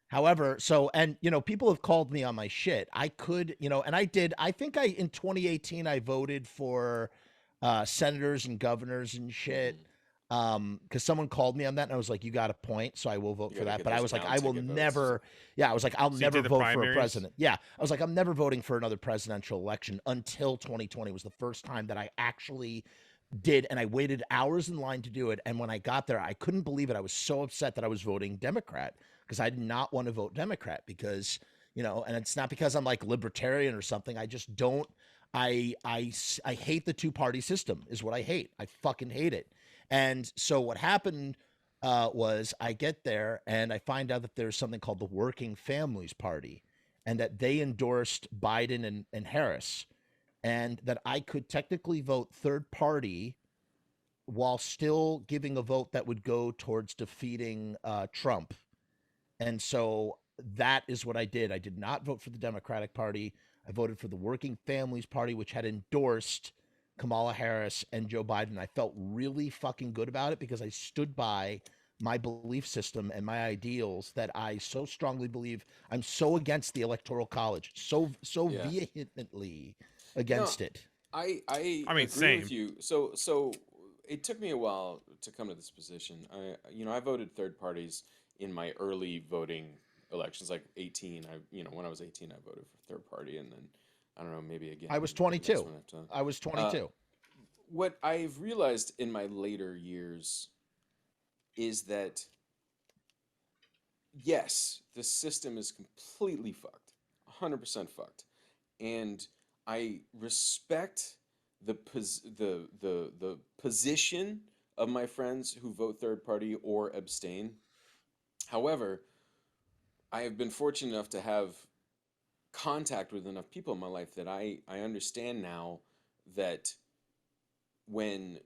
Speaker 3: However, and people have called me on my shit. I could, and I did. I think in 2018 I voted for senators and governors and shit. Because someone called me on that and I was like, you got a point, so I will vote for that. But I was like, I will never. Yeah, I was like, I'll never vote for a president. Yeah, I was like, I'm never voting for another presidential election until 2020 was the first time that I actually did, and I waited hours in line to do it. And when I got there, I couldn't believe it. I was so upset that I was voting Democrat because I did not want to vote Democrat because and it's not because I'm like libertarian or something. I just don't. I hate the two-party system is what I hate. I fucking hate it. And so what happened was I get there and I find out that there's something called the Working Families Party and that they endorsed Biden and Harris and that I could technically vote third party while still giving a vote that would go towards defeating Trump. And so that is what I did. I did not vote for the Democratic Party. I voted for the Working Families Party, which had endorsed Kamala Harris and Joe Biden. I felt really fucking good about it because I stood by my belief system and my ideals that I so strongly believe. I'm so against the Electoral College, so vehemently against it.
Speaker 1: I mean, agree
Speaker 2: same
Speaker 1: with you. So it took me a while to come to this position. I voted third parties in my early voting elections, like 18. When I was 18, I voted for third party, and then I don't know, maybe again.
Speaker 3: I was 22. I was 22.
Speaker 1: What I've realized in my later years is that, yes, the system is completely fucked, 100% fucked, and I respect the position of my friends who vote third party or abstain. However, I have been fortunate enough to have contact with enough people in my life that I understand now that when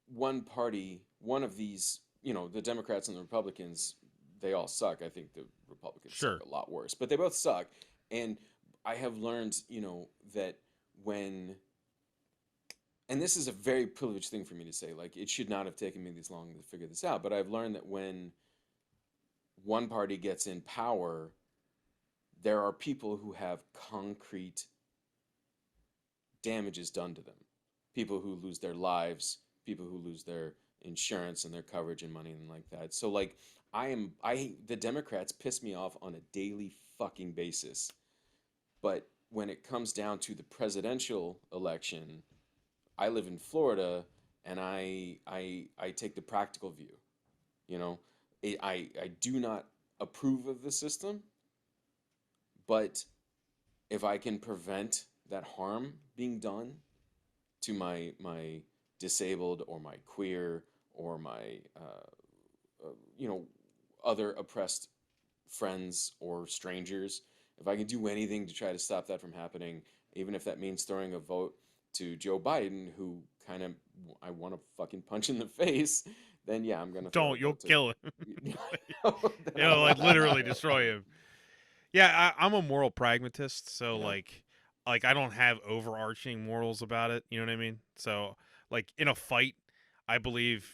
Speaker 1: one party, one of these, the Democrats and the Republicans, they all suck. I think the Republicans suck a lot worse, but they both suck. And I have learned, that when, and this is a very privileged thing for me to say, like, it should not have taken me this long to figure this out, but I've learned that when one party gets in power, there are people who have concrete damages done to them. People who lose their lives, people who lose their insurance and their coverage and money and like that. So like the Democrats piss me off on a daily fucking basis. But when it comes down to the presidential election, I live in Florida and I take the practical view. I do not approve of the system, but if I can prevent that harm being done to my disabled or my queer or my other oppressed friends or strangers, if I can do anything to try to stop that from happening, even if that means throwing a vote to Joe Biden, who kind of I want to fucking punch in the face, then yeah, I'm gonna.
Speaker 2: You'll kill him. You'll like literally destroy him. Yeah, I'm a moral pragmatist, so like I don't have overarching morals about it. You know what I mean? So like in a fight, I believe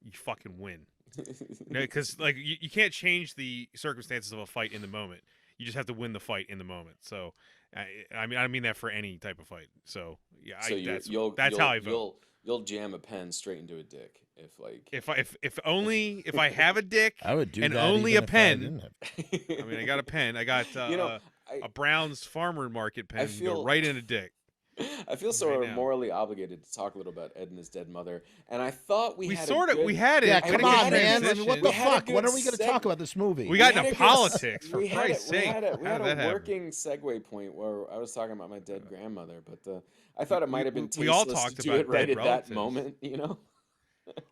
Speaker 2: you fucking win. Because like you can't change the circumstances of a fight in the moment. You just have to win the fight in the moment. So I mean that for any type of fight. So yeah,
Speaker 1: so
Speaker 2: that's how I vote.
Speaker 1: You'll jam a pen straight into a dick if
Speaker 2: I have a dick,
Speaker 3: I would do
Speaker 2: and
Speaker 3: that
Speaker 2: only
Speaker 3: even
Speaker 2: a
Speaker 3: if
Speaker 2: pen.
Speaker 3: I
Speaker 2: I got a pen. I got a Brown's Farmer Market pen. Go right in a dick.
Speaker 1: I feel so morally obligated to talk a little about Ed and his dead mother, and I thought we had
Speaker 3: it. Yeah, come on, man. I mean, what the fuck? When are we going to talk about this movie?
Speaker 2: We got into politics, for Christ's sake.
Speaker 1: We had a working segue point where I was talking about my dead grandmother, but I thought it might have been tasteless
Speaker 2: we all talked
Speaker 1: to do
Speaker 2: about
Speaker 1: it right at
Speaker 2: relatives.
Speaker 1: that moment,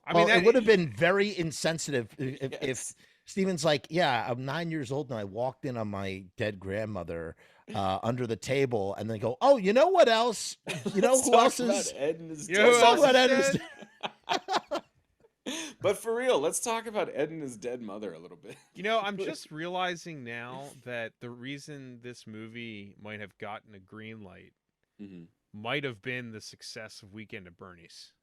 Speaker 3: I mean, it would have been very insensitive if Steven's like, yeah, I'm 9 years old and I walked in on my dead grandmother under the table, and then go, oh, you know what else? You know who else is?
Speaker 1: Let's talk about Ed and his But for real, let's talk about Ed and his dead mother a little bit.
Speaker 2: I'm just realizing now that the reason this movie might have gotten a green light might have been the success of Weekend at Bernie's.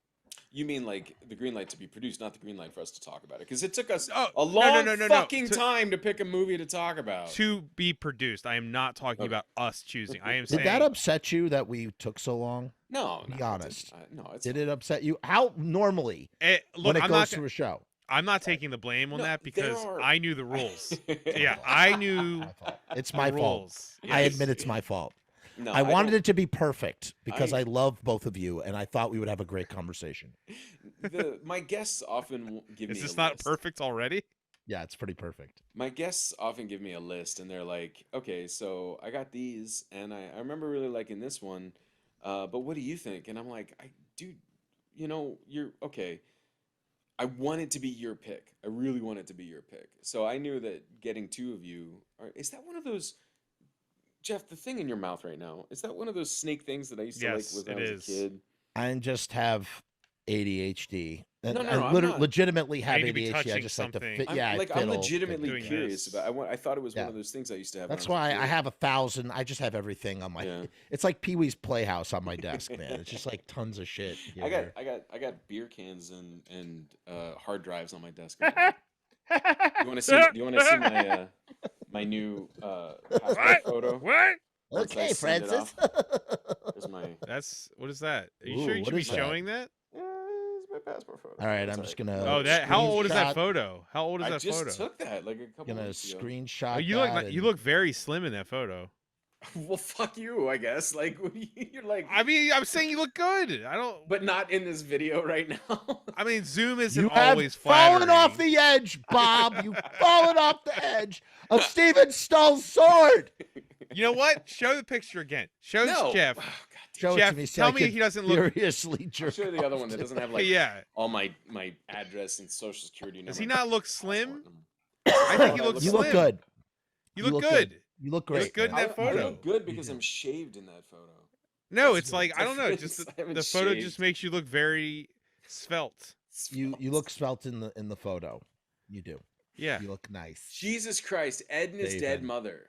Speaker 1: You mean like the green light to be produced, not the green light for us to talk about it? Because it took us a long fucking time to pick a movie to talk about.
Speaker 2: To be produced. I am not talking about us choosing. I am saying.
Speaker 3: Did that upset you that we took so long?
Speaker 1: No.
Speaker 3: Be honest.
Speaker 1: Did
Speaker 3: it upset you? How normally when it goes through a show?
Speaker 2: I'm not taking the blame on that because I knew the rules. Yeah, I knew.
Speaker 3: It's my fault.
Speaker 2: Yes.
Speaker 3: I admit it's my fault.
Speaker 1: No,
Speaker 3: I wanted it to be perfect because I love both of you, and I thought we would have a great conversation.
Speaker 1: My guests often give me.
Speaker 2: Is this not perfect already?
Speaker 3: Yeah, it's pretty perfect.
Speaker 1: My guests often give me a list, and they're like, "Okay, so I got these, and I remember really liking this one, but what do you think?" And I'm like, "Dude, you're okay. I want it to be your pick. I really want it to be your pick." So I knew that getting two of you, is that one of those? Jeff, the thing in your mouth right now, is that one of those snake things that I used to like when I was a kid?
Speaker 3: I just have ADHD.
Speaker 1: No,
Speaker 3: I legitimately have ADHD. I just like to fit.
Speaker 1: I'm legitimately curious about. I thought it was one of those things I used to have.
Speaker 3: That's why I have 1,000. I just have everything on my. Yeah. It's like Pee-wee's Playhouse on my desk, man. It's just like tons of shit.
Speaker 1: I got beer cans and hard drives on my desk. You want to see? Do you want to see my new passport photo?
Speaker 2: What?
Speaker 3: Okay, Francis.
Speaker 2: What is that? Are you sure you should be showing that?
Speaker 1: It's my passport photo.
Speaker 3: All right, I'm just gonna.
Speaker 2: Oh, how old is that photo? How old is that photo?
Speaker 1: I just took that like a couple.
Speaker 3: Gonna
Speaker 1: weeks ago.
Speaker 3: screenshot.
Speaker 2: Oh, you look very slim in that photo.
Speaker 1: Well, fuck you, I guess. Like you're like.
Speaker 2: I mean, I'm saying you look good. I don't.
Speaker 1: But not in this video right now.
Speaker 2: I mean, Zoom isn't
Speaker 3: you
Speaker 2: always
Speaker 3: have
Speaker 2: flattering.
Speaker 3: Fallen off the edge, Bob. You've fallen off the edge of Steven Stull's sword.
Speaker 2: You know what? Show the picture again. Show Jeff.
Speaker 1: Oh, God
Speaker 3: Show
Speaker 2: Jeff,
Speaker 3: it to me. So
Speaker 2: tell
Speaker 3: I
Speaker 2: me
Speaker 3: can
Speaker 2: he doesn't look.
Speaker 3: furiously
Speaker 1: I'll
Speaker 3: jerk
Speaker 1: show you the other
Speaker 3: off
Speaker 1: one that
Speaker 3: to.
Speaker 1: doesn't have like
Speaker 2: Yeah.
Speaker 1: all my address and social security number.
Speaker 2: Does he
Speaker 1: and
Speaker 2: not look
Speaker 1: passport
Speaker 2: slim?
Speaker 1: number.
Speaker 2: I think he
Speaker 1: What I
Speaker 2: looks
Speaker 3: You
Speaker 2: slim.
Speaker 3: look good.
Speaker 2: You look good.
Speaker 3: You look
Speaker 2: You
Speaker 3: great.
Speaker 2: look good in
Speaker 3: man.
Speaker 2: that
Speaker 1: I
Speaker 2: photo.
Speaker 1: look good because
Speaker 3: do.
Speaker 1: I'm shaved in that photo.
Speaker 2: No,
Speaker 1: That's
Speaker 2: it's like I don't know.
Speaker 1: difference.
Speaker 2: Just
Speaker 1: I haven't
Speaker 2: the photo
Speaker 1: shaved.
Speaker 2: just makes you look very svelte.
Speaker 3: You look svelte in the photo. You do.
Speaker 2: Yeah.
Speaker 3: You look nice.
Speaker 1: Jesus Christ, Ed and his dead
Speaker 3: David.
Speaker 1: mother.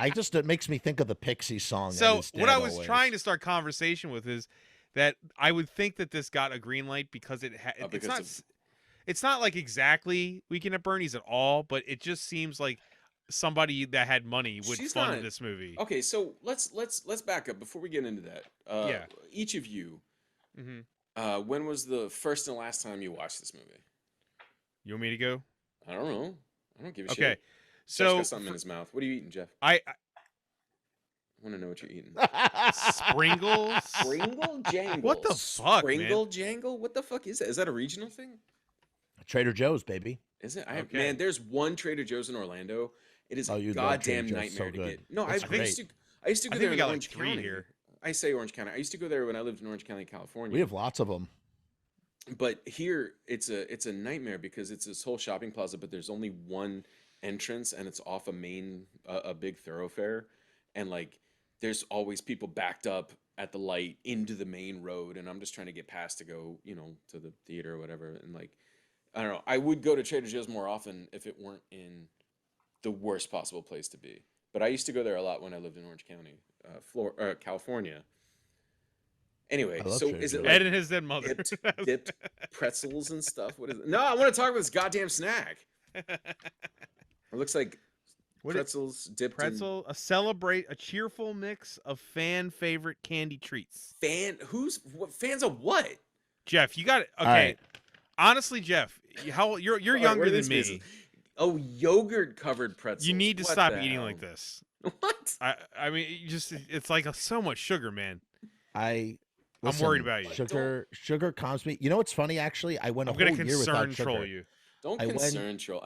Speaker 3: It makes me think of the Pixie song.
Speaker 2: So what I was trying to start conversation with is that I would think that this got a green light because it's not like exactly Weekend at Bernie's at all, but it just seems like somebody that had money would fund this movie.
Speaker 1: Okay, so let's back up before we get into that.
Speaker 2: Yeah.
Speaker 1: Each of you,
Speaker 2: Mm-hmm.
Speaker 1: when was the first and last time you watched this movie?
Speaker 2: You want me to go?
Speaker 1: I don't know. I don't give a shit.
Speaker 2: Okay.
Speaker 1: Jeff's
Speaker 2: So
Speaker 1: got something in his mouth. What are you eating, Jeff?
Speaker 2: I
Speaker 1: I want to know what you're eating.
Speaker 2: Sprinkles.
Speaker 1: Pringle Jangle.
Speaker 2: What the fuck,
Speaker 1: Pringle
Speaker 2: man?
Speaker 1: Jangle? What the fuck is that? Is that a regional thing?
Speaker 3: Trader Joe's, baby.
Speaker 1: Is it?
Speaker 2: Okay.
Speaker 1: Man, there's one Trader Joe's in Orlando. It is a
Speaker 3: you'd love Trader
Speaker 1: goddamn
Speaker 3: Joe's,
Speaker 1: nightmare
Speaker 3: so
Speaker 1: to
Speaker 3: good.
Speaker 1: get. No, I
Speaker 3: That's
Speaker 1: used to go
Speaker 2: I think
Speaker 1: there
Speaker 2: we
Speaker 1: in
Speaker 2: got like
Speaker 1: Orange
Speaker 2: 3
Speaker 1: County.
Speaker 2: here.
Speaker 1: I say Orange County. I used to go there when I lived in Orange County, California.
Speaker 3: We have lots of them.
Speaker 1: But here it's a nightmare because it's this whole shopping plaza, but there's only one entrance and it's off a big thoroughfare, and like there's always people backed up at the light into the main road, and I'm just trying to get past to go, to the theater or whatever. And like, I don't know, I would go to Trader Joe's more often if it weren't in the worst possible place to be. But I used to go there a lot when I lived in Orange County, California. Anyway, so
Speaker 3: Trader
Speaker 1: is it
Speaker 3: Joe's.
Speaker 1: like
Speaker 2: Ed and his dead mother.
Speaker 1: dipped pretzels and stuff? What is it? No, I want to talk about this goddamn snack. It looks like pretzels dipped
Speaker 2: pretzel, a cheerful mix of fan favorite candy treats.
Speaker 1: fans of what?
Speaker 2: Jeff, you got it. Okay.
Speaker 3: right.
Speaker 2: Honestly, Jeff, you're
Speaker 1: All right,
Speaker 2: younger
Speaker 1: what are
Speaker 2: than
Speaker 1: these
Speaker 2: me.
Speaker 1: faces? Oh, yogurt covered pretzels.
Speaker 2: You need to
Speaker 1: What
Speaker 2: stop
Speaker 1: the
Speaker 2: eating
Speaker 1: hell?
Speaker 2: like this.
Speaker 1: What?
Speaker 2: I mean, it's like so much sugar, man.
Speaker 3: I'm
Speaker 2: worried about you.
Speaker 3: Sugar calms me. You know what's funny? Actually, I went a
Speaker 2: I'm gonna
Speaker 3: whole year
Speaker 2: concern
Speaker 3: without sugar.
Speaker 2: troll you.
Speaker 1: Don't
Speaker 3: I went-
Speaker 1: concern troll.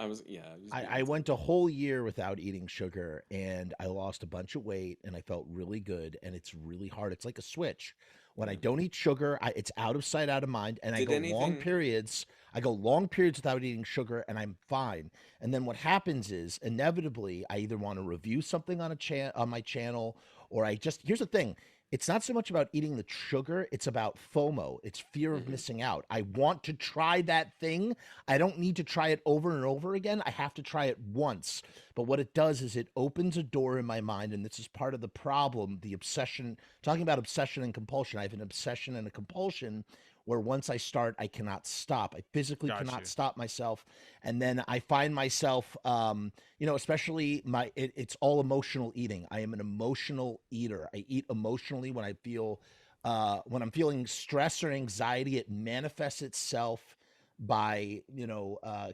Speaker 3: I went a whole year without eating sugar, and I lost a bunch of weight, and I felt really good. And it's really hard. It's like a switch. When I don't eat sugar, it's out of sight, out of mind, and I go long periods. I go long periods without eating sugar, and I'm fine. And then what happens is, inevitably, I either want to review something on my channel, or here's the thing. It's not so much about eating the sugar. It's about FOMO. It's fear of missing out. I want to try that thing. I don't need to try it over and over again. I have to try it once. But what it does is it opens a door in my mind, and this is part of the problem, the obsession. Talking about obsession and compulsion, I have an obsession and a compulsion where once I start, I cannot stop. I physically cannot stop myself. And then I find myself, especially it's all emotional eating. I am an emotional eater. I eat emotionally when when I'm feeling stress or anxiety. It manifests itself by,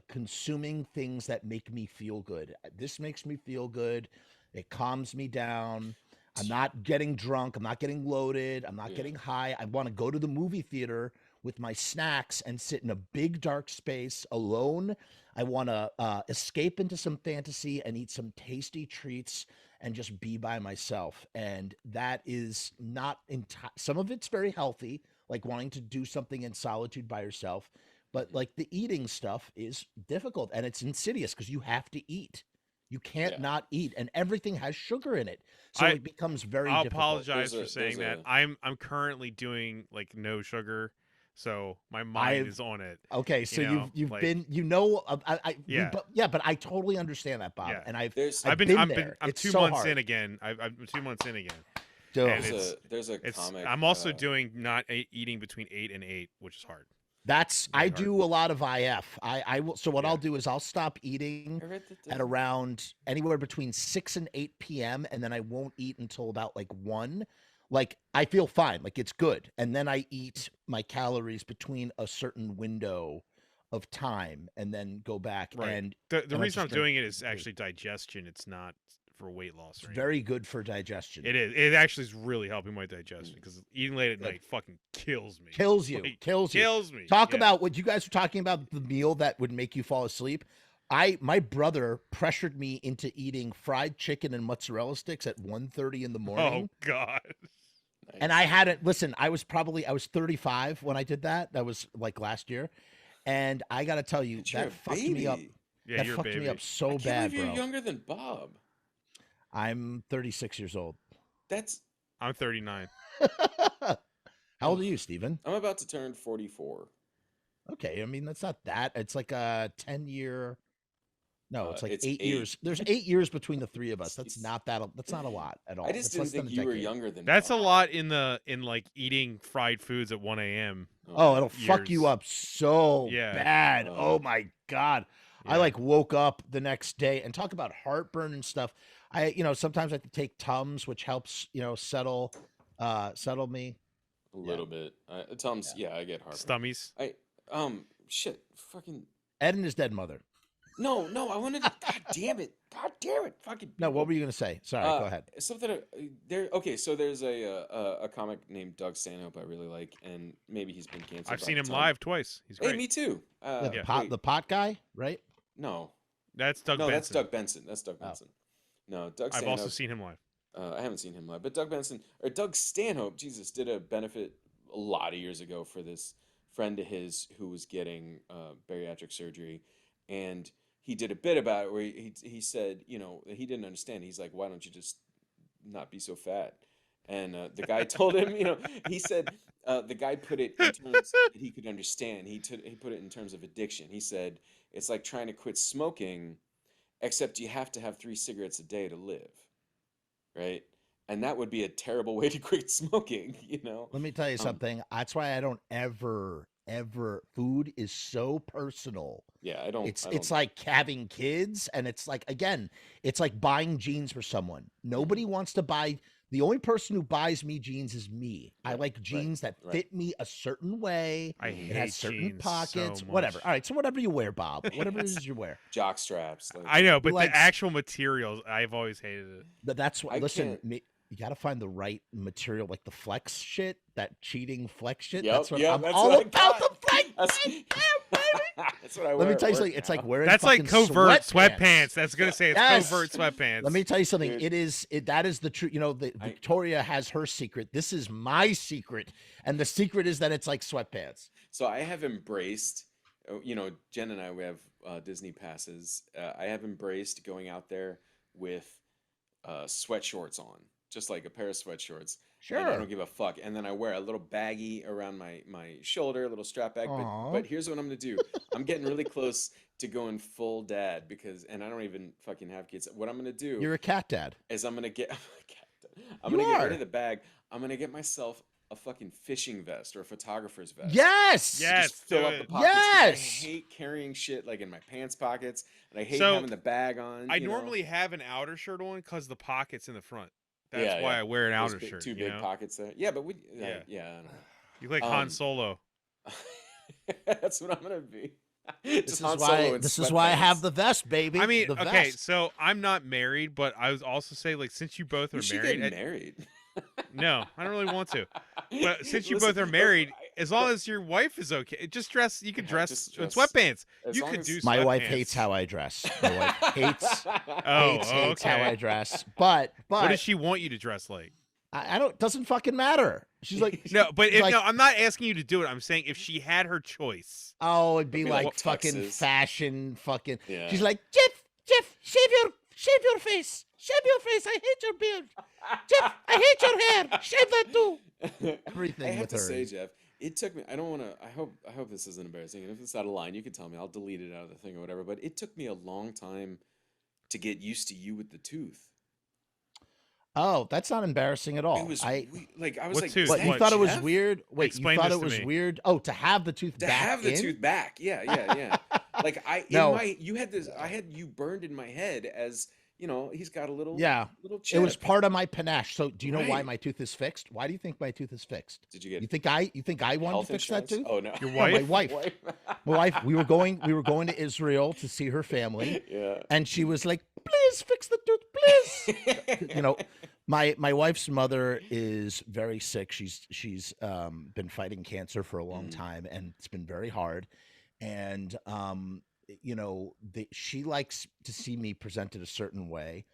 Speaker 3: consuming things that make me feel good. This makes me feel good. It calms me down. I'm not getting drunk. I'm not getting loaded. I'm not getting high. I want to go to the movie theater with my snacks and sit in a big dark space alone. I want to escape into some fantasy and eat some tasty treats and just be by myself. And that is not some of it's very healthy, like wanting to do something in solitude by yourself. But like the eating stuff is difficult, and it's insidious because you have to eat. You can't not eat, and everything has sugar in it, so it becomes very
Speaker 2: I'll
Speaker 3: difficult.
Speaker 2: apologize for saying that. I'm currently doing like no sugar, so my mind is on it.
Speaker 3: Okay, so you've
Speaker 2: like,
Speaker 3: been but I totally understand that, Bob.
Speaker 2: Yeah.
Speaker 3: And I've
Speaker 2: I'm
Speaker 3: there.
Speaker 2: 2
Speaker 3: so
Speaker 2: months
Speaker 3: hard.
Speaker 2: in again. I'm 2 months in again.
Speaker 3: Dude.
Speaker 1: There's a comic.
Speaker 2: I'm also doing not eating between 8 and 8, which is hard.
Speaker 3: I do a lot of IF. I will. So what I'll do is I'll stop eating at around anywhere between 6 and 8 p.m. and then I won't eat until about like 1. Like I feel fine, like it's good, and then I eat my calories between a certain window of time, and then go back.
Speaker 2: Right.
Speaker 3: And
Speaker 2: the reason I'm doing it is actually digestion. It's not for weight loss.
Speaker 3: It's very good for digestion.
Speaker 2: It is. It actually is really helping my digestion because eating late at night fucking kills me.
Speaker 3: Kills you.
Speaker 2: Like,
Speaker 3: kills you.
Speaker 2: Kills me.
Speaker 3: Talk about what you guys were talking about, the meal that would make you fall asleep. My brother pressured me into eating fried chicken and mozzarella sticks at 1:30 in the morning.
Speaker 2: Oh God.
Speaker 3: And I hadn't listen. I was 35 when I did that. That was like last year, and I got to tell you that fucked me up.
Speaker 2: Yeah,
Speaker 3: that
Speaker 2: you're
Speaker 3: fucked
Speaker 2: a baby.
Speaker 3: me up so
Speaker 1: I can't
Speaker 3: bad,
Speaker 1: believe
Speaker 3: bro.
Speaker 1: you're younger than Bob.
Speaker 3: I'm 36 years old.
Speaker 2: I'm 39.
Speaker 3: How old are you, Steven?
Speaker 1: I'm about to turn 44.
Speaker 3: Okay, I mean that's not that. It's like a 10-year. No, it's like
Speaker 1: it's
Speaker 3: 8
Speaker 1: 8.
Speaker 3: years. There's 8 years between the three of us. That's not that. That's not a lot at all.
Speaker 1: I just didn't think you were younger than
Speaker 2: That's a
Speaker 1: Bob.
Speaker 2: lot in like eating fried foods at 1 a.m.
Speaker 3: Oh, it'll fuck you
Speaker 2: years.
Speaker 3: up so
Speaker 2: Yeah.
Speaker 3: bad. Oh my god. I
Speaker 2: Yeah.
Speaker 3: like woke up the next day and talk about heartburn and stuff. Sometimes I have to take Tums, which helps, settle me.
Speaker 1: A little bit. Tom's, yeah, I get heartburn.
Speaker 2: Stummies.
Speaker 1: Shit, fucking.
Speaker 3: Ed and his dead mother.
Speaker 1: No, I wanted to. God damn it, fucking.
Speaker 3: No, what were you gonna say? Sorry, go ahead.
Speaker 1: Something there. Okay, so there's a comic named Doug Stanhope I really like, and maybe he's been canceled.
Speaker 2: I've seen
Speaker 1: by
Speaker 2: him
Speaker 1: Tom.
Speaker 2: live twice. He's great.
Speaker 1: Hey, me too.
Speaker 3: The pot guy, right?
Speaker 1: No,
Speaker 2: That's Doug Benson.
Speaker 1: that's Doug Benson. That's Doug Benson. No, Doug.
Speaker 2: I've
Speaker 1: Stanhope,
Speaker 2: also seen him live.
Speaker 1: I haven't seen him live, but Doug Stanhope, Jesus, did a benefit a lot of years ago for this friend of his who was getting bariatric surgery, and he did a bit about it where he said, he didn't understand. He's like, why don't you just not be so fat? And the guy told him, he said the guy put it in terms that he could understand. He put it in terms of addiction. He said it's like trying to quit smoking, except you have to have 3 cigarettes a day to live, right? And that would be a terrible way to quit smoking,
Speaker 3: Let me tell you something. That's why I don't ever food is so personal.
Speaker 1: Yeah, I don't.
Speaker 3: It's like having kids, and it's like, again, it's like buying jeans for someone. Nobody wants to buy. The only person who buys me jeans is me. I like jeans that fit me a certain way.
Speaker 2: I
Speaker 3: It
Speaker 2: hate
Speaker 3: has certain
Speaker 2: jeans
Speaker 3: pockets,
Speaker 2: so
Speaker 3: whatever.
Speaker 2: much.
Speaker 3: All right, so whatever you wear, Bob, whatever it is you wear.
Speaker 1: Jock straps.
Speaker 2: I know, but
Speaker 3: like-
Speaker 2: the actual materials, I've always hated it.
Speaker 3: But that's what.
Speaker 1: I
Speaker 3: Listen,
Speaker 1: can't-
Speaker 3: you got to find the right material, like the flex shit, that cheating flex shit.
Speaker 1: Yep,
Speaker 3: That's what
Speaker 1: yep,
Speaker 3: I'm
Speaker 1: that's
Speaker 3: all
Speaker 1: what I
Speaker 3: about.
Speaker 1: got.
Speaker 3: The flex.
Speaker 1: That's what I wear.
Speaker 3: Let me tell you
Speaker 1: at
Speaker 3: something.
Speaker 1: work
Speaker 3: It's
Speaker 1: now.
Speaker 3: like wearing.
Speaker 2: That's like
Speaker 3: fucking
Speaker 2: covert sweatpants. That's gonna say it's
Speaker 3: Yes.
Speaker 2: covert sweatpants.
Speaker 3: Let me tell you something.
Speaker 1: Dude.
Speaker 3: That is the truth. Victoria has her secret. This is my secret, and the secret is that it's like sweatpants.
Speaker 1: So I have embraced, Jen and I, we have Disney passes. I have embraced going out there with sweat shorts on, just like a pair of sweat shorts. And I don't give a fuck. And then I wear a little baggie around my shoulder, a little strap bag.
Speaker 3: Aw.
Speaker 1: But here's what I'm gonna do. I'm getting really close to going full dad and I don't even fucking have kids. What I'm gonna do
Speaker 3: You're a cat dad.
Speaker 1: is I'm gonna get
Speaker 3: You
Speaker 1: get
Speaker 3: are.
Speaker 1: rid of the bag. I'm gonna get myself a fucking fishing vest or a photographer's vest.
Speaker 3: Yes.
Speaker 2: Yeah.
Speaker 1: Just fill up
Speaker 2: do
Speaker 1: the
Speaker 2: it.
Speaker 1: pockets. 'Cause
Speaker 3: Yes!
Speaker 1: I hate carrying shit like in my pants pockets, and I hate
Speaker 2: So,
Speaker 1: having the bag on.
Speaker 2: I normally have an outer shirt on because the pocket's in the front. That's
Speaker 1: Yeah,
Speaker 2: why
Speaker 1: yeah.
Speaker 2: I wear an
Speaker 1: Those
Speaker 2: outer shirt.
Speaker 1: two
Speaker 2: you
Speaker 1: big
Speaker 2: know?
Speaker 1: pockets there. Yeah, but
Speaker 2: Yeah.
Speaker 1: I don't know.
Speaker 2: You like Han
Speaker 1: Um,
Speaker 2: Solo.
Speaker 1: That's what I'm gonna be.
Speaker 3: This is why I have the vest, baby.
Speaker 2: I mean,
Speaker 3: the
Speaker 2: okay,
Speaker 3: vest.
Speaker 2: so I'm not married, but I was also say like since you both are
Speaker 1: You should
Speaker 2: married,
Speaker 1: get married.
Speaker 2: no, I don't really want to. But since you
Speaker 1: Listen,
Speaker 2: both are married, as long as your wife is okay, just dress. You can
Speaker 1: Yeah,
Speaker 2: dress
Speaker 1: just
Speaker 2: in
Speaker 1: dress-
Speaker 2: sweatpants.
Speaker 1: as
Speaker 2: You
Speaker 1: long
Speaker 2: could
Speaker 1: as-
Speaker 2: do.
Speaker 3: My wife
Speaker 2: sweatpants.
Speaker 3: hates how I dress. My wife hates
Speaker 2: Oh,
Speaker 3: hates how
Speaker 2: okay.
Speaker 3: I dress. But
Speaker 2: What does she want you to dress like?
Speaker 3: I don't. Doesn't fucking matter. She's like,
Speaker 2: No, but
Speaker 3: she's like,
Speaker 2: no, I'm not asking you to do it. I'm saying if she had her choice.
Speaker 3: oh, it'd be
Speaker 1: It'd be
Speaker 3: like
Speaker 1: like
Speaker 3: fucking
Speaker 1: tuxes.
Speaker 3: fashion, fucking.
Speaker 1: Yeah.
Speaker 3: She's like, Jeff, shave your face, I hate your beard. Jeff, I hate your hair. Shave that too. Everything
Speaker 1: I have
Speaker 3: with
Speaker 1: to
Speaker 3: her
Speaker 1: say,
Speaker 3: is-
Speaker 1: Jeff, it took me. I don't want to. I hope this isn't embarrassing. And if it's out of line, you can tell me. I'll delete it out of the thing or whatever. But it took me a long time to get used to you with the tooth.
Speaker 3: Oh, that's not embarrassing at all.
Speaker 1: It was
Speaker 3: I.
Speaker 1: like I was
Speaker 2: What
Speaker 1: like,
Speaker 2: tooth?
Speaker 1: "Is
Speaker 3: What
Speaker 1: that
Speaker 3: you
Speaker 2: What,
Speaker 3: thought it was
Speaker 1: Jeff?"
Speaker 3: weird? Wait,
Speaker 2: Explain
Speaker 3: you thought
Speaker 2: this
Speaker 3: it
Speaker 2: to
Speaker 3: was
Speaker 2: me.
Speaker 3: weird? Oh, to have the tooth
Speaker 1: To
Speaker 3: back
Speaker 1: have the
Speaker 3: in?
Speaker 1: tooth back. Yeah. Like
Speaker 3: No.
Speaker 1: you had this. I had you burned in my head as he's got a little little
Speaker 3: It
Speaker 1: chip.
Speaker 3: was part of my panache. So, do you know why
Speaker 1: Right.
Speaker 3: my tooth is fixed? Why do you think my tooth is fixed?
Speaker 1: Did you get
Speaker 3: You think I wanted
Speaker 1: health
Speaker 3: to fix
Speaker 1: insurance?
Speaker 3: that tooth?
Speaker 1: Oh no,
Speaker 2: Your
Speaker 3: No,
Speaker 2: wife?
Speaker 3: my wife. My wife. We were going to Israel to see her family,
Speaker 1: Yeah.
Speaker 3: and she was like, "Please fix the tooth, please." My wife's mother is very sick. She's been fighting cancer for a long time, and it's been very hard. And she likes to see me presented a certain way,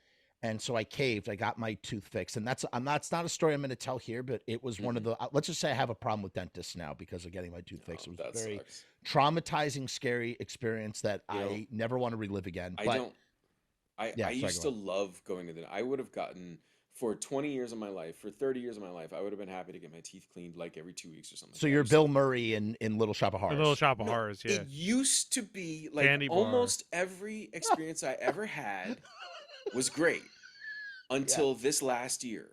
Speaker 3: And so I caved. I got my tooth fixed, and that's not a story I'm going to tell here, but it was one of the. Let's just say I have a problem with dentists now because of getting my tooth fixed. It was
Speaker 1: that
Speaker 3: very
Speaker 1: sucks.
Speaker 3: traumatizing, scary experience that I never want to relive again.
Speaker 1: I used to love going to the. I would have gotten for 20 years of my life, for 30 years of my life, I would have been happy to get my teeth cleaned like every 2 weeks or something.
Speaker 3: So you're Bill Murray in Little Shop of Horrors.
Speaker 2: Little Shop of Horrors, yeah.
Speaker 1: It used to be like
Speaker 2: Candy bar.
Speaker 1: almost every experience I ever had was great until this last year.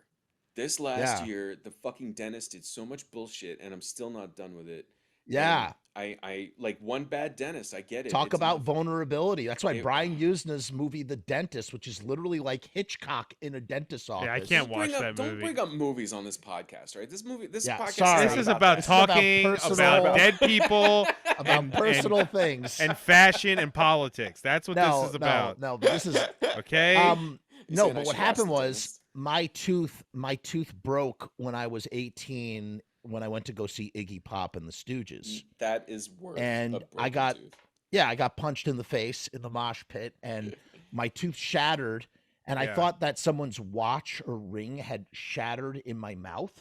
Speaker 1: This last year, the fucking dentist did so much bullshit, and I'm still not done with it.
Speaker 3: Yeah.
Speaker 1: And I like one bad dentist. I get it.
Speaker 3: Talk
Speaker 1: It's
Speaker 3: about
Speaker 1: enough.
Speaker 3: vulnerability. That's why Brian Usna's movie The Dentist, which is literally like Hitchcock in a dentist's office.
Speaker 2: Yeah, I can't watch that movie.
Speaker 1: Don't bring up movies on this podcast, right? This podcast
Speaker 3: sorry.
Speaker 2: This is about talking about dead people,
Speaker 3: about personal things,
Speaker 2: and fashion and politics. That's what this is about.
Speaker 3: No, but this is
Speaker 2: okay.
Speaker 3: No, but what happened was my tooth broke when I was 18 when I went to go see Iggy Pop and the Stooges.
Speaker 1: That is worth.
Speaker 3: And I got punched in the face in the mosh pit, and my tooth shattered. And I thought that someone's watch or ring had shattered in my mouth.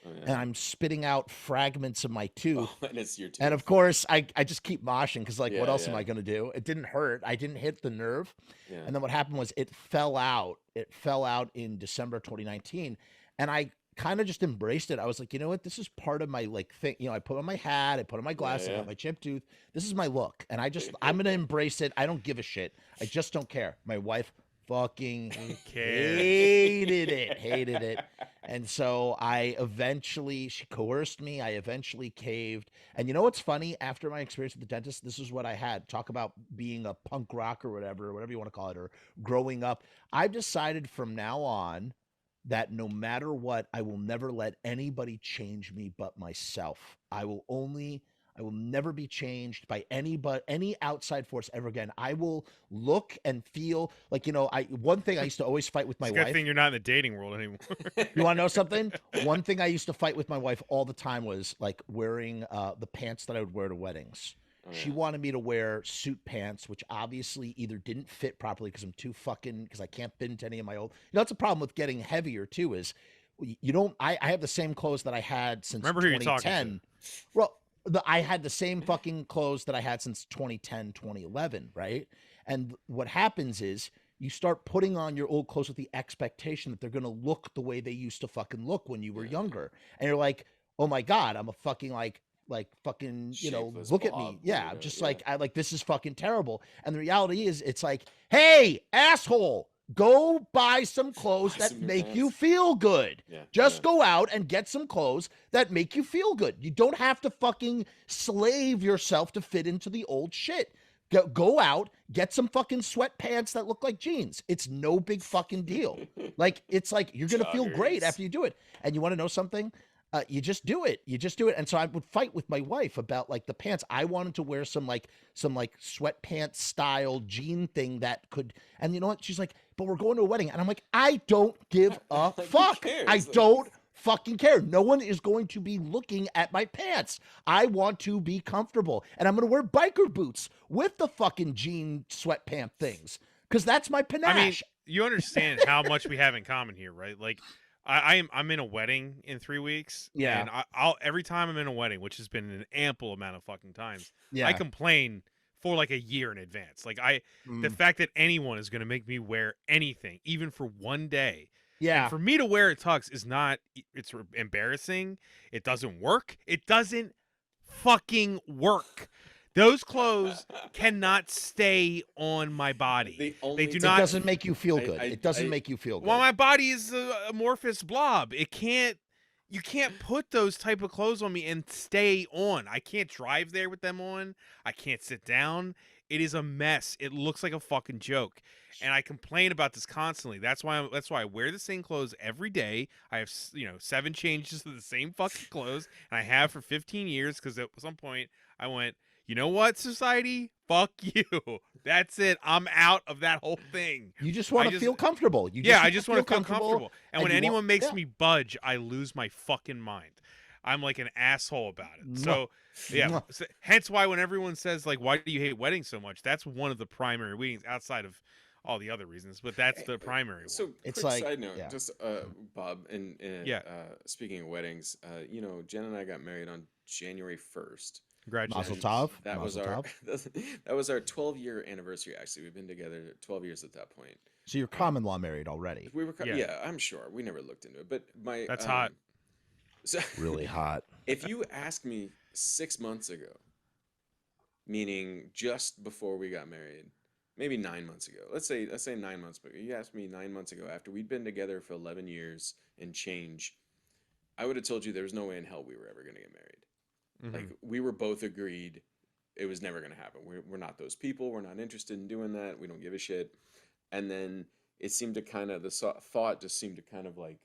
Speaker 3: Oh, yeah. And I'm spitting out fragments of my tooth.
Speaker 1: Oh, and it's your tooth.
Speaker 3: And of course, I just keep moshing because, like, what else am I going to do? It didn't hurt. I didn't hit the nerve. Yeah. And then what happened was it fell out. It fell out in December 2019. And I kind of just embraced it. I was like, you know what? This is part of my like thing. You know, I put on my hat, I put on my glasses, I got my chipped tooth. This is my look. And I'm going to embrace it. I don't give a shit. I just don't care. My wife fucking hated it. And so she coerced me. I eventually caved. And you know what's funny? After my experience with the dentist, this is what I had. Talk about being a punk rock or whatever you want to call it, or growing up. I've decided from now on that no matter what, I will never let anybody change me but myself. I will never be changed by any outside force ever again. I will look and feel like, one thing I used to always fight with my wife.
Speaker 2: Good thing you're not in the dating world anymore.
Speaker 3: You want to know something? One thing I used to fight with my wife all the time was like wearing the pants that I would wear to weddings. Oh, yeah. She wanted me to wear suit pants, which obviously either didn't fit properly because I can't fit into any of my old. That's a problem with getting heavier too. Is I have the same clothes that I had since 2010. Well, I had the same fucking clothes that I had since 2010, 2011, right? And what happens is you start putting on your old clothes with the expectation that they're going to look the way they used to fucking look when you were younger. And you're like, oh my God, I'm a fucking like fucking,
Speaker 1: shapeless
Speaker 3: look at
Speaker 1: blob.
Speaker 3: me. Yeah. I'm just this is fucking terrible. And the reality is it's like, hey, asshole, go buy some clothes that make you feel good. Yeah, just go out and get some clothes that make you feel good. You don't have to fucking slave yourself to fit into the old shit. Go out, get some fucking sweatpants that look like jeans. It's no big fucking deal. Like, it's like, you're going to feel great after you do it. And you want to know something? You just do it. And so I would fight with my wife about like the pants. I wanted to wear some sweatpants style jean thing that could, and you know what? She's like, but we're going to a wedding. And I'm like, I don't give a fuck. I don't fucking care. No one is going to be looking at my pants. I want to be comfortable. And I'm going to wear biker boots with the fucking jean sweatpant things. Cause that's my panache.
Speaker 2: I mean, you understand how much we have in common here, right? Like, I'm in a wedding in 3 weeks.
Speaker 3: Yeah.
Speaker 2: And I'll every time I'm in a wedding, which has been an ample amount of fucking times,
Speaker 3: yeah.
Speaker 2: I complain for like a year in advance. Like the fact that anyone is going to make me wear anything, even for one day.
Speaker 3: Yeah.
Speaker 2: And for me to wear a tux it's embarrassing. It doesn't work. It doesn't fucking work. Those clothes cannot stay on my body. They do not.
Speaker 3: It doesn't make you feel good. It doesn't make you feel good.
Speaker 2: Well, my body is an amorphous blob. You can't put those type of clothes on me and stay on. I can't drive there with them on. I can't sit down. It is a mess. It looks like a fucking joke. And I complain about this constantly. That's why I wear the same clothes every day. I have 7 changes of the same fucking clothes, and I have for 15 years because at some point I went, you know what, society? Fuck you. That's it. I'm out of that whole thing.
Speaker 3: You just want to feel comfortable.
Speaker 2: I just want to feel comfortable. And when anyone makes me budge, I lose my fucking mind. I'm like an asshole about it. So, yeah. Hence why when everyone says, like, why do you hate weddings so much? That's one of the primary reasons outside of all the other reasons, but that's the primary
Speaker 1: So,
Speaker 2: one.
Speaker 3: It's
Speaker 1: quick
Speaker 3: like-
Speaker 1: side note,
Speaker 3: yeah.
Speaker 1: just Bob, and
Speaker 2: Yeah.
Speaker 1: speaking of weddings, Jen and I got married on January 1st.
Speaker 3: Mazel
Speaker 2: Congratulations.
Speaker 3: tov.
Speaker 1: That was
Speaker 3: Mazel
Speaker 1: our
Speaker 3: tov.
Speaker 1: that was our 12-year anniversary. Actually, we've been together 12 years at that point.
Speaker 3: So you're common law married already.
Speaker 1: We were,
Speaker 2: Yeah.
Speaker 1: yeah, I'm sure. We never looked into it, but
Speaker 2: That's hot.
Speaker 1: So,
Speaker 3: Really hot.
Speaker 1: if you asked me 6 months ago, meaning just before we got married, maybe 9 months ago. Let's say 9 months ago. You asked me 9 months ago after we'd been together for 11 years and change, I would have told you there was no way in hell we were ever going to get married.
Speaker 2: Mhm.
Speaker 1: Like, we were both agreed it was never going to happen. We're not those people. We're not interested in doing that. We don't give a shit. And then it seemed to kind of, thought just seemed to kind of like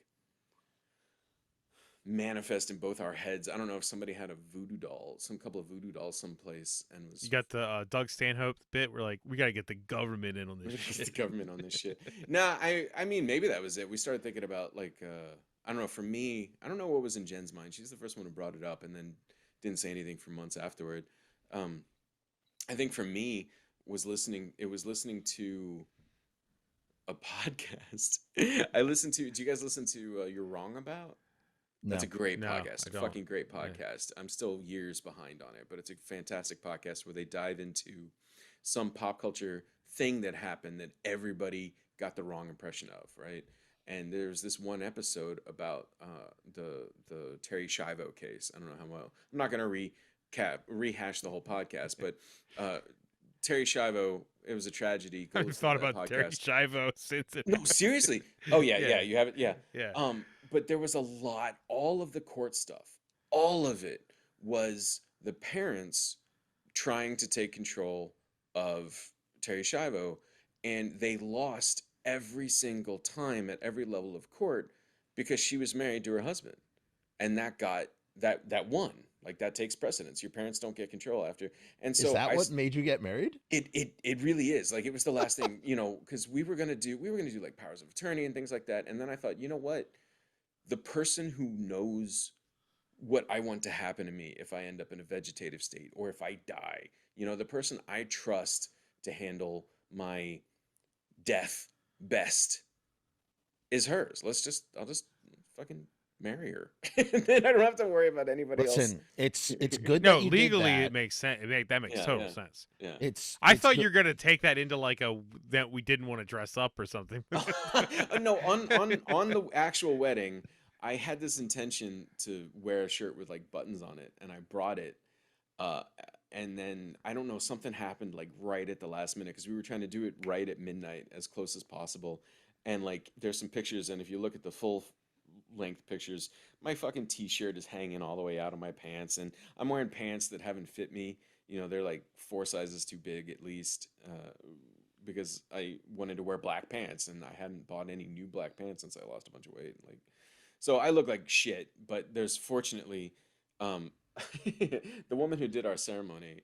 Speaker 1: manifest in both our heads. I don't know if somebody had a voodoo doll, some couple of voodoo dolls someplace, and was
Speaker 2: You got the Doug Stanhope bit where like we got to get the government in on this
Speaker 1: the
Speaker 2: shit.
Speaker 1: government on this shit. Nah, I mean, maybe that was it. We started thinking about like I don't know. For me, I don't know what was in Jen's mind. She's the first one who brought it up, and then didn't say anything for months afterward. I think for me was listening. It was listening to a podcast. I listened to. Do you guys listen to You're Wrong About? That's a
Speaker 3: No.
Speaker 1: great
Speaker 2: No,
Speaker 1: podcast.
Speaker 2: I
Speaker 1: A
Speaker 2: don't.
Speaker 1: fucking great podcast. I'm still years behind on it, but it's a fantastic podcast where they dive into some pop culture thing that happened that everybody got the wrong impression of, right? And there's this one episode about the Terry Schiavo case. I don't know how well. I'm not going to rehash the whole podcast, but Terry Schiavo, it was a tragedy. Go
Speaker 2: I've
Speaker 1: listen
Speaker 2: thought
Speaker 1: to that
Speaker 2: about Terry
Speaker 1: podcast.
Speaker 2: Schiavo since it.
Speaker 1: No, seriously. Oh yeah,
Speaker 2: Yeah.
Speaker 1: yeah. You have it. Yeah.
Speaker 2: Yeah.
Speaker 1: But there was a lot, all of the court stuff, all of it was the parents trying to take control of Terry Schiavo, and they lost every single time at every level of court because she was married to her husband, and that won. Like, that takes precedence. Your parents don't get control after, and so
Speaker 3: Is that what made you get married?
Speaker 1: it really is. Like, it was the last thing, because we were gonna do like powers of attorney and things like that, and then I thought, you know what? The person who knows what I want to happen to me if I end up in a vegetative state or if I die, the person I trust to handle my death best is hers. I'll just fucking marry her. And then I don't have to worry about anybody else.
Speaker 3: Listen, it's good.
Speaker 2: No,
Speaker 3: that you
Speaker 2: legally
Speaker 3: did that.
Speaker 2: it makes sense. That makes
Speaker 1: Yeah,
Speaker 2: total
Speaker 1: yeah.
Speaker 2: sense.
Speaker 1: Yeah.
Speaker 2: I
Speaker 3: It's
Speaker 2: thought
Speaker 3: good-
Speaker 2: you were gonna take that into like that we didn't want to dress up or something.
Speaker 1: No, on the actual wedding, I had this intention to wear a shirt with like buttons on it, and I brought it. And then I don't know, something happened like right at the last minute because we were trying to do it right at midnight, as close as possible. And like, there's some pictures, and if you look at the full length pictures, my fucking t-shirt is hanging all the way out of my pants, and I'm wearing pants that haven't fit me. They're like 4 sizes too big at least, because I wanted to wear black pants, and I hadn't bought any new black pants since I lost a bunch of weight. Like, so I look like shit. But there's fortunately, the woman who did our ceremony,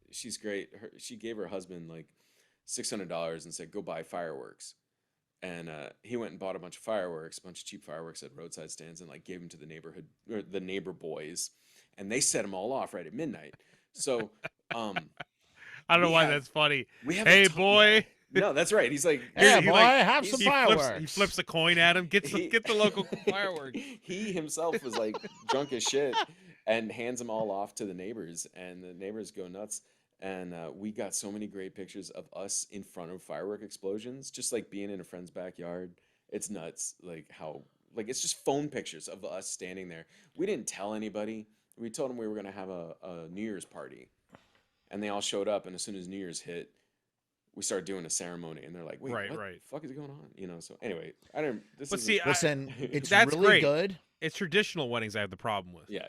Speaker 1: she's great. She gave her husband like $600 and said, "Go buy fireworks." And he went and bought a bunch of fireworks, a bunch of cheap fireworks at roadside stands, and like gave them to the neighborhood or the neighbor boys, and they set them all off right at midnight. So,
Speaker 2: I don't know
Speaker 1: we
Speaker 2: why
Speaker 1: have-
Speaker 2: that's funny.
Speaker 1: we have
Speaker 2: Hey
Speaker 1: a ton-
Speaker 2: boy.
Speaker 1: No, that's right. He's like,
Speaker 3: Yeah,
Speaker 2: he
Speaker 3: boy,
Speaker 2: like-
Speaker 3: have some
Speaker 2: He
Speaker 3: fireworks.
Speaker 2: flips a coin at him. Get
Speaker 1: He-
Speaker 2: the local fireworks.
Speaker 1: He himself was like drunk as shit and hands them all off to the neighbors, and the neighbors go nuts. And we got so many great pictures of us in front of firework explosions, just like being in a friend's backyard. It's nuts, like how, like, it's just phone pictures of us standing there. We didn't tell anybody. We told them we were gonna have a New Year's party, and they all showed up. And as soon as New Year's hit, we started doing a ceremony, and they're like, "Wait,
Speaker 2: Right,
Speaker 1: what
Speaker 2: right.
Speaker 1: the fuck is going on?" So anyway, I don't. This
Speaker 2: But
Speaker 1: is
Speaker 2: see,
Speaker 3: Listen, it's
Speaker 2: That's
Speaker 3: really
Speaker 2: great.
Speaker 3: good.
Speaker 2: It's traditional weddings I have the problem with.
Speaker 1: yeah.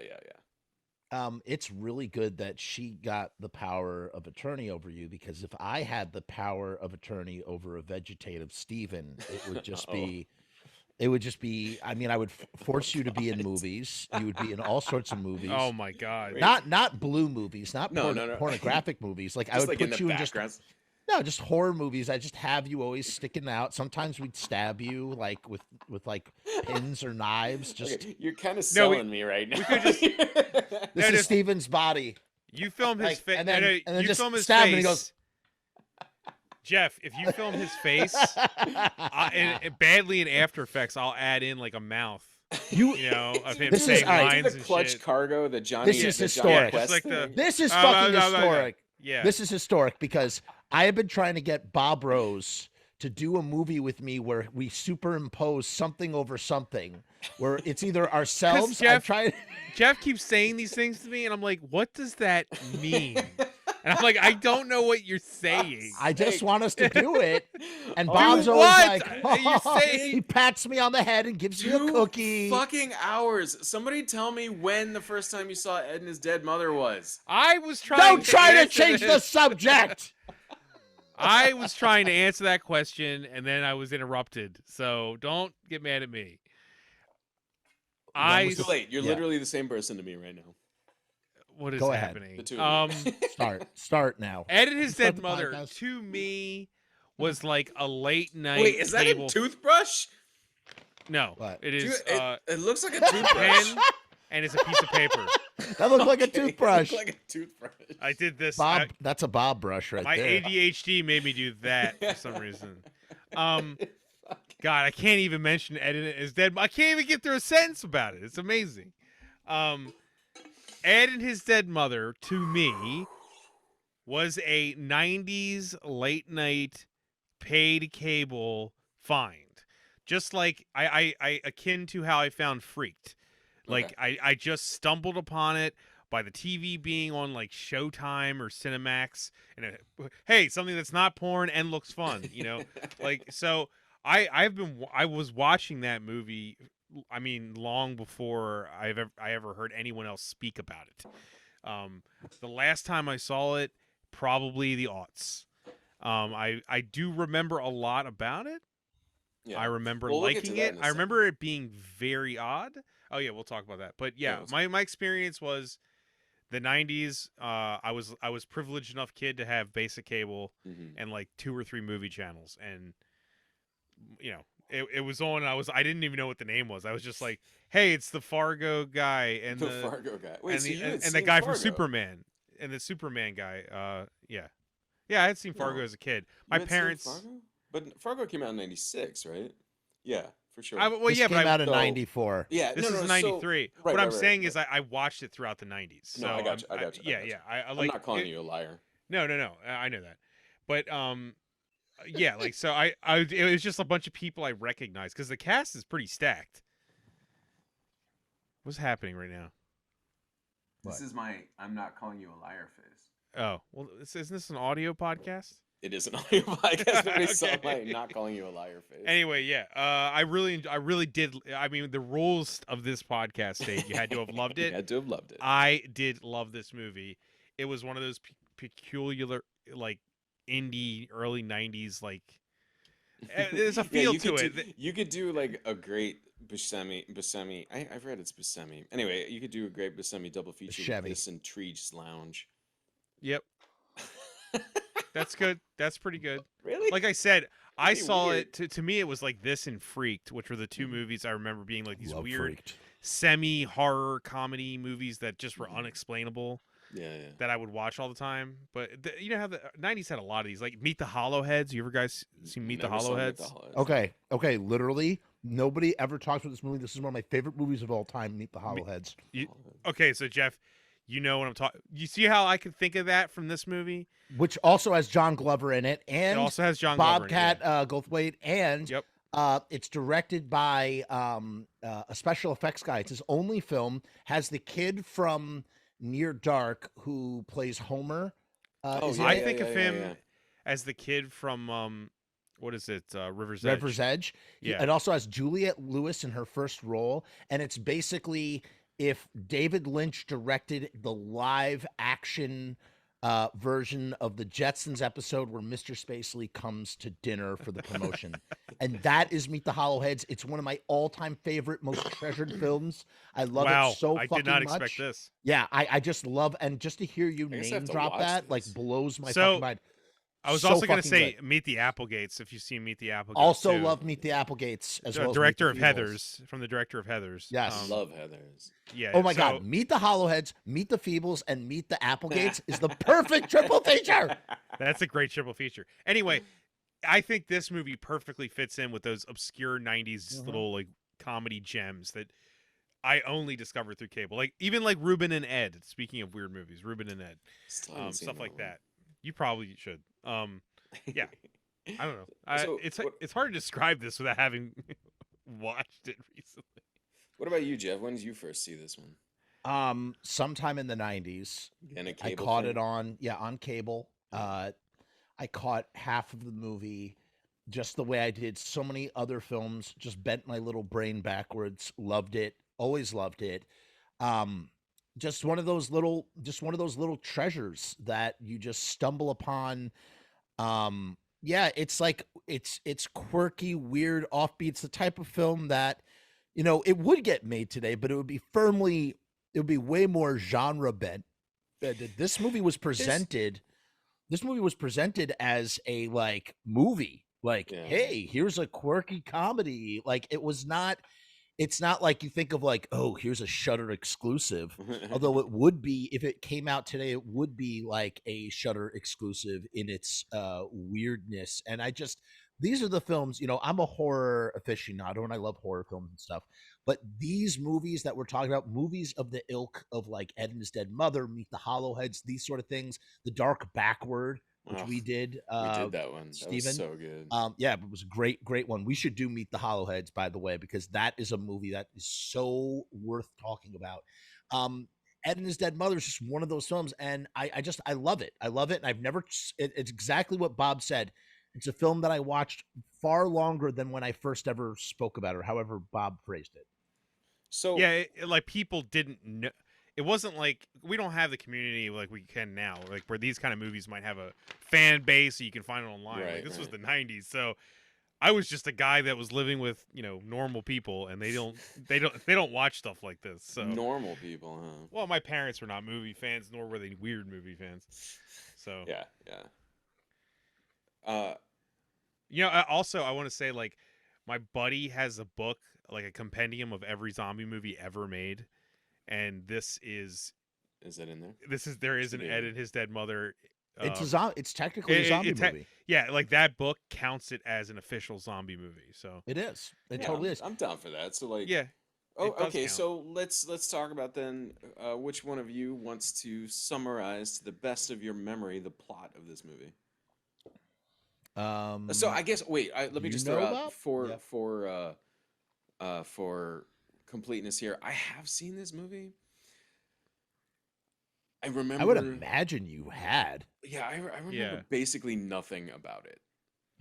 Speaker 3: It's really good that she got the power of attorney over you, because if I had the power of attorney over a vegetative Steven, it would just be, I mean, I would force you to be in movies. You would be in all sorts of movies.
Speaker 2: Oh my god.
Speaker 3: Not blue movies, not
Speaker 1: No, no.
Speaker 3: pornographic movies. Like, I
Speaker 1: Just
Speaker 3: would
Speaker 1: like in
Speaker 3: put
Speaker 1: the
Speaker 3: you in just
Speaker 1: background.
Speaker 3: just horror movies. I just have you always sticking out. Sometimes we'd stab you like with like pins or knives. Just
Speaker 1: Okay, you're kind of
Speaker 2: No, we-
Speaker 1: selling me right now.
Speaker 2: could just-
Speaker 3: this
Speaker 2: No,
Speaker 3: is
Speaker 2: just-
Speaker 3: Steven's body.
Speaker 2: You film his
Speaker 3: Like,
Speaker 2: face,
Speaker 3: and then
Speaker 2: you
Speaker 3: just
Speaker 2: film his
Speaker 3: stab him
Speaker 2: face.
Speaker 3: and he goes,
Speaker 2: Jeff, if you film his face and badly in After Effects, I'll add in like a mouth. You know, of him
Speaker 3: This
Speaker 2: saying
Speaker 3: is all right.
Speaker 2: lines
Speaker 1: the
Speaker 2: and
Speaker 1: clutch
Speaker 2: shit.
Speaker 1: cargo, the Johnny.
Speaker 3: This is
Speaker 1: the
Speaker 3: historic.
Speaker 1: Johnny Quest
Speaker 2: Just like the-
Speaker 1: thing.
Speaker 3: This is fucking historic.
Speaker 2: Yeah.
Speaker 3: This is historic because I have been trying to get Bob Rose to do a movie with me where we superimpose something over something, where it's either ourselves.
Speaker 2: Jeff keeps saying these things to me, and I'm like, "What does that mean?" And I'm like, "I don't know what you're saying."
Speaker 3: I just want us to do it, and
Speaker 1: Oh,
Speaker 3: Bob's
Speaker 2: do
Speaker 3: always
Speaker 2: what?
Speaker 3: like,
Speaker 2: You're saying-
Speaker 3: he pats me on the head and gives me a
Speaker 1: 2
Speaker 3: cookie.
Speaker 1: fucking hours. Somebody tell me when the first time you saw Ed and his dead mother was.
Speaker 2: I was trying.
Speaker 3: Don't try to
Speaker 2: answer
Speaker 3: change the
Speaker 2: this.
Speaker 3: subject.
Speaker 2: I was trying to answer that question, and then I was interrupted. So don't get mad at me.
Speaker 1: Too late. You're literally the same person to me right now.
Speaker 2: What is
Speaker 3: Go ahead.
Speaker 2: happening?
Speaker 1: The two of you.
Speaker 3: Start now.
Speaker 2: Ed and his
Speaker 3: Start
Speaker 2: dead
Speaker 3: the
Speaker 2: mother
Speaker 3: podcast.
Speaker 2: to me was like a late night.
Speaker 1: Wait, is that
Speaker 2: cable...
Speaker 1: a toothbrush?
Speaker 2: No,
Speaker 3: What?
Speaker 2: it is
Speaker 1: It looks like a
Speaker 2: a
Speaker 1: toothbrush.
Speaker 2: pen, and it's a piece of paper.
Speaker 3: That looks like a
Speaker 1: Okay, it
Speaker 3: toothbrush.
Speaker 1: looks like a toothbrush.
Speaker 2: I did this.
Speaker 3: Bob, that's a Bob brush right
Speaker 2: My
Speaker 3: there.
Speaker 2: ADHD made me do that for some reason. God, I can't even mention Ed and his dead. I can't even get through a sentence about it. It's amazing. Ed and his dead mother, to me, was a 90s late night paid cable find. Just like I akin to how I found Freaked. Like I just stumbled upon it by the TV being on like Showtime or Cinemax, and hey, something that's not porn and looks fun, you know? Like, so I was watching that movie, I mean, long before I ever heard anyone else speak about it. The last time I saw it, probably the aughts. I do remember a lot about it.
Speaker 1: Yeah.
Speaker 2: I remember
Speaker 1: Well, we'll get to
Speaker 2: liking
Speaker 1: that
Speaker 2: it.
Speaker 1: in a
Speaker 2: I remember it being very odd. Oh yeah, we'll talk about that. But yeah, my experience was the 90s. I was privileged enough kid to have basic cable and like 2 or 3 movie channels, and you know, it was on. I didn't even know what the name was. I was just like, hey, it's the Fargo guy and
Speaker 1: the Fargo guy. Wait,
Speaker 2: and
Speaker 1: so
Speaker 2: the,
Speaker 1: you had
Speaker 2: and
Speaker 1: seen
Speaker 2: the guy
Speaker 1: Fargo.
Speaker 2: from Superman and the Superman guy. Yeah, I had seen Fargo as a kid. My
Speaker 1: You had seen
Speaker 2: parents.
Speaker 1: Fargo? But Fargo came out in '96, right? Yeah, for sure.
Speaker 3: This came out in '94.
Speaker 1: Yeah,
Speaker 2: This is
Speaker 1: so-
Speaker 2: 93.
Speaker 1: right,
Speaker 2: What I'm
Speaker 1: right,
Speaker 2: saying
Speaker 1: right.
Speaker 2: is I watched it throughout the 90s. So
Speaker 1: No, I got you. I got you.
Speaker 2: Yeah. I
Speaker 1: I'm
Speaker 2: like.
Speaker 1: not calling you a liar.
Speaker 2: No. I know that. But yeah, like so it was just a bunch of people I recognized because the cast is pretty stacked. What's happening right now?
Speaker 1: This is my I'm not calling you a liar face.
Speaker 2: Oh, well, isn't this an audio podcast?
Speaker 1: It is an audio podcast. Nobody saw
Speaker 2: Okay.
Speaker 1: my not calling you a liar face.
Speaker 2: Anyway, yeah, I really did. I mean, the rules of this podcast state, you had to have loved
Speaker 1: You
Speaker 2: it.
Speaker 1: had to have loved it.
Speaker 2: I did love this movie. It was one of those peculiar, like, indie early 90s, like, there's a feel to it.
Speaker 1: You could do like a great Buscemi. I've read it's Buscemi. Anyway, you could do a great Buscemi double feature
Speaker 3: Buscemi.
Speaker 1: with this and Tree's Lounge.
Speaker 2: Yep. That's good. That's pretty good.
Speaker 1: Really?
Speaker 2: Like I said, I
Speaker 1: Pretty
Speaker 2: saw
Speaker 1: weird.
Speaker 2: it. To me, it was like this and Freaked, which were the 2 movies I remember being like these
Speaker 3: Love
Speaker 2: weird
Speaker 3: Freaked.
Speaker 2: semi-horror comedy movies that just were unexplainable
Speaker 1: Yeah.
Speaker 2: that I would watch all the time. But you know how the 90s had a lot of these, like Meet the Hollowheads. You ever guys seen Meet the
Speaker 1: Never saw Meet
Speaker 2: Hollowheads?
Speaker 1: the Hollowheads.
Speaker 3: Okay. Literally, nobody ever talks about this movie. This is one of my favorite movies of all time. Meet the Hollowheads.
Speaker 2: Okay, so Jeff, you know what I'm talking. You see how I can think of that from this movie?
Speaker 3: Which also has John Glover in it,
Speaker 2: It
Speaker 3: and
Speaker 2: also has John Glover in it,
Speaker 3: Bobcat
Speaker 2: yeah.
Speaker 3: Goldthwait, and
Speaker 2: Yep.
Speaker 3: it's directed by a special effects guy. It's his only film. Has the kid from Near Dark who plays Homer. is in
Speaker 2: I
Speaker 3: it.
Speaker 2: think of him as the kid from what is it? River's Edge.
Speaker 3: River's Edge.
Speaker 2: Yeah.
Speaker 3: It also has Juliette Lewis in her first role, and it's basically if David Lynch directed the live action version of the Jetsons episode where Mr. Spacely comes to dinner for the promotion. And that is Meet the Hollowheads. It's one of my all-time favorite, most treasured films. I love it so
Speaker 2: I
Speaker 3: fucking
Speaker 2: did not
Speaker 3: much.
Speaker 2: expect this.
Speaker 3: Yeah, I just love, and just to hear you
Speaker 1: I guess I
Speaker 3: name
Speaker 1: have to
Speaker 3: drop
Speaker 1: watch
Speaker 3: that like
Speaker 1: this.
Speaker 3: blows my
Speaker 2: So-
Speaker 3: fucking mind.
Speaker 2: I was
Speaker 3: So
Speaker 2: also going to
Speaker 3: fucking
Speaker 2: say
Speaker 3: good.
Speaker 2: Meet the Applegates, if you've seen Meet the Applegates.
Speaker 3: Also
Speaker 2: too.
Speaker 3: love Meet the Applegates as well.
Speaker 2: Director
Speaker 3: as
Speaker 2: of
Speaker 3: Meet the Feebles.
Speaker 2: Heathers, from the director of Heathers.
Speaker 3: Yes.
Speaker 1: Love Heathers.
Speaker 2: Yeah.
Speaker 3: Oh my God! Meet the Hollowheads, Meet the Feebles, and Meet the Applegates is the perfect triple feature.
Speaker 2: That's a great triple feature. Anyway, I think this movie perfectly fits in with those obscure '90s little like comedy gems that I only discovered through cable. Like even like Ruben and Ed. Speaking of weird movies, Ruben and Ed, stuff like that. You probably should. Yeah. I don't know.
Speaker 1: So,
Speaker 2: it's hard to describe this without having watched it recently.
Speaker 1: What about you, Jeff? When did you first see this one?
Speaker 3: Sometime in the 90s.
Speaker 1: And a
Speaker 3: I
Speaker 1: cable
Speaker 3: caught
Speaker 1: thing?
Speaker 3: it on cable. I caught half of the movie just the way I did so many other films, just bent my little brain backwards, loved it, always loved it. Just one of those little treasures that you just stumble upon. Yeah, it's like it's quirky, weird, offbeat. It's the type of film that, it would get made today, but it would be way more genre bent. This movie was presented as a like movie. Like, hey, here's a quirky comedy. Like it's not like you think of like, oh, here's a Shudder exclusive. Although it would be, if it came out today, it would be like a Shudder exclusive in its weirdness. And these are the films, I'm a horror aficionado and I love horror films and stuff. But these movies that we're talking about, movies of the ilk of like Ed and His Dead Mother, Meet the Hollowheads, these sort of things, The Dark Backward, which we did.
Speaker 1: We did that one. That
Speaker 3: Steven.
Speaker 1: was so good.
Speaker 3: Yeah, it was a great one. We should do Meet the Hollowheads, by the way, because that is a movie that is so worth talking about. Ed and His Dead Mother is just one of those films, and I love it. I love it, and it's exactly what Bob said. It's a film that I watched far longer than when I first ever spoke about it, or however Bob phrased it.
Speaker 1: So
Speaker 2: yeah, like people didn't know. It wasn't like we don't have the community like we can now, like where these kind of movies might have a fan base so you can find it online.
Speaker 1: Right,
Speaker 2: like, this was the '90s, so I was just a guy that was living with normal people, and they don't watch stuff like this. So
Speaker 1: normal people, huh?
Speaker 2: Well, my parents were not movie fans, nor were they weird movie fans. So
Speaker 1: yeah.
Speaker 2: Also I want to say like my buddy has a book, like a compendium of every zombie movie ever made. And this is
Speaker 1: it in there?
Speaker 2: There is an Ed and His Dead Mother.
Speaker 3: It's technically a zombie movie.
Speaker 2: Yeah, like that book counts it as an official zombie movie. So
Speaker 3: it is. It totally is.
Speaker 1: I'm down for that. So like,
Speaker 2: yeah.
Speaker 1: Oh, okay. So let's talk about then. Which one of you wants to summarize to the best of your memory the plot of this movie? So I guess let me just throw out for completeness here. I have seen this movie. I remember.
Speaker 3: I would imagine you had.
Speaker 1: Yeah, I remember basically nothing about it.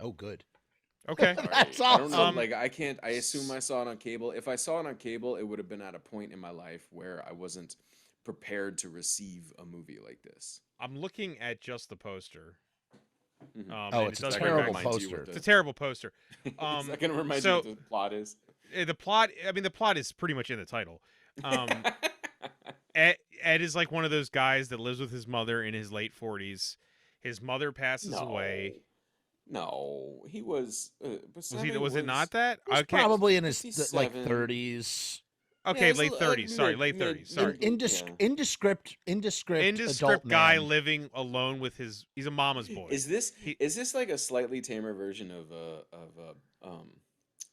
Speaker 3: Oh, good.
Speaker 2: Okay,
Speaker 3: that's awesome.
Speaker 1: I don't know. Like I can't. I assume I saw it on cable. If I saw it on cable, it would have been at a point in my life where I wasn't prepared to receive a movie like this.
Speaker 2: I'm looking at just the poster.
Speaker 3: It's a terrible poster.
Speaker 2: It's a terrible poster.
Speaker 1: Is that going to remind you what the plot is?
Speaker 2: The plot. I mean, the plot is pretty much in the title. Ed is like one of those guys that lives with his mother in his late 40s. His mother passes away.
Speaker 1: No, he was.
Speaker 2: Was it not that?
Speaker 3: He was probably in his like 30s.
Speaker 2: Okay, late 30s. Sorry, late 30s. Sorry.
Speaker 3: Indescript adult
Speaker 2: guy
Speaker 3: man.
Speaker 2: living alone with he's a mama's boy.
Speaker 1: Is this like a slightly tamer version of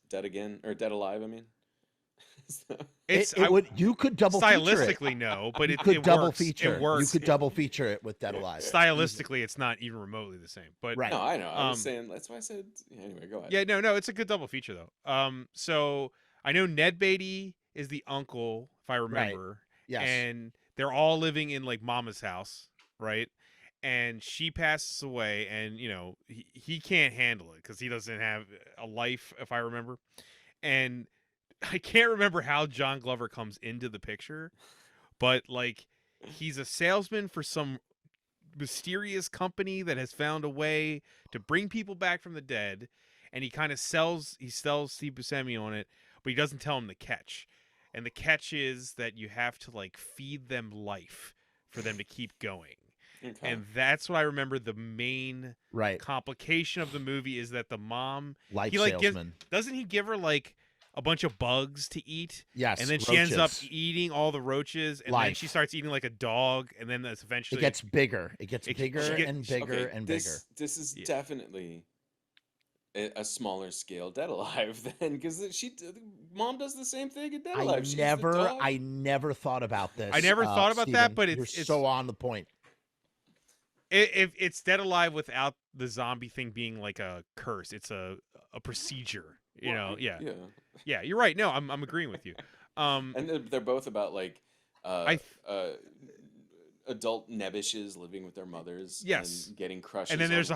Speaker 1: Dead Again or Dead Alive? I mean,
Speaker 3: you could double
Speaker 2: stylistically
Speaker 3: feature it.
Speaker 2: No, but
Speaker 3: you could double
Speaker 2: works.
Speaker 3: feature.
Speaker 2: It works.
Speaker 3: You could double feature it with Dead Alive.
Speaker 2: Stylistically, it's not even remotely the same. But
Speaker 3: right.
Speaker 1: No, I know. I was saying that's why I said. Anyway, go ahead.
Speaker 2: Yeah, no, it's a good double feature though. So I know Ned Beatty is the uncle, if I remember.
Speaker 3: Right. Yes.
Speaker 2: And they're all living in like mama's house, right? And she passes away, and he can't handle it because he doesn't have a life, if I remember. And I can't remember how John Glover comes into the picture, but like he's a salesman for some mysterious company that has found a way to bring people back from the dead, and he sells Steve Buscemi on it, but he doesn't tell him the catch. And the catch is that you have to like feed them life for them to keep going.
Speaker 1: Okay.
Speaker 2: And that's what I remember. The main
Speaker 3: Right.
Speaker 2: complication of the movie is that the mom,
Speaker 3: Life
Speaker 2: he like
Speaker 3: salesman.
Speaker 2: doesn't he give her like a bunch of bugs to eat?
Speaker 3: Yes.
Speaker 2: And then she ends up
Speaker 3: roaches.
Speaker 2: eating all the roaches, and then she starts eating like a dog, and then that's eventually
Speaker 3: It gets bigger. It gets bigger
Speaker 2: she get-
Speaker 3: and bigger and bigger.
Speaker 1: This is definitely a smaller scale Dead Alive then, because mom does the same thing in Dead Alive.
Speaker 3: I never thought about this.
Speaker 2: I never thought about that,
Speaker 3: Steven.
Speaker 2: but
Speaker 3: You're
Speaker 2: it's
Speaker 3: so on the point.
Speaker 2: If it's Dead Alive without the zombie thing being like a curse, it's a procedure. You know, yeah. You're right. No, I'm agreeing with you.
Speaker 1: And they're both about like adult nebbishes living with their mothers.
Speaker 2: Yes,
Speaker 1: and getting crushes.
Speaker 2: And then there's
Speaker 1: a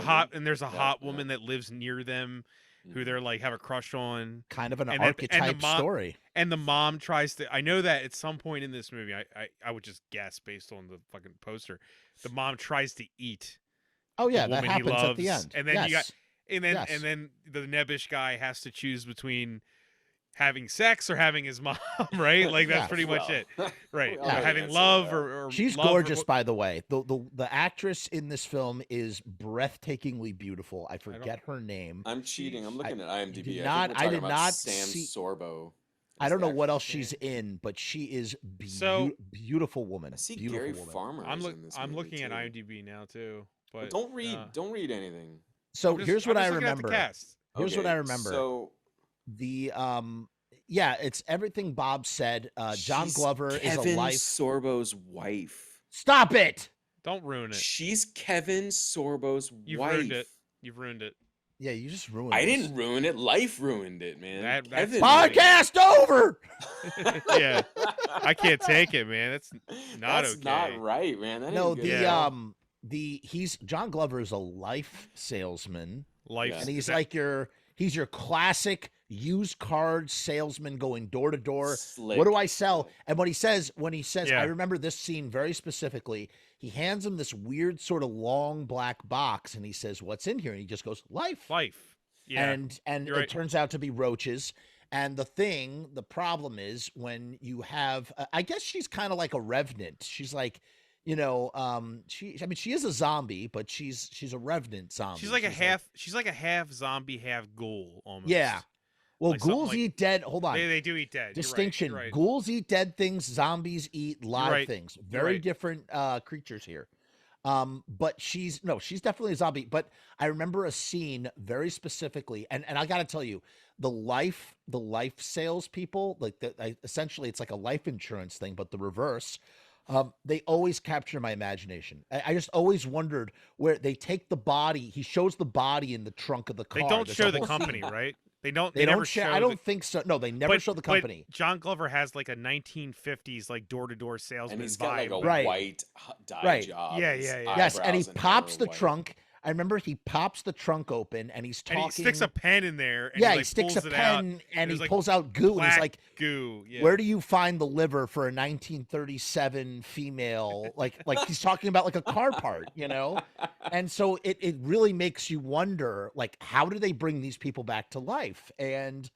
Speaker 2: hot woman that lives near them, who they're like have a crush on.
Speaker 3: Kind of an archetype story.
Speaker 2: And the mom tries to. I know that at some point in this movie, I would just guess based on the fucking poster, the mom tries to eat.
Speaker 3: Oh yeah,
Speaker 2: the
Speaker 3: that
Speaker 2: woman
Speaker 3: happens
Speaker 2: he loves,
Speaker 3: at the end.
Speaker 2: And then
Speaker 3: yes.
Speaker 2: and then the nebbish guy has to choose between having sex or having his mom, right? Like that's pretty much it, right? Having love or
Speaker 3: she's
Speaker 2: love
Speaker 3: gorgeous, by the way. The actress in this film is breathtakingly beautiful. I forget her name.
Speaker 1: I'm cheating. I'm looking at IMDb.
Speaker 3: I did not
Speaker 1: Sam
Speaker 3: see
Speaker 1: Sorbo.
Speaker 3: I don't know what else she's in, but she is beautiful woman.
Speaker 1: I see
Speaker 3: beautiful
Speaker 1: Gary
Speaker 3: woman.
Speaker 1: Farmer.
Speaker 2: I'm looking at IMDb now too. But
Speaker 1: don't read anything.
Speaker 3: So here's what I remember.
Speaker 2: Here's
Speaker 3: what I remember.
Speaker 1: So
Speaker 3: the it's everything Bob said. John Glover is a life.
Speaker 1: Sorbo's wife.
Speaker 3: Stop it!
Speaker 2: Don't ruin it.
Speaker 1: She's Kevin Sorbo's wife.
Speaker 2: You've ruined it.
Speaker 3: Yeah, you just ruined it.
Speaker 1: I didn't ruin it. Life ruined it, man.
Speaker 3: Podcast over.
Speaker 2: Yeah, I can't take it, man. That's not okay.
Speaker 1: That's not right, man.
Speaker 3: John Glover is a life salesman.
Speaker 2: And
Speaker 3: he's he's your classic used car salesman going door to door. What do I sell? And when he says, I remember this scene very specifically. He hands him this weird sort of long black box, and he says, "What's in here?" And he just goes, "Life."
Speaker 2: Yeah.
Speaker 3: And it turns out to be roaches. And the problem is when you have, I guess she's kind of like a revenant. She's like, she is a zombie, but she's a revenant zombie.
Speaker 2: She's like a half zombie, half ghoul almost.
Speaker 3: Yeah. Well,
Speaker 2: like
Speaker 3: ghouls eat dead. Hold on.
Speaker 2: They do eat dead.
Speaker 3: Distinction.
Speaker 2: You're right.
Speaker 3: Ghouls eat dead things. Zombies eat live things. Very different creatures here. But she's definitely a zombie. But I remember a scene very specifically, and I got to tell you, the life salespeople, essentially it's like a life insurance thing, but the reverse. They always capture my imagination. I just always wondered where they take the body. He shows the body in the trunk of the car.
Speaker 2: They don't show the company, right? They never show.
Speaker 3: I don't think so. No, they never show the company.
Speaker 2: But John Glover has like a 1950s like door-to-door salesman
Speaker 1: and he's got
Speaker 2: vibe.
Speaker 1: like a white dye job.
Speaker 2: Yeah.
Speaker 3: Yes, and he pops the trunk. I remember he pops the trunk open and he's talking.
Speaker 2: And he sticks a pen in there. And
Speaker 3: he sticks a pen and he pulls out goo. And he's like,
Speaker 2: goo. Yeah.
Speaker 3: Where do you find the liver for a 1937 female? like he's talking about like a car part, And so it really makes you wonder, like, how do they bring these people back to life? And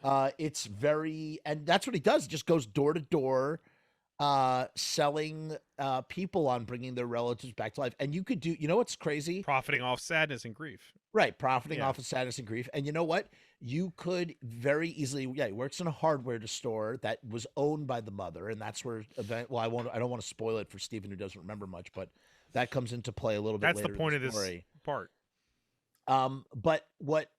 Speaker 3: and that's what he does. He just goes door to door, selling people on bringing their relatives back to life. And you could do, what's crazy?
Speaker 2: Profiting off sadness and grief.
Speaker 3: Right, profiting off of sadness and grief. And you know what? You could very easily, he works in a hardware store that was owned by the mother, and that's where I don't want to spoil it for Steven who doesn't remember much, but that comes into play a little bit later.
Speaker 2: That's the point of this part.
Speaker 3: But what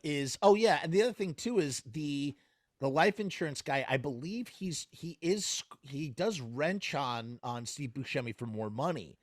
Speaker 3: is and the other thing too is the life insurance guy, I believe he does wrench on Steve Buscemi for more money.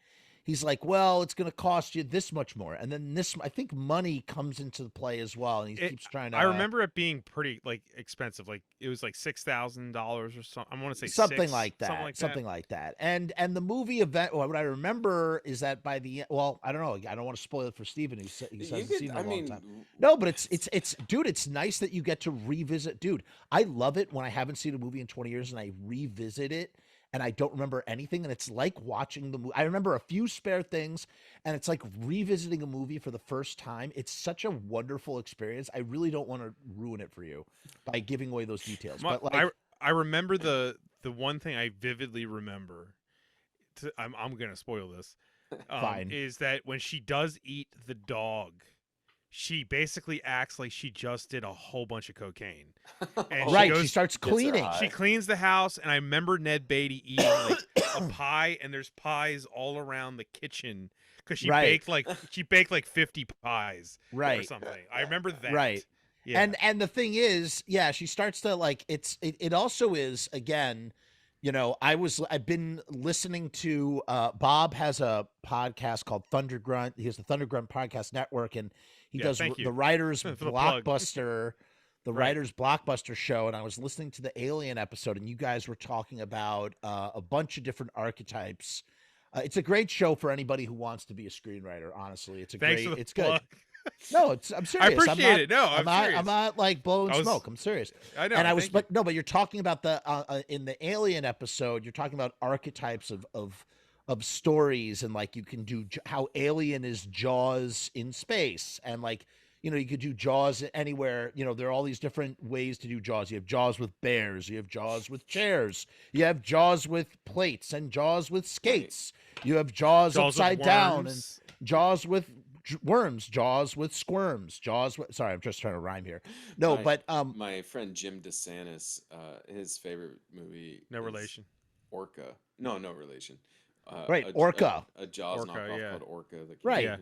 Speaker 3: He's like, well, it's going to cost you this much more. And then I think money comes into play as well. And he keeps trying to.
Speaker 2: I remember it being pretty expensive. Like it was like $6,000 or something. I want to say
Speaker 3: something like that. And the movie event, what I remember is that by the end, well, I don't know. I don't want to spoil it for Steven who hasn't seen it in a long time. No, but it's dude, it's nice that you get to revisit. Dude, I love it when I haven't seen a movie in 20 years and I revisit it. And I don't remember anything, and it's like watching the movie. I remember a few spare things, and it's like revisiting a movie for the first time. It's such a wonderful experience. I really don't want to ruin it for you by giving away those details. But
Speaker 2: I remember the one thing I vividly remember. I'm going to spoil this.
Speaker 3: Fine.
Speaker 2: is that when she does eat the dog, she basically acts like she just did a whole bunch of cocaine. And
Speaker 3: Right,
Speaker 2: she
Speaker 3: she starts
Speaker 1: gets her
Speaker 3: cleaning.
Speaker 1: high.
Speaker 2: She cleans the house, and I remember Ned Beatty eating like a pie, and there's pies all around the kitchen because she
Speaker 3: Right.
Speaker 2: baked like 50 pies or
Speaker 3: Right.
Speaker 2: something. I remember that.
Speaker 3: Right.
Speaker 2: Yeah.
Speaker 3: And the thing is, yeah, she starts to like it also is again, you know, I've been listening to Bob has a podcast called Thunder Grunt. He has the Thunder Grunt Podcast Network, and he does
Speaker 2: thank you
Speaker 3: the writers
Speaker 2: for the plug.
Speaker 3: blockbuster the
Speaker 2: Right.
Speaker 3: writers blockbuster show, and I was listening to the Alien episode, and you guys were talking about a bunch of different archetypes. It's a great show for anybody who wants to be a screenwriter. Honestly, it's
Speaker 2: Thanks for the
Speaker 3: it's
Speaker 2: plug.
Speaker 3: good. No, I'm serious.
Speaker 2: I appreciate it. No, I'm serious.
Speaker 3: I'm not like blowing smoke. I'm serious.
Speaker 2: I know.
Speaker 3: And I was,
Speaker 2: thank you.
Speaker 3: but you're talking about the in the Alien episode, you're talking about archetypes of stories, and like you can do how Alien is Jaws in space, and like, you know, you could do Jaws anywhere. You know, there are all these different ways to do Jaws. You have Jaws with bears, you have Jaws with chairs, you have Jaws with plates, and Jaws with skates. You have Jaws upside down, and Jaws with worms, Jaws with squirms, Jaws with, sorry, I'm just trying to rhyme here. No, but
Speaker 1: my friend Jim DeSantis, his favorite movie
Speaker 2: No
Speaker 1: is
Speaker 2: relation.
Speaker 1: Orca. No relation.
Speaker 3: Right, Orca.
Speaker 1: A Jaws
Speaker 2: Orca,
Speaker 1: knockoff
Speaker 2: yeah.
Speaker 1: called Orca.
Speaker 3: Right.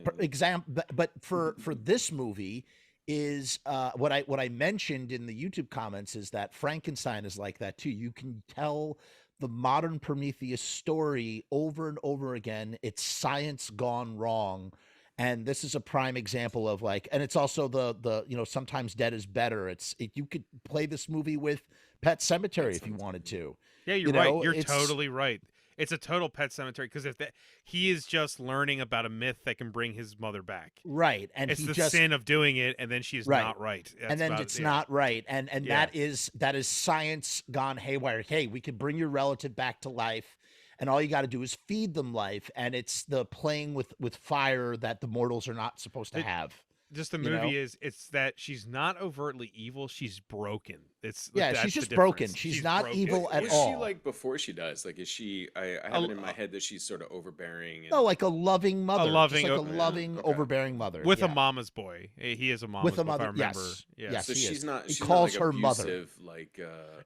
Speaker 3: But for this movie is what I mentioned in the YouTube comments is that Frankenstein is like that too. You can tell the modern Prometheus story over and over again. It's science gone wrong. And this is a prime example of like, and it's also the you know, sometimes dead is better. You could play this movie with Pet Sematary if you wanted to.
Speaker 2: Yeah, you're right. You're totally right. It's a total Pet Cemetery, because if he is just learning about a myth that can bring his mother back.
Speaker 3: Right. And
Speaker 2: it's the sin of doing it, and then she's not right.
Speaker 3: And then it's not right. And that is science gone haywire. Hey, we can bring your relative back to life, and all you got to do is feed them life. And it's the playing with fire that the mortals are not supposed to have.
Speaker 2: Just the movie it's that she's not overtly evil, she's broken. That's
Speaker 3: she's just broken. She's not
Speaker 2: broken.
Speaker 3: evil at all.
Speaker 1: Is she like before she dies? Like, is she? I have it in my head that she's sort of overbearing. And...
Speaker 3: No, like a loving mother,
Speaker 2: loving,
Speaker 3: overbearing mother
Speaker 2: with a mama's boy. He is a mama's
Speaker 3: with a
Speaker 2: boy,
Speaker 3: mother.
Speaker 2: If I remember.
Speaker 3: Yes,
Speaker 1: so she's not.
Speaker 3: He
Speaker 1: she's
Speaker 3: calls
Speaker 1: not, like,
Speaker 3: her
Speaker 1: abusive,
Speaker 3: mother.
Speaker 1: Like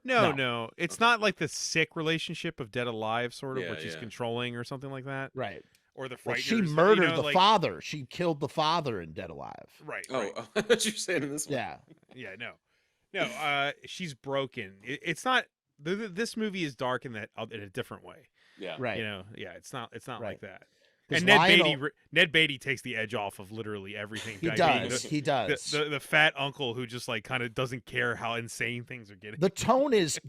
Speaker 2: no, it's not like the sick relationship of Dead Alive, sort of, where she's
Speaker 1: yeah.
Speaker 2: controlling or something like that.
Speaker 3: Right.
Speaker 2: Or the
Speaker 3: Well,
Speaker 2: frighteners.
Speaker 3: she murdered the father. She killed the father in Dead Alive.
Speaker 2: Right.
Speaker 1: Oh, I thought you were saying in this one.
Speaker 2: Yeah. No. She's broken. It's not. This movie is dark in a different way.
Speaker 1: Yeah.
Speaker 3: Right.
Speaker 2: You know. Yeah. It's not like that.
Speaker 3: And
Speaker 2: Ned Beatty takes the edge off of literally everything.
Speaker 3: He does. He does.
Speaker 2: The fat uncle who just like kind of doesn't care how insane things are getting.
Speaker 3: The tone is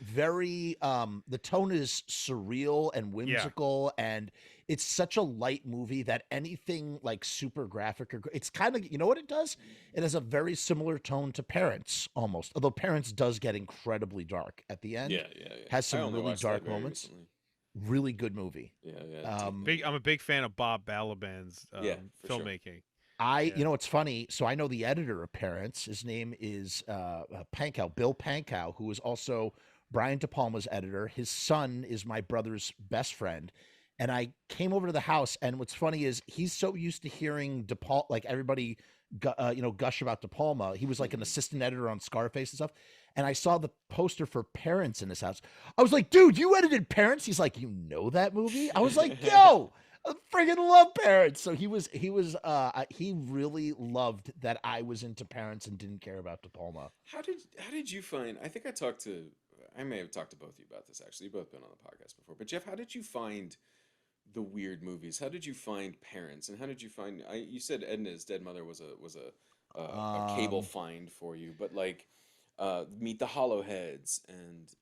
Speaker 3: very the tone is surreal and whimsical, and it's such a light movie that anything like super graphic or it's kind of, you know what it does? It has a very similar tone to Parents almost. Although Parents does get incredibly dark at the end.
Speaker 1: Yeah.
Speaker 3: Has some really dark moments.
Speaker 1: Recently.
Speaker 3: really good movie.
Speaker 1: Yeah.
Speaker 2: I'm a big fan of Bob Balaban's filmmaking.
Speaker 3: Sure. You know, it's funny. So I know the editor of Parents. His name is Pankow, Bill Pankow, who is also Brian De Palma's editor. His son is my brother's best friend. And I came over to the house, and what's funny is he's so used to hearing De Palma, like everybody, gush about De Palma. He was like an assistant editor on Scarface and stuff. And I saw the poster for Parents in his house. I was like, dude, you edited Parents? He's like, you know that movie? I was like, yo, I freaking love Parents. So he really loved that I was into Parents and didn't care about De Palma.
Speaker 1: How did you find? I think I may have talked to both of you about this actually. You've both been on the podcast before. But Jeff, how did you find the weird movies? How did you find Parents? And how did you find? You said Edna's Dead Mother was a cable find for you, but like. Meet the Hollowheads, and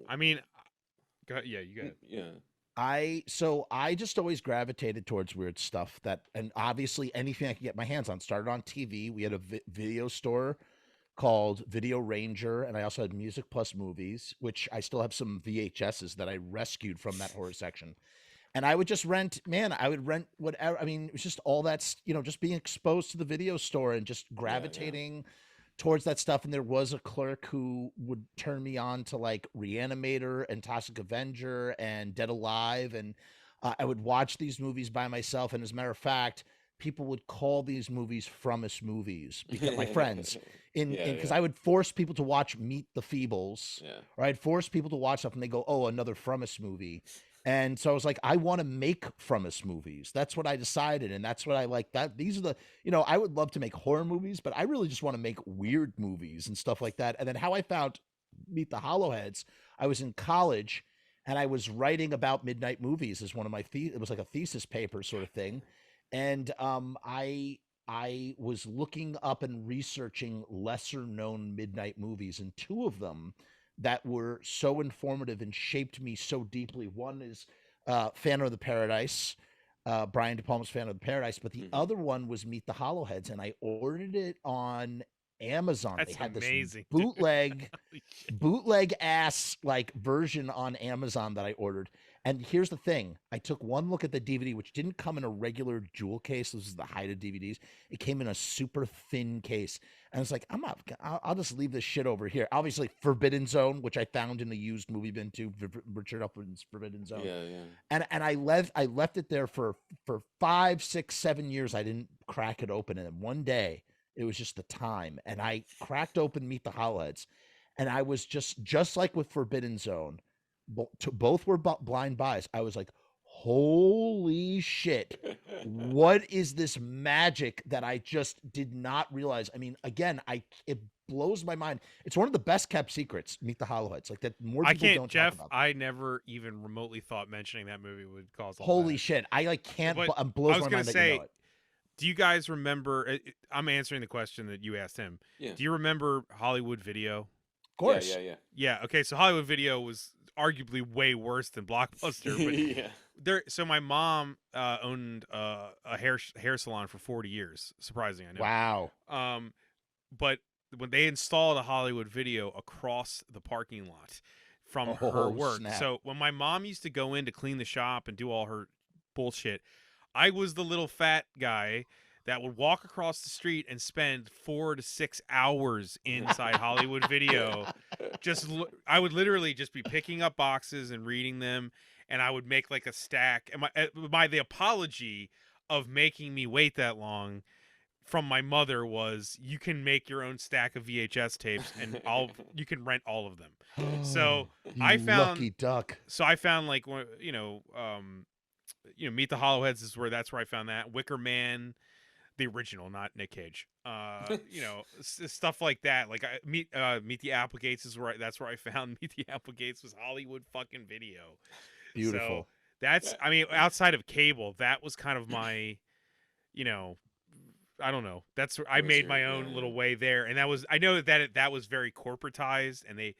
Speaker 2: I mean, you got it.
Speaker 1: Yeah.
Speaker 3: I just always gravitated towards weird stuff and obviously anything I could get my hands on. Started on TV. We had a video store called Video Ranger, and I also had Music Plus Movies, which I still have some VHSs that I rescued from that horror section. And I would just rent whatever. I mean, it was just all that, just being exposed to the video store and just gravitating towards that stuff. And there was a clerk who would turn me on to like Reanimator and Toxic Avenger and Dead Alive. And I would watch these movies by myself, and as a matter of fact, people would call these movies Frumess movies because my friends because I would force people to watch Meet the Feebles, or I'd force people to watch stuff, and they go, "Oh, another Frumess movie." And so I was like, I want to make Frumess movies. That's what I decided, and that's what I like. That these are the, I would love to make horror movies, but I really just want to make weird movies and stuff like that. And then how I found Meet the Hollowheads, I was in college, and I was writing about midnight movies as one of my it was like a thesis paper sort of thing, and I was looking up and researching lesser known midnight movies, and two of them that were so informative and shaped me so deeply. One is Phantom of the Paradise, Brian De Palma's Phantom of the Paradise, but the other one was Meet the Hollowheads, and I ordered it on Amazon.
Speaker 2: That's
Speaker 3: they had
Speaker 2: amazing,
Speaker 3: this bootleg ass like version on Amazon that I ordered. And here's the thing. I took one look at the DVD, which didn't come in a regular jewel case. This is the height of DVDs. It came in a super thin case. And I was like, I'll just leave this shit over here. Obviously, Forbidden Zone, which I found in the used movie bin too, Richard Upman's Forbidden Zone.
Speaker 1: Yeah.
Speaker 3: And I left it there for 5, 6, 7 years. I didn't crack it open. And then one day, it was just the time. And I cracked open Meet the Hollowheads. And I was just like with Forbidden Zone, both were blind buys. I was like, holy shit, what is this magic that I just did not realize? I mean, again, it blows my mind. It's one of the best kept secrets, Meet the Hollowheads. Like that more people don't
Speaker 2: Jeff,
Speaker 3: talk about.
Speaker 2: I never even remotely thought mentioning that movie would cause all
Speaker 3: holy
Speaker 2: that.
Speaker 3: shit. I like can't,
Speaker 2: But
Speaker 3: it blows
Speaker 2: I was
Speaker 3: my
Speaker 2: gonna
Speaker 3: mind
Speaker 2: say,
Speaker 3: that you know it.
Speaker 2: do you guys remember, I'm answering the question that you asked him.
Speaker 1: Yeah.
Speaker 2: Do you remember Hollywood Video?
Speaker 3: Of course.
Speaker 2: Yeah. Okay. So Hollywood Video was arguably way worse than Blockbuster. But so my mom owned a hair salon for 40 years. Surprising, I know.
Speaker 3: Wow.
Speaker 2: But when they installed a Hollywood Video across the parking lot from her work,
Speaker 3: snap.
Speaker 2: so when my mom used to go in to clean the shop and do all her bullshit, I was the little fat guy that would walk across the street and spend 4 to 6 hours inside Hollywood Video. I would literally just be picking up boxes and reading them, and I would make like a stack. And the apology of making me wait that long from my mother was, you can make your own stack of VHS tapes, and you can rent all of them. So I found
Speaker 3: lucky duck.
Speaker 2: So I found like Meet the Hollowheads that's where I found that. Wicker Man, the original, not Nick Cage. Stuff like that. Like Meet the Applegates that's where I found Meet the Applegates was Hollywood fucking Video.
Speaker 3: Beautiful.
Speaker 2: So that's, I mean, outside of cable, that was kind of my, I don't know. That's where I made my own little way there, and I know that was very corporatized, and they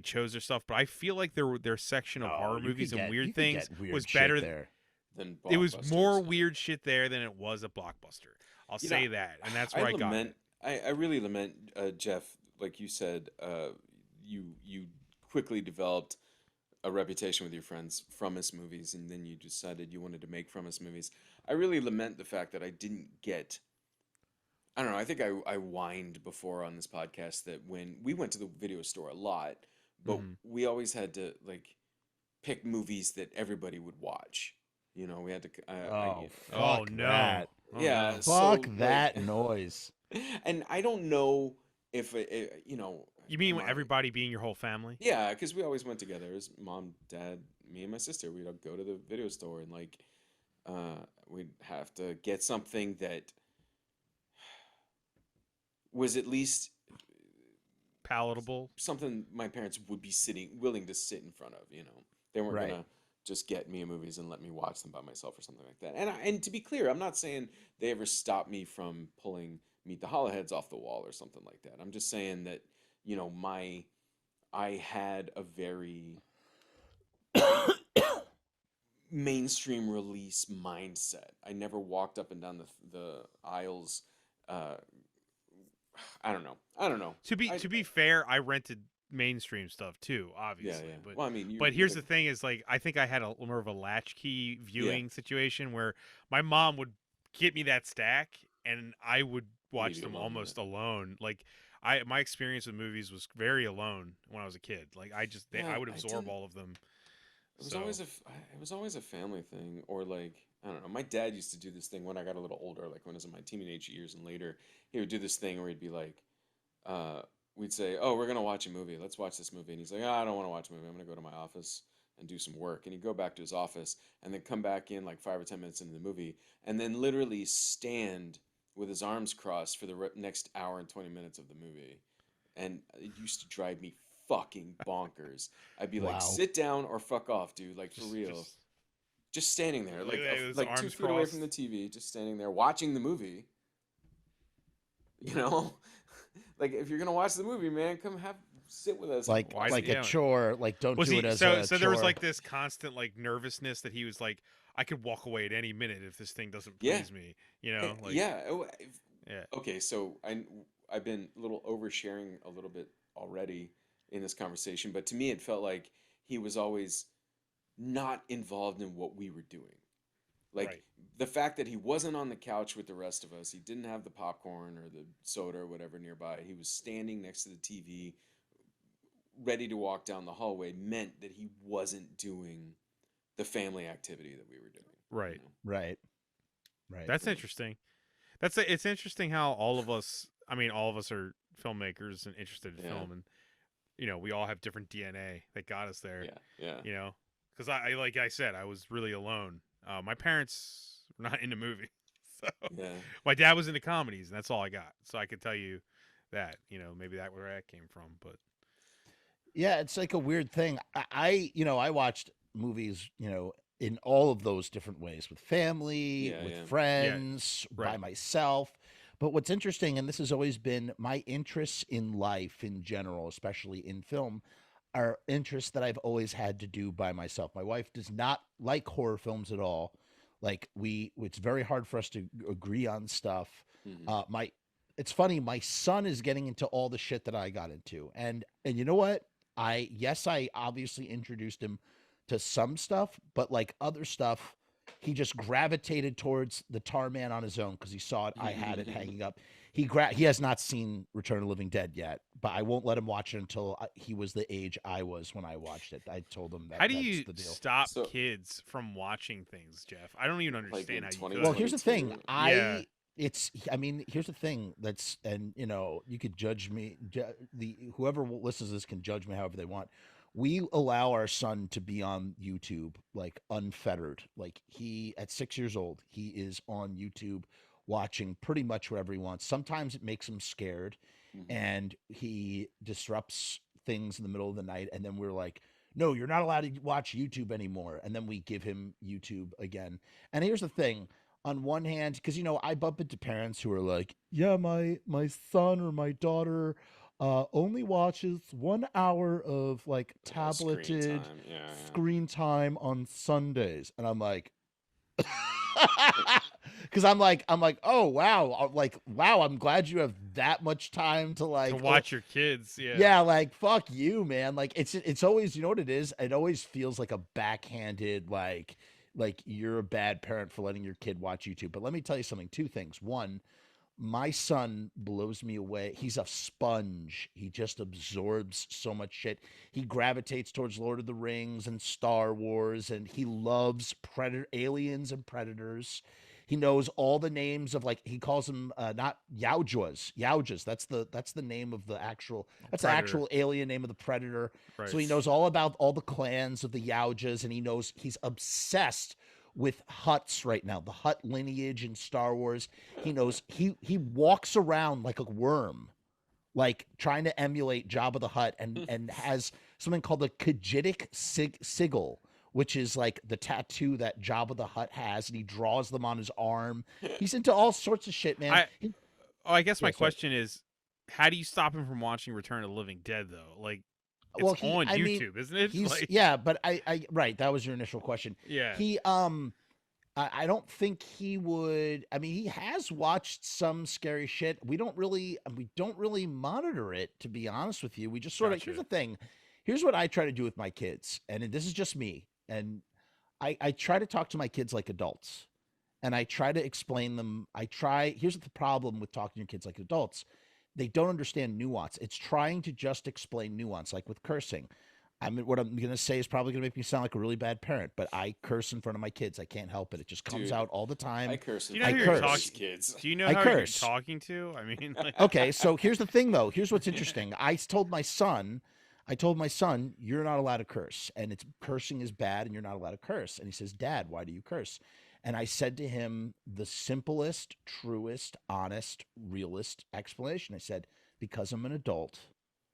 Speaker 2: chose their stuff, but I feel like their section of horror movies and weird things was better
Speaker 3: there.
Speaker 1: Than
Speaker 2: it was more weird shit there than it was a Blockbuster. I'll say that, and that's where I got it.
Speaker 1: I really lament, Jeff, like you said, you quickly developed a reputation with your friends from us movies, and then you decided you wanted to make from us movies. I really lament the fact that I didn't get. I don't know. I think I whined before on this podcast that when we went to the video store a lot, but we always had to like pick movies that everybody would watch. We had to.
Speaker 3: Fuck
Speaker 2: no!
Speaker 3: That.
Speaker 1: Yeah,
Speaker 3: fuck that noise.
Speaker 1: And I don't know if
Speaker 2: You mean everybody being your whole family?
Speaker 1: Yeah, because we always went together as mom, dad, me, and my sister. We'd go to the video store and like, we'd have to get something that was at least
Speaker 2: palatable,
Speaker 1: something my parents would be willing to sit in front of. They weren't gonna just get me movies and let me watch them by myself or something like that. And to be clear, I'm not saying they ever stopped me from pulling Meet the Hollowheads off the wall or something like that. I'm just saying that I had a very mainstream release mindset. I never walked up and down the aisles. I don't know.
Speaker 2: To be fair, I rented mainstream stuff too, obviously.
Speaker 1: Yeah.
Speaker 2: But
Speaker 1: well, I mean,
Speaker 2: but here's the thing: is like I think I had more of a latchkey viewing situation where my mom would get me that stack, and I would watch them almost alone. Like my experience with movies was very alone when I was a kid. Like I would absorb all of them.
Speaker 1: It was always a family thing, or like I don't know. My dad used to do this thing when I got a little older, like when I was in my teenage years and later. He would do this thing where he'd be like, uh, we'd say, "Oh, we're gonna watch a movie. Let's watch this movie." And he's like, "Oh, I don't want to watch a movie. I'm gonna go to my office and do some work." And he'd go back to his office and then come back in like 5 or 10 minutes into the movie, and then literally stand with his arms crossed for the next hour and 20 minutes of the movie. And it used to drive me fucking bonkers. I'd be like,
Speaker 3: Wow.
Speaker 1: sit down or fuck off, dude. Like, for
Speaker 2: Just,
Speaker 1: real.
Speaker 2: just
Speaker 1: Just standing there,
Speaker 2: look
Speaker 1: like
Speaker 2: at his
Speaker 1: like 2
Speaker 2: arms
Speaker 1: feet away from
Speaker 2: crossed.
Speaker 1: the TV, just standing there watching the movie. You know, like if you're gonna watch the movie, man, come sit with us.
Speaker 3: Like
Speaker 2: Why-
Speaker 3: like
Speaker 2: yeah.
Speaker 3: a chore. Like don't
Speaker 2: Was
Speaker 3: do
Speaker 2: he
Speaker 3: it as
Speaker 2: so?
Speaker 3: a
Speaker 2: So there was
Speaker 3: chore.
Speaker 2: like this constant like nervousness that he was like, I could walk away at any minute if this thing doesn't
Speaker 1: Yeah.
Speaker 2: please me. You know, like
Speaker 1: Yeah.
Speaker 2: yeah,
Speaker 1: Okay, so I've been a little oversharing a little bit already in this conversation, but to me it felt like he was always not involved in what we were doing. Like
Speaker 2: right.
Speaker 1: the fact that he wasn't on the couch with the rest of us, he didn't have the popcorn or the soda or whatever nearby. He was standing next to the TV, ready to walk down the hallway, meant that he wasn't doing the family activity that we were doing.
Speaker 2: Right.
Speaker 3: Right. Right.
Speaker 2: That's interesting. It's interesting how all of us. I mean, all of us are filmmakers and interested in
Speaker 1: Yeah.
Speaker 2: film, and we all have different DNA that got us there.
Speaker 1: Yeah.
Speaker 2: Because I like I said, I was really alone. My parents were not into movies, so
Speaker 1: Yeah.
Speaker 2: my dad was into comedies, and that's all I got. So I could tell you that maybe that where that came from, but
Speaker 3: Yeah, it's like a weird thing. I watched movies, in all of those different ways with family,
Speaker 1: Yeah,
Speaker 3: with
Speaker 1: yeah.
Speaker 3: friends, by
Speaker 2: right.
Speaker 3: myself. But what's interesting, and this has always been my interests in life in general, especially in film, are interests that I've always had to do by myself. My wife does not like horror films at all. Like it's very hard for us to agree on stuff.
Speaker 1: Mhm.
Speaker 3: It's funny. My son is getting into all the shit that I got into, and you know what? I obviously introduced him to some stuff, but like other stuff, he just gravitated towards the Tar Man on his own because he saw it. I had it hanging up. He has not seen Return of the Living Dead yet, but I won't let him watch it until he was the age I was when I watched it. I told him that
Speaker 2: How do
Speaker 3: that's
Speaker 2: you
Speaker 3: the deal.
Speaker 2: stop
Speaker 1: So-
Speaker 2: kids from watching things, Jeff? I don't even
Speaker 1: Like
Speaker 2: understand
Speaker 1: in
Speaker 2: how you
Speaker 1: 20
Speaker 2: could.
Speaker 3: Well, here's the thing.
Speaker 1: 22.
Speaker 3: Here's the thing that's, and you could judge me. Whoever listens to this can judge me however they want. We allow our son to be on YouTube like unfettered. Like at 6 years old, he is on YouTube watching pretty much whatever he wants. Sometimes it makes him scared,
Speaker 1: Mhm.
Speaker 3: and he disrupts things in the middle of the night, and then we're like, no, you're not allowed to watch YouTube anymore. And then we give him YouTube again. And here's the thing. On one hand, because I bump into parents who are like, yeah, my son or my daughter only watches 1 hour of like
Speaker 1: Screen
Speaker 3: tableted
Speaker 1: time. Yeah.
Speaker 3: screen time on Sundays. And I'm like, because I'm like, oh wow, wow, I'm glad you have that much time to like
Speaker 2: to watch your kids.
Speaker 3: yeah, like fuck you, man. Like it's always, you know what it is? It always feels like a backhanded like you're a bad parent for letting your kid watch YouTube. But let me tell you something, two things. One, my son blows me away. He's a sponge. He just absorbs so much shit. He gravitates towards Lord of the Rings and Star Wars, and he loves aliens and predators. He knows all the names of, like, he calls them not Yautjas. That's the name of the actual, that's the
Speaker 2: Predator.
Speaker 3: actual alien name of the predator.
Speaker 2: Right.
Speaker 3: So he knows all about all the clans of the Yautjas, and he's obsessed with Hutts right now, the Hutt lineage in Star Wars. He knows he walks around like a worm, like trying to emulate Jabba the Hutt, and has something called the Khajiitic sigil, which is like the tattoo that Jabba the Hutt has, and he draws them on his arm. He's into all sorts of shit, man.
Speaker 2: I guess my
Speaker 3: Yeah, sorry.
Speaker 2: question is, how do you stop him from watching Return of the Living Dead though? Like, it's
Speaker 3: Well,
Speaker 2: on YouTube, isn't it? Like,
Speaker 3: yeah, but I right, that was your initial question.
Speaker 2: yeah.
Speaker 3: He I don't think he would. I mean, he has watched some scary shit. We don't really monitor it, to be honest with you. We just sort of, here's the
Speaker 2: Gotcha.
Speaker 3: thing. Here's what I try to do with my kids, and this is just me. And I try to talk to my kids like adults, and I try to explain them. Here's the problem with talking to your kids like adults. They don't understand nuance. It's trying to just explain nuance, like with cursing. what I'm gonna say is probably gonna make me sound like a really bad parent, but I curse in front of my kids. I can't help it. It just comes
Speaker 1: Dude,
Speaker 3: out all the time.
Speaker 1: I curse in
Speaker 2: Do you know
Speaker 1: front
Speaker 2: who
Speaker 1: of
Speaker 2: you're
Speaker 3: curse.
Speaker 2: talking?
Speaker 1: kids.
Speaker 2: Do you know
Speaker 3: I
Speaker 2: how
Speaker 3: curse.
Speaker 2: you're talking to? I mean, like,
Speaker 3: Okay, so here's the thing, though. Here's what's interesting. I told my son, you're not allowed to curse, and it's cursing is bad, and you're not allowed to curse. And he says, Dad, why do you curse? And I said to him the simplest, truest, honest, realist explanation. I said, because I'm an adult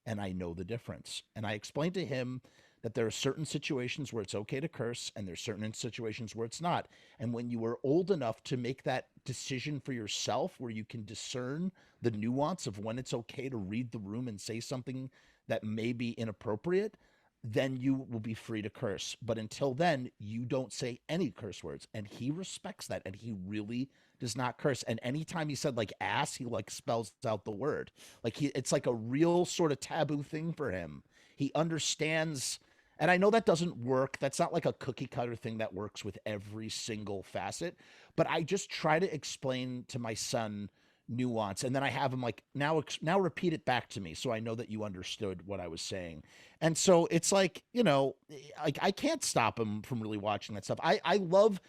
Speaker 3: and I know the difference. And I explained to him that there are certain situations where it's okay to curse and there's certain situations where it's not. And when you are old enough to make that decision for yourself, where you can discern the nuance of when it's okay to read the room and say something that may be inappropriate, then you will be free to curse. But until then, you don't say any curse words. And he respects that. And he really does not curse. And anytime he said like ass, he like spells out the word. Like it's like a real sort of taboo thing for him. He understands. And I know that doesn't work. That's not like a cookie cutter thing that works with every single facet. But I just try to explain to my son nuance, and then I have him like now repeat it back to me so I know that you understood what I was saying. And so it's like, like I can't stop him from really watching that stuff. I love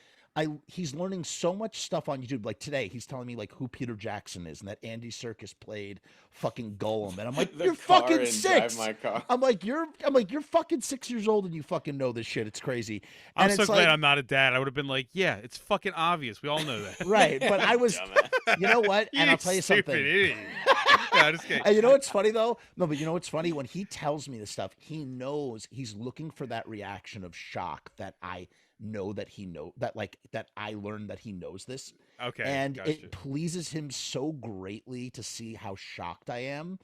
Speaker 3: he's learning so much stuff on YouTube. Like today, he's telling me like who Peter Jackson is and that Andy Serkis played fucking Gollum. And I'm like, you're fucking 6. I'm like, you're fucking 6 years old and you fucking know this shit. It's crazy.
Speaker 2: I'm
Speaker 3: And
Speaker 2: so
Speaker 3: it's
Speaker 2: glad
Speaker 3: like,
Speaker 2: I'm not a dad. I would have been like, yeah, it's fucking obvious. We all know that.
Speaker 3: right. But I was, you know what? And I'll tell you
Speaker 2: stupid
Speaker 3: something.
Speaker 2: Idiot. No, just kidding.
Speaker 3: And you know what's funny though? No, but you know what's funny? When he tells me this stuff, he knows he's looking for that reaction of shock that I know that that I learned that he knows this.
Speaker 2: Okay.
Speaker 3: And
Speaker 2: gotcha.
Speaker 3: it pleases him so greatly to see how shocked I am.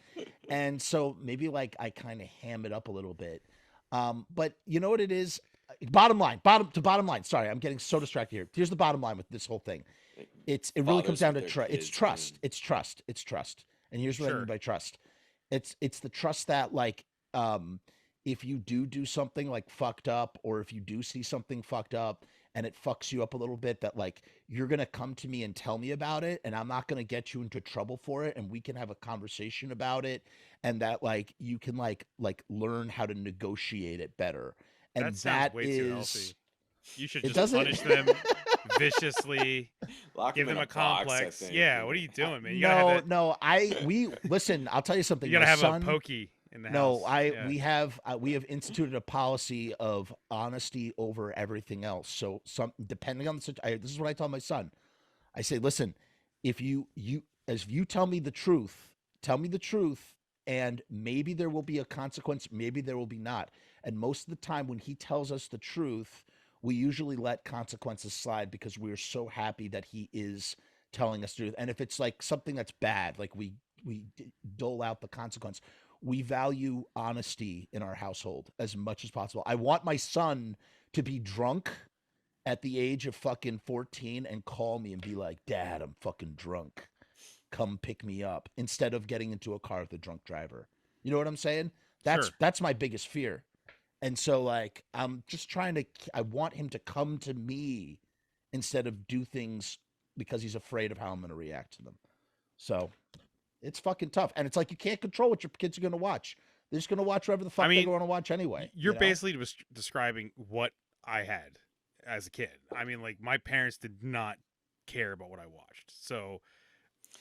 Speaker 3: And so maybe like I kind of ham it up a little bit. But you know what it is? Bottom line. Sorry, I'm getting so distracted here. Here's the bottom line with this whole thing. It really comes down to trust. It's trust. It's trust. And here's what I mean by trust. It's the trust that like if you do something like fucked up, or if you do see something fucked up and it fucks you up a little bit, that like you're gonna come to me and tell me about it, and I'm not gonna get you into trouble for it, and we can have a conversation about it, and that like you can like learn how to negotiate it better. And
Speaker 2: that sounds way too healthy. You should just punish them viciously, give them a complex. Yeah, what are you doing, man? You
Speaker 3: Listen, I'll tell you something.
Speaker 2: You gotta have a pokey in the house.
Speaker 3: We have instituted a policy of honesty over everything else. So depending on the situation, this is what I tell my son. I say, listen, if you tell me the truth, and maybe there will be a consequence, maybe there will be not. And most of the time when he tells us the truth, we usually let consequences slide because we're so happy that he is telling us the truth. And if it's like something that's bad, like we dole out the consequence. We value honesty in our household as much as possible. I want my son to be drunk at the age of fucking 14 and call me and be like, Dad, I'm fucking drunk. Come pick me up, instead of getting into a car with a drunk driver. You know what I'm saying? That's my biggest fear. And so like, I'm just I want him to come to me instead of do things because he's afraid of how I'm going to react to them. So it's fucking tough. And it's like, you can't control what your kids are going to watch. They're just going to watch whatever the fuck they want to watch anyway.
Speaker 2: You're basically describing what I had as a kid. I mean, like, my parents did not care about what I watched. So,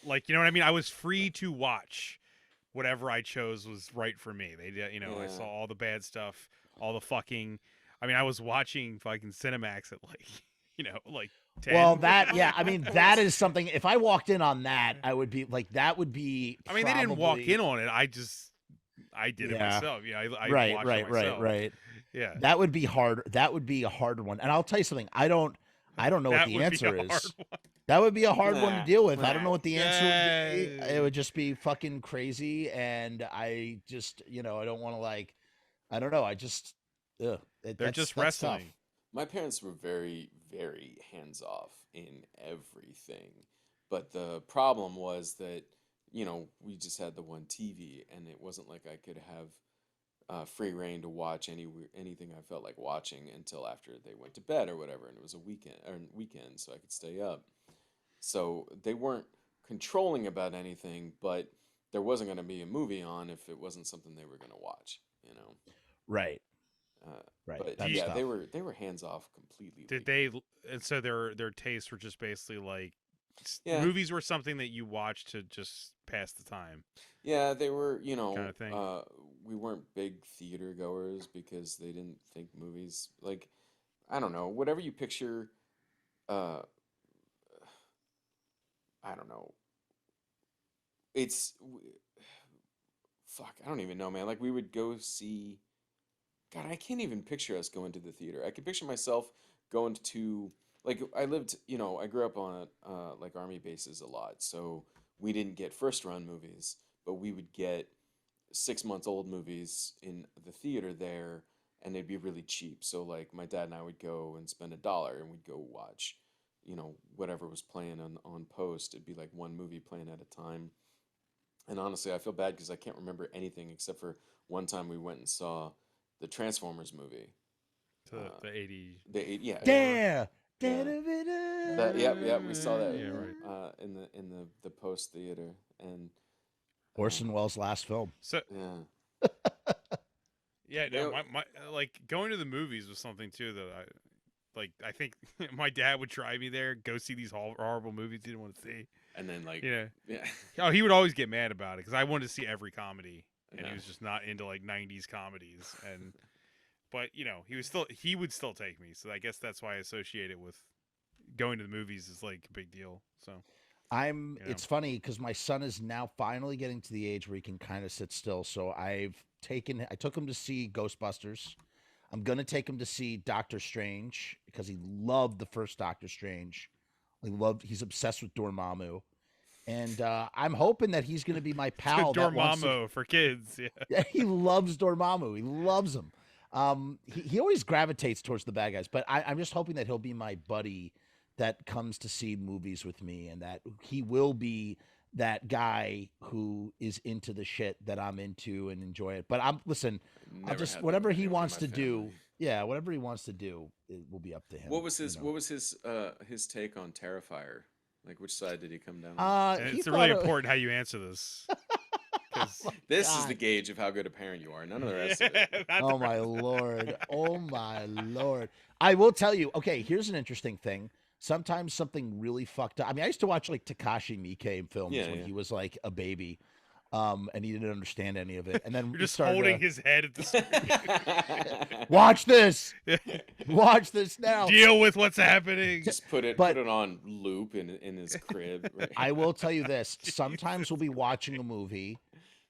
Speaker 2: like, you know what I mean? I was free to watch whatever I chose was right for me. They did, I saw all the bad stuff, all the fucking. I mean, I was watching fucking Cinemax at like, like 10.
Speaker 3: Well, that is something. If I walked in on that, I would be like, that would be.
Speaker 2: I mean, they didn't walk in on it. I did it myself. I watched it myself.
Speaker 3: Right.
Speaker 2: Yeah,
Speaker 3: that would be hard. That would be a hard one. And I'll tell you something. I don't know what the answer is. That would be a hard one to deal with. I don't know what the answer would be. It would just be fucking crazy. And I just, I don't want to like, I don't know. I just,
Speaker 2: they're just wrestling.
Speaker 3: Tough.
Speaker 1: My parents were very, very hands off in everything. But the problem was that, we just had the one TV, and it wasn't like I could have free reign to watch anything I felt like watching until after they went to bed or whatever. And it was a weekend, so I could stay up. So they weren't controlling about anything, but there wasn't going to be a movie on if it wasn't something they were going to watch,
Speaker 3: Right. Right.
Speaker 1: But
Speaker 3: That
Speaker 1: yeah,
Speaker 3: stuff.
Speaker 1: they were hands off completely.
Speaker 2: Did they? And so their tastes were just basically like
Speaker 1: Yeah.
Speaker 2: movies were something that you watched to just pass the time,
Speaker 1: Yeah, they were,
Speaker 2: kind of thing.
Speaker 1: we weren't big theater goers because they didn't think movies like I don't know, whatever you picture uh I don't know. It's fuck, I don't even know, man. Like we would go see God, I can't even picture us going to the theater. I can picture myself going to like I lived, I grew up on like army bases a lot. So we didn't get first run movies, but we would get 6 months old movies in the theater there and they'd be really cheap. So like my dad and I would go and spend $1 and we'd go watch, whatever was playing on post. It'd be like one movie playing at a time. And honestly, I feel bad because I can't remember anything except for one time we went and saw the Transformers movie.
Speaker 2: To
Speaker 1: Uh,
Speaker 2: the 80.
Speaker 1: yeah,
Speaker 3: Dare.
Speaker 1: yeah. Yep, we saw that
Speaker 2: Yeah, right.
Speaker 1: in the post theater, and
Speaker 3: Orson Welles' last film.
Speaker 2: So
Speaker 1: yeah,
Speaker 2: yeah,
Speaker 1: They-
Speaker 2: no, my like going to the movies was something too that I think my dad would drive me there, go see these horrible movies he didn't want to see.
Speaker 1: and then like
Speaker 2: Yeah.
Speaker 1: yeah,
Speaker 2: Oh, he would always get mad about it because I wanted to see every comedy, and
Speaker 1: Yeah.
Speaker 2: he was just not into like '90s comedies. And but he would still take me. So I guess that's why I associate it with going to the movies is like a big deal. So
Speaker 3: It's funny because my son is now finally getting to the age where he can kind of sit still. So I took him to see Ghostbusters. I'm going to take him to see Doctor Strange because he loved the first Doctor Strange. He's obsessed with Dormammu. And I'm hoping that he's going to be my pal.
Speaker 2: Dormammu for kids. Yeah.
Speaker 3: Yeah, he loves Dormammu. He loves him. He always gravitates towards the bad guys, but I'm just hoping that he'll be my buddy that comes to see movies with me, and that he will be that guy who is into the shit that I'm into and enjoy it. But I'll
Speaker 1: Never
Speaker 3: just
Speaker 1: had
Speaker 3: whatever
Speaker 1: that with
Speaker 3: he
Speaker 1: anyone in
Speaker 3: wants
Speaker 1: my
Speaker 3: to do.
Speaker 1: family.
Speaker 3: Yeah, whatever he wants to do, it will be up to him.
Speaker 1: What was his
Speaker 3: you know?
Speaker 1: What was his take on Terrifier? Like which side did he come down on?
Speaker 2: And
Speaker 3: He
Speaker 2: it's
Speaker 3: thought
Speaker 2: really
Speaker 3: it-
Speaker 2: important how you answer this. 'Cause-
Speaker 1: This is
Speaker 3: God.
Speaker 1: the gauge of how good a parent you are. None of the rest of it.
Speaker 2: Not the
Speaker 3: Oh my lord. Oh my lord. I will tell you, okay, here's an interesting thing. Sometimes something really fucked up. I mean, I used to watch like Takashi Miike films
Speaker 1: Yeah,
Speaker 3: when
Speaker 1: yeah.
Speaker 3: he was like a baby. And he didn't understand any of it. And then
Speaker 2: You're
Speaker 3: we
Speaker 2: just
Speaker 3: started
Speaker 2: holding
Speaker 3: to,
Speaker 2: his head at the screen.
Speaker 3: watch this. Watch this now.
Speaker 2: Deal with what's happening.
Speaker 1: Just put it on loop in his crib. Right?
Speaker 3: I will tell you this. Sometimes we'll be watching a movie.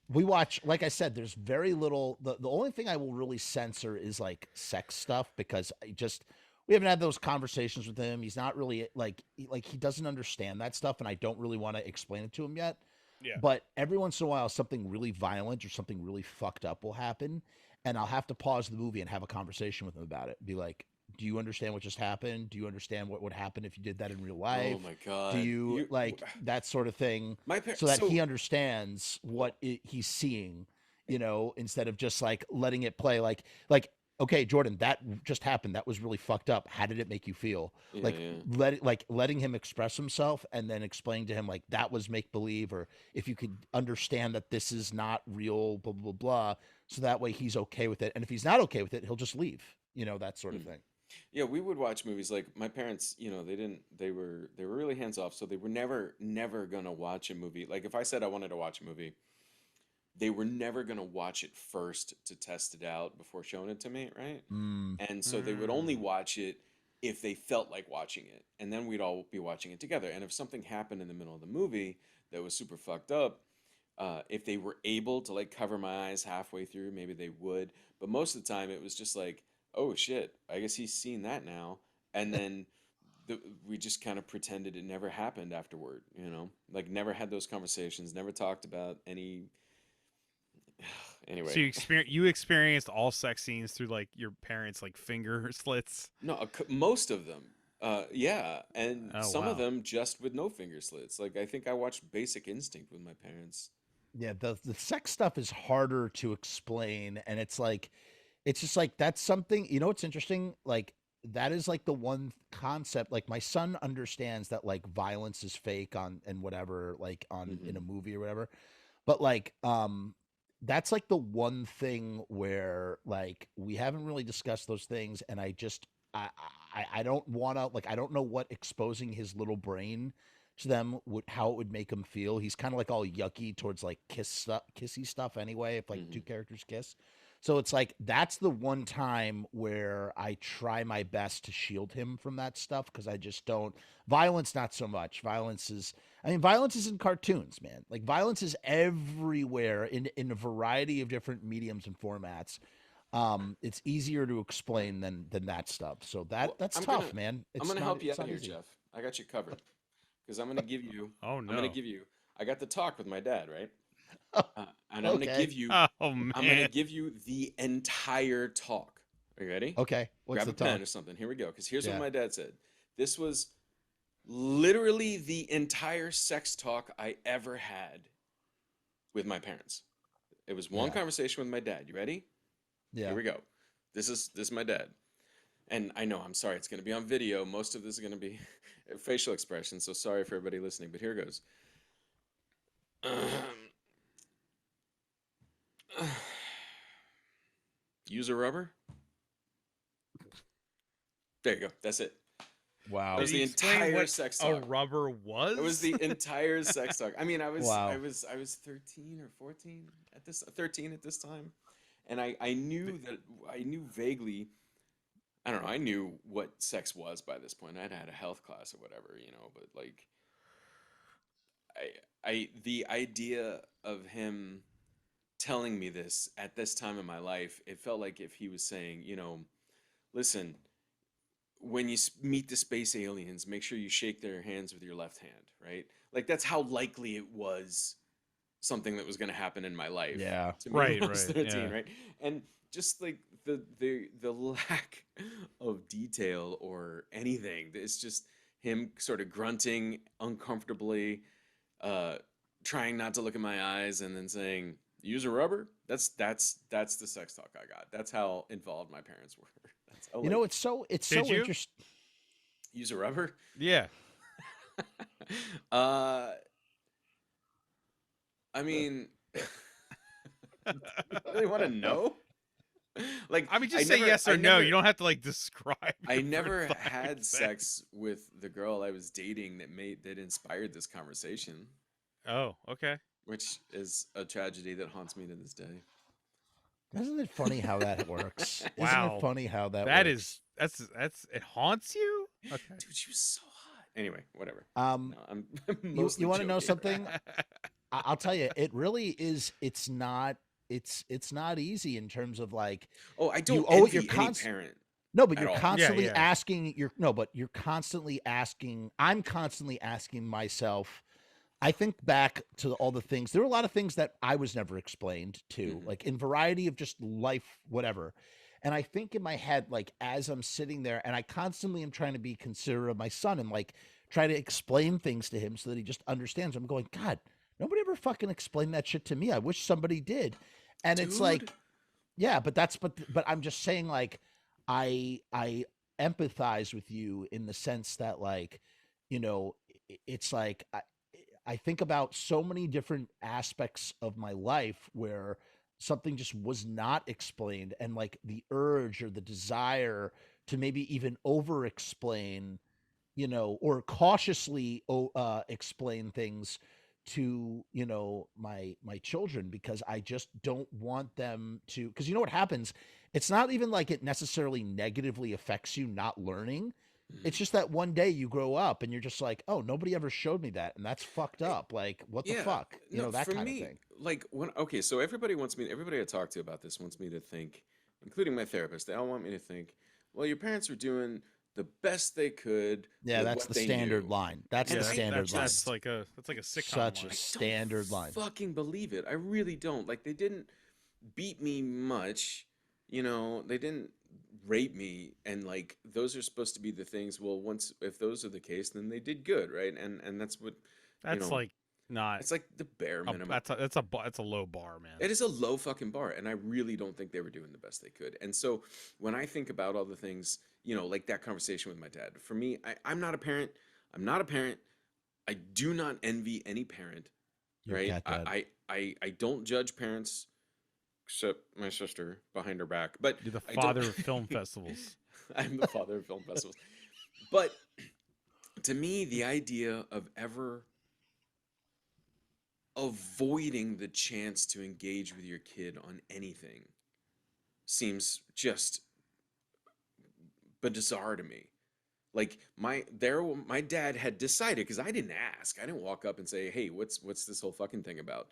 Speaker 3: We watch, like I said, there's very little. The only thing I will really censor is like sex stuff because we haven't had those conversations with him. He's not really like he doesn't understand that stuff, and I don't really want to explain it to him yet.
Speaker 2: Yeah.
Speaker 3: But every once in a while, something really violent or something really fucked up will happen, and I'll have to pause the movie and have a conversation with him about it. Be like, do you understand what just happened? Do you understand what would happen if you did that in real life?
Speaker 1: Oh my god.
Speaker 3: Do you like that sort of thing? So that he understands what he's seeing, instead of just like letting it play. Like, okay, Jordan, that just happened. That was really fucked up. How did it make you feel? Letting him express himself and then explaining to him like that was make believe, or if you could understand that this is not real, blah blah blah. So that way he's okay with it. And if he's not okay with it, he'll just leave. That sort of thing.
Speaker 1: Yeah, we would watch movies like my parents, they were really hands off, so they were never gonna watch a movie. Like if I said I wanted to watch a movie, they were never gonna watch it first to test it out before showing it to me, right? And so they would only watch it if they felt like watching it, and then we'd all be watching it together. And if something happened in the middle of the movie that was super fucked up, if they were able to like cover my eyes halfway through, maybe they would. But most of the time, it was just like, oh shit, I guess he's seen that now. And then we just kind of pretended it never happened afterward, like never had those conversations, never talked about any. Anyway.
Speaker 2: So you experienced all sex scenes through like your parents' like finger slits?
Speaker 1: No, most of them. Yeah, and some of
Speaker 2: wow.
Speaker 1: them just with no finger slits. Like I think I watched Basic Instinct with my parents.
Speaker 3: Yeah, the sex stuff is harder to explain, and it's just like that's something, it's interesting, like that is like the one concept, like my son understands that like violence is fake on and whatever, like on in a movie or whatever, but like that's like the one thing where like we haven't really discussed those things, and I don't want to, like, I don't know what exposing his little brain to them would, how it would make him feel. He's kind of like all yucky towards like kissy stuff anyway, if like two characters kiss. So it's like that's the one time where I try my best to shield him from that stuff, because I just don't. Violence, not so much. Violence is, I mean, violence is in cartoons, man. Like violence is everywhere in a variety of different mediums and formats. It's easier to explain than that stuff. So that's tough, man.
Speaker 1: I'm gonna help you out here, Jeff. I got you covered, because I'm gonna give you.
Speaker 2: Oh no.
Speaker 1: I'm gonna give you. I got to talk with my dad, right? And I'm
Speaker 3: Okay.
Speaker 1: gonna give you.
Speaker 2: Oh man.
Speaker 1: I'm gonna give you the entire talk. Are you ready?
Speaker 3: Okay. What's
Speaker 1: Grab
Speaker 3: the
Speaker 1: a pen
Speaker 3: talk?
Speaker 1: or something. Here we go. Because here's
Speaker 3: Yeah.
Speaker 1: what my dad said. This was literally the entire sex talk I ever had with my parents. It was one
Speaker 3: Yeah.
Speaker 1: conversation with my dad. You ready?
Speaker 3: Yeah.
Speaker 1: Here we go. This is my dad. And I know, I'm sorry, it's going to be on video. Most of this is going to be facial expressions, so sorry for everybody listening, but here goes. Use a rubber? There you go. That's it.
Speaker 3: Wow.
Speaker 1: That was
Speaker 2: Did
Speaker 1: the
Speaker 2: he explain
Speaker 1: entire
Speaker 2: what
Speaker 1: sex
Speaker 2: a
Speaker 1: talk.
Speaker 2: rubber was?
Speaker 1: It was the entire sex talk. I mean, I was
Speaker 3: Wow.
Speaker 1: I was 13 or 14 at this 13 at this time. And I knew vaguely, I don't know, I knew what sex was by this point. I'd had a health class or whatever, but like I the idea of him telling me this at this time in my life, it felt like if he was saying, listen, when you meet the space aliens, make sure you shake their hands with your left hand, right? Like that's how likely it was something that was going to happen in my life.
Speaker 3: Yeah.
Speaker 1: To me when
Speaker 2: Right,
Speaker 1: I was
Speaker 2: right,
Speaker 1: 13,
Speaker 2: yeah.
Speaker 1: right? And just like the lack of detail or anything, it's just him sort of grunting uncomfortably, trying not to look in my eyes, and then saying, "Use a rubber." That's the sex talk I got. That's how involved my parents were. That's how,
Speaker 3: It's so
Speaker 2: Did you?
Speaker 3: interesting.
Speaker 1: use a rubber.
Speaker 2: Yeah.
Speaker 1: I mean, you really want to know? Like,
Speaker 2: I mean, just say yes or no. You don't have to like describe.
Speaker 1: I
Speaker 2: your
Speaker 1: never
Speaker 2: fucking
Speaker 1: had
Speaker 2: sex.
Speaker 1: sex with the girl I was dating that inspired this conversation,
Speaker 2: Oh, okay.
Speaker 1: which is a tragedy that haunts me to this day.
Speaker 3: Isn't it funny how that works? Isn't
Speaker 2: Wow.
Speaker 3: it funny how that
Speaker 2: That
Speaker 3: works?
Speaker 2: is that's it haunts you. Okay.
Speaker 1: Dude, she was so hot. Anyway, whatever.
Speaker 3: Um,
Speaker 1: No, I'm
Speaker 3: you
Speaker 1: mostly
Speaker 3: want to know
Speaker 1: joking.
Speaker 3: something? I'll tell you, it really is. It's not easy in terms of like,
Speaker 1: Oh, I don't
Speaker 3: you're
Speaker 1: envy any
Speaker 3: const-
Speaker 1: parent.
Speaker 3: no, but
Speaker 1: At
Speaker 3: you're
Speaker 1: all.
Speaker 3: constantly
Speaker 2: Yeah.
Speaker 3: asking. You're constantly asking. I'm constantly asking myself. I think back to all the things. There were a lot of things that I was never explained to, like in variety of just life, whatever. And I think in my head, like as I'm sitting there, and I constantly am trying to be considerate of my son and like try to explain things to him so that he just understands. I'm going, God, nobody ever fucking explained that shit to me. I wish somebody did. And it's like,
Speaker 1: Dude.
Speaker 3: yeah, but I'm just saying, like, I empathize with you in the sense that, like, it's like I think about so many different aspects of my life where something just was not explained, and like the urge or the desire to maybe even over explain, or cautiously explain things to my children, because I just don't want them to, because you know what happens, it's not even like it necessarily negatively affects you not learning. It's just that one day you grow up and you're just like, oh, nobody ever showed me that, and that's fucked up. Like, what the fuck,
Speaker 1: No,
Speaker 3: that
Speaker 1: for
Speaker 3: kind
Speaker 1: me,
Speaker 3: of thing.
Speaker 1: like so everybody I talk to about this wants me to think, including my therapist, they all want me to think, well, your parents were doing the best they could
Speaker 3: Yeah,
Speaker 1: with
Speaker 3: that's
Speaker 1: what
Speaker 3: the
Speaker 1: they
Speaker 3: standard
Speaker 1: knew.
Speaker 3: line. That's
Speaker 1: And
Speaker 3: the
Speaker 1: I
Speaker 3: standard line.
Speaker 2: That's like a sitcom
Speaker 3: Such
Speaker 2: line.
Speaker 3: a standard line.
Speaker 1: Fucking believe it. I really don't. Like, they didn't beat me much, they didn't rape me, and like those are supposed to be the things. Well, once if those are the case, then they did good, right? And that's what
Speaker 2: That's like not.
Speaker 1: it's like the bare minimum.
Speaker 2: That's a low bar, man.
Speaker 1: It is a low fucking bar, and I really don't think they were doing the best they could. And so when I think about all the things, like that conversation with my dad, for me, I'm not a parent. I'm not a parent. I do not envy any parent,
Speaker 3: You've
Speaker 1: right?
Speaker 3: got that.
Speaker 1: I don't judge parents. except my sister behind her back. But
Speaker 2: You're the
Speaker 1: I don't-
Speaker 2: father of film festivals.
Speaker 1: I'm the father of film festivals. But to me, the idea of ever avoiding the chance to engage with your kid on anything seems just bizarre to me. Like my dad had decided, because I didn't ask. I didn't walk up and say, "Hey, what's this whole fucking thing about?"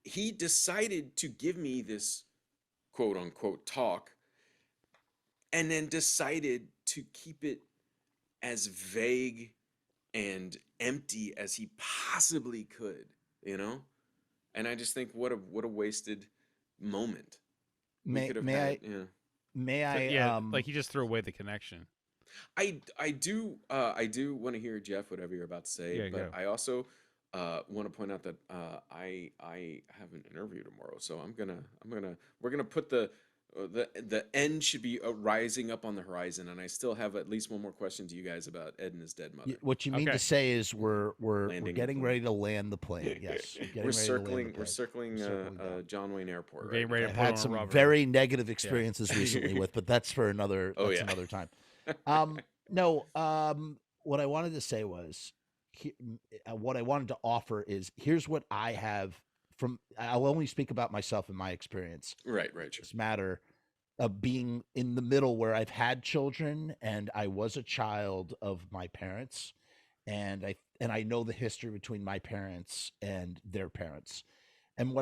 Speaker 1: He decided to give me this quote unquote talk, and then decided to keep it as vague and empty as he possibly could, you know? And I just think what a wasted moment. We could have had, yeah.
Speaker 3: May
Speaker 2: So,
Speaker 3: I
Speaker 2: yeah, like he just threw away the connection.
Speaker 1: I do want to hear, Jeff, whatever you're about to say,
Speaker 2: Yeah,
Speaker 1: but
Speaker 2: go.
Speaker 1: I also want to point out that I have an interview tomorrow, so we're gonna put the end should be rising up on the horizon, and I still have at least one more question to you guys about Ed and his dead mother.
Speaker 3: What you mean
Speaker 2: Okay.
Speaker 3: to say is we're
Speaker 1: Landing the
Speaker 3: getting
Speaker 1: plane.
Speaker 3: ready to land the plane. Yes, we're getting
Speaker 1: We're
Speaker 3: ready to land the
Speaker 1: circling
Speaker 3: plane. down.
Speaker 1: John Wayne Airport.
Speaker 2: We're getting
Speaker 1: right
Speaker 2: ready
Speaker 1: now.
Speaker 2: to
Speaker 3: I've
Speaker 2: put
Speaker 3: had
Speaker 2: on a
Speaker 3: some
Speaker 2: rubber.
Speaker 3: very negative experiences recently with, but that's for another.
Speaker 1: Oh,
Speaker 3: That's
Speaker 1: yeah.
Speaker 3: another time. No. What I wanted to say was, what I wanted to offer is here's what I have from. I'll only speak about myself and my experience.
Speaker 1: Right, sure.
Speaker 3: This matter of being in the middle where I've had children and I was a child of my parents, and I know the history between my parents and their parents. And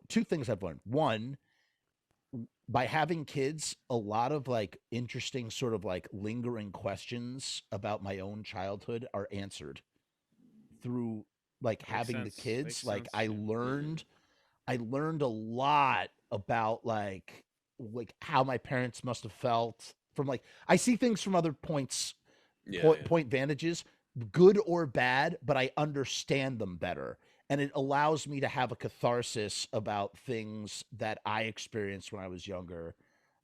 Speaker 3: two things I've learned. One, by having kids, a lot of like interesting sort of like lingering questions about my own childhood are answered through like
Speaker 2: Makes
Speaker 3: having the
Speaker 2: sense.
Speaker 3: kids.
Speaker 2: Makes
Speaker 3: Like
Speaker 2: sense,
Speaker 3: I
Speaker 2: yeah.
Speaker 3: learned a lot about like how my parents must have felt from like I see things from other point vantages, good or bad, but I understand them better. And it allows me to have a catharsis about things that I experienced when I was younger,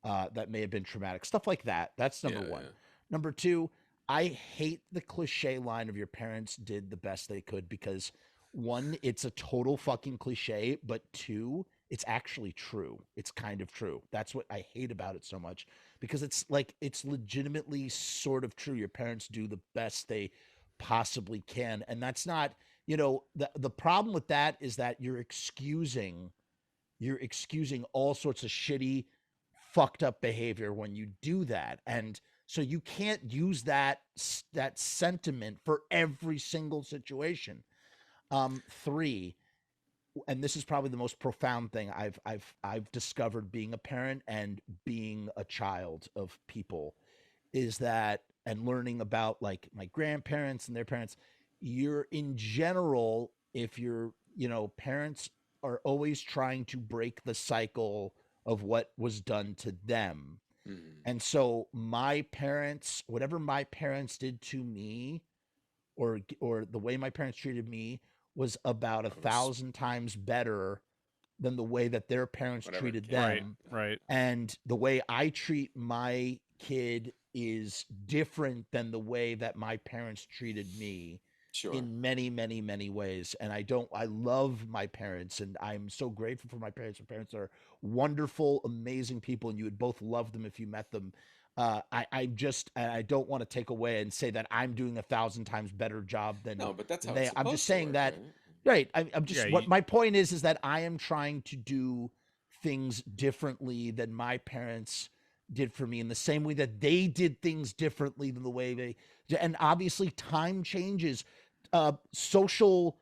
Speaker 3: that may have been traumatic. Stuff like that. That's number one.
Speaker 1: Yeah.
Speaker 3: Number two, I hate the cliche line of your parents did the best they could because one, it's a total fucking cliche, but two, it's actually true. It's kind of true. That's what I hate about it so much because it's like it's legitimately sort of true. Your parents do the best they possibly can, and that's not, the problem with that is that you're excusing all sorts of shitty fucked up behavior when you do that. And so you can't use that sentiment for every single situation. Three, and this is probably the most profound thing I've discovered being a parent and being a child of people is that, and learning about like my grandparents and their parents, you're in general, if parents are always trying to break the cycle of what was done to them.
Speaker 1: Mhm.
Speaker 3: And so my parents, whatever my parents did to me, or the way my parents treated me, was about 1,000 times better than the way that their parents
Speaker 1: Whatever,
Speaker 3: treated
Speaker 1: yeah.
Speaker 3: them.
Speaker 2: Right.
Speaker 3: And the way I treat my kid is different than the way that my parents treated me
Speaker 1: Sure.
Speaker 3: in many, many, many ways. And I love my parents and I'm so grateful for my parents. My parents are wonderful, amazing people, and you would both love them if you met them. I don't want to take away and say that I'm doing 1,000 times better job than
Speaker 1: No, but that's how
Speaker 3: they.
Speaker 1: it's
Speaker 3: I'm just
Speaker 1: supposed to
Speaker 3: saying
Speaker 1: work,
Speaker 3: that,
Speaker 1: right?
Speaker 3: right? I'm just,
Speaker 2: Yeah,
Speaker 3: what my point is that I am trying to do things differently than my parents did for me, in the same way that they did things differently than the way they. And obviously, time changes, social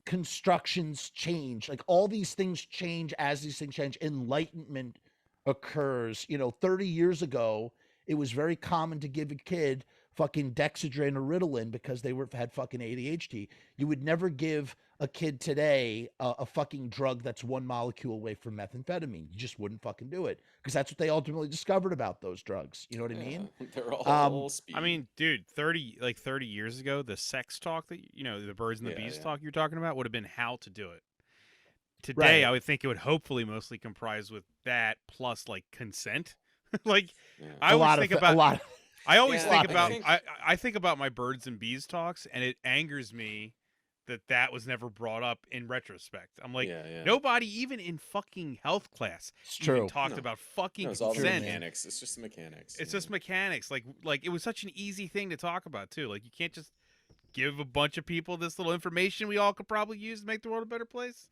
Speaker 3: constructions change, like all these things change as these things change. Enlightenment occurs. 30 years ago, it was very common to give a kid fucking Dexedrine or Ritalin because they had fucking ADHD. You would never give a kid today a fucking drug that's one molecule away from methamphetamine. You just wouldn't fucking do it because that's what they ultimately discovered about those drugs. You know what I mean?
Speaker 1: They're all speed.
Speaker 2: I mean, dude, 30 years ago, the sex talk that the birds and the bees talk you're talking about would have been how to do it. Today,
Speaker 3: Right.
Speaker 2: I would think it would hopefully mostly comprise with that plus like consent. Like
Speaker 1: Yeah.
Speaker 2: I always think about I always
Speaker 1: Yeah,
Speaker 2: think
Speaker 1: I
Speaker 2: about
Speaker 1: think-
Speaker 2: I think about my birds and bees talks, and it angers me that was never brought up in retrospect. I'm like,
Speaker 1: Yeah.
Speaker 2: nobody even in fucking health class
Speaker 3: It's
Speaker 2: even
Speaker 3: true.
Speaker 2: talked about fucking
Speaker 1: No, it's all the
Speaker 2: consent.
Speaker 1: mechanics. It's just the mechanics.
Speaker 2: It's just mechanics. Like it was such an easy thing to talk about too. Like you can't just give a bunch of people this little information we all could probably use to make the world a better place.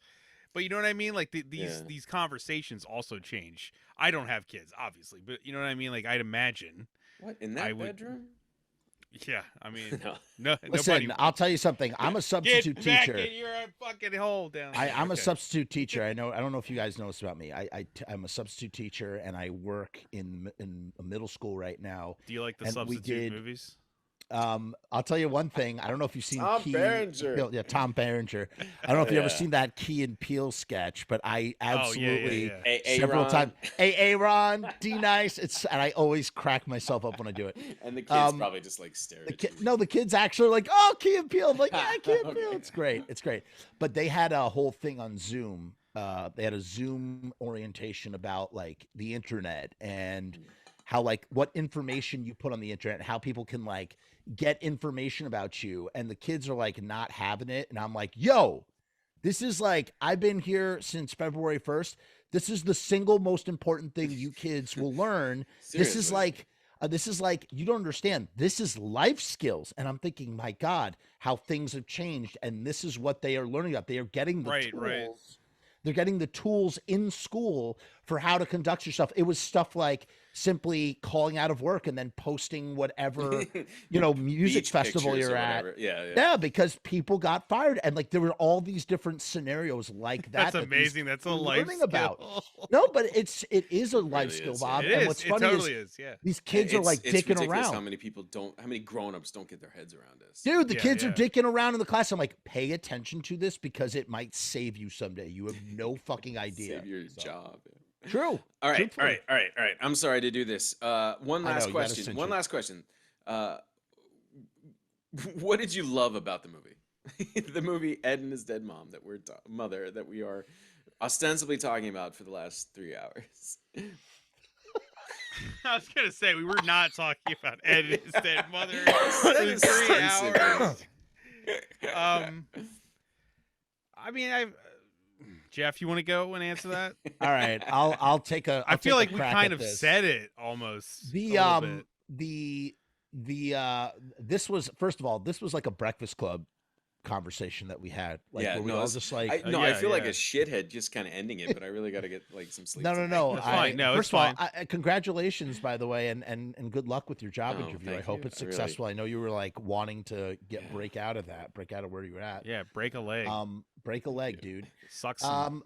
Speaker 2: But you know what I mean? Like these conversations also change. I don't have kids, obviously, but you know what I mean? Like I'd imagine.
Speaker 1: What, in that bedroom?
Speaker 2: Yeah, I mean,
Speaker 1: no.
Speaker 3: Listen,
Speaker 2: nobody.
Speaker 3: I'll tell you something. I'm a substitute
Speaker 2: Get back
Speaker 3: teacher.
Speaker 2: in your fucking hole down there.
Speaker 3: I'm a substitute teacher. I don't know if you guys know this about me. I'm a substitute teacher, and I work in a middle school right now.
Speaker 2: Do you like the substitute movies?
Speaker 3: I'll tell you one thing. I don't know if you've seen
Speaker 1: Tom Berenger.
Speaker 3: Yeah, Tom Berenger. I don't know if you ever seen that Key and Peele sketch, but I absolutely several times. Ron, D nice. And I always crack myself up when I do it.
Speaker 1: And the kids probably just like stare at you.
Speaker 3: No, the kids actually are like, oh, Key and Peele. I'm like, yeah, Key and Peele. It's great. It's great. But they had a whole thing on Zoom. They had a Zoom orientation about like the internet and how like what information you put on the internet, how people can like get information about you. And the kids are like not having it. And I'm like, yo, this is like, I've been here since February 1st. This is the single most important thing you kids will learn. This is like, you don't understand. This is life skills. And I'm thinking, my God, how things have changed. And this is what they are learning about. They are getting the tools. Right. They're getting the tools in school for how to conduct yourself. It was stuff like simply calling out of work and then posting whatever, music festival you're at. Yeah, because people got fired. And like there were all these different scenarios like that.
Speaker 2: That's amazing. That's a life skill.
Speaker 3: About. No, but it is a life skill, Bob.
Speaker 2: It
Speaker 3: and
Speaker 2: is.
Speaker 3: what's funny is these kids are like dicking around.
Speaker 1: How many grown-ups don't get their heads around this?
Speaker 3: Dude, the kids are dicking around in the class. I'm like, pay attention to this because it might save you someday. You have no fucking idea.
Speaker 1: Save your job.
Speaker 3: True.
Speaker 1: All right. I'm sorry to do this. One last question. What did you love about the movie? The movie Ed and His Dead Mom that we are ostensibly talking about for the last 3 hours.
Speaker 2: I was gonna say we were not talking about Ed and His Dead Mother for 3 hours. I mean, Jeff, you want to go and answer that?
Speaker 3: All right, I'll take a.
Speaker 2: I feel like we kind of said it almost.
Speaker 3: This was, first of all, this was like a Breakfast Club conversation that we had. Like, where we all just like.
Speaker 1: I feel like a shithead just kind of ending it, but I really got to get like some sleep.
Speaker 3: No.
Speaker 2: It's fine.
Speaker 3: First of all, congratulations, by the way, and good luck with your job interview. I hope it's successful. I know you were like wanting to break out of where you were at.
Speaker 2: Yeah, break a leg.
Speaker 3: Break a leg, dude.
Speaker 2: Suck some.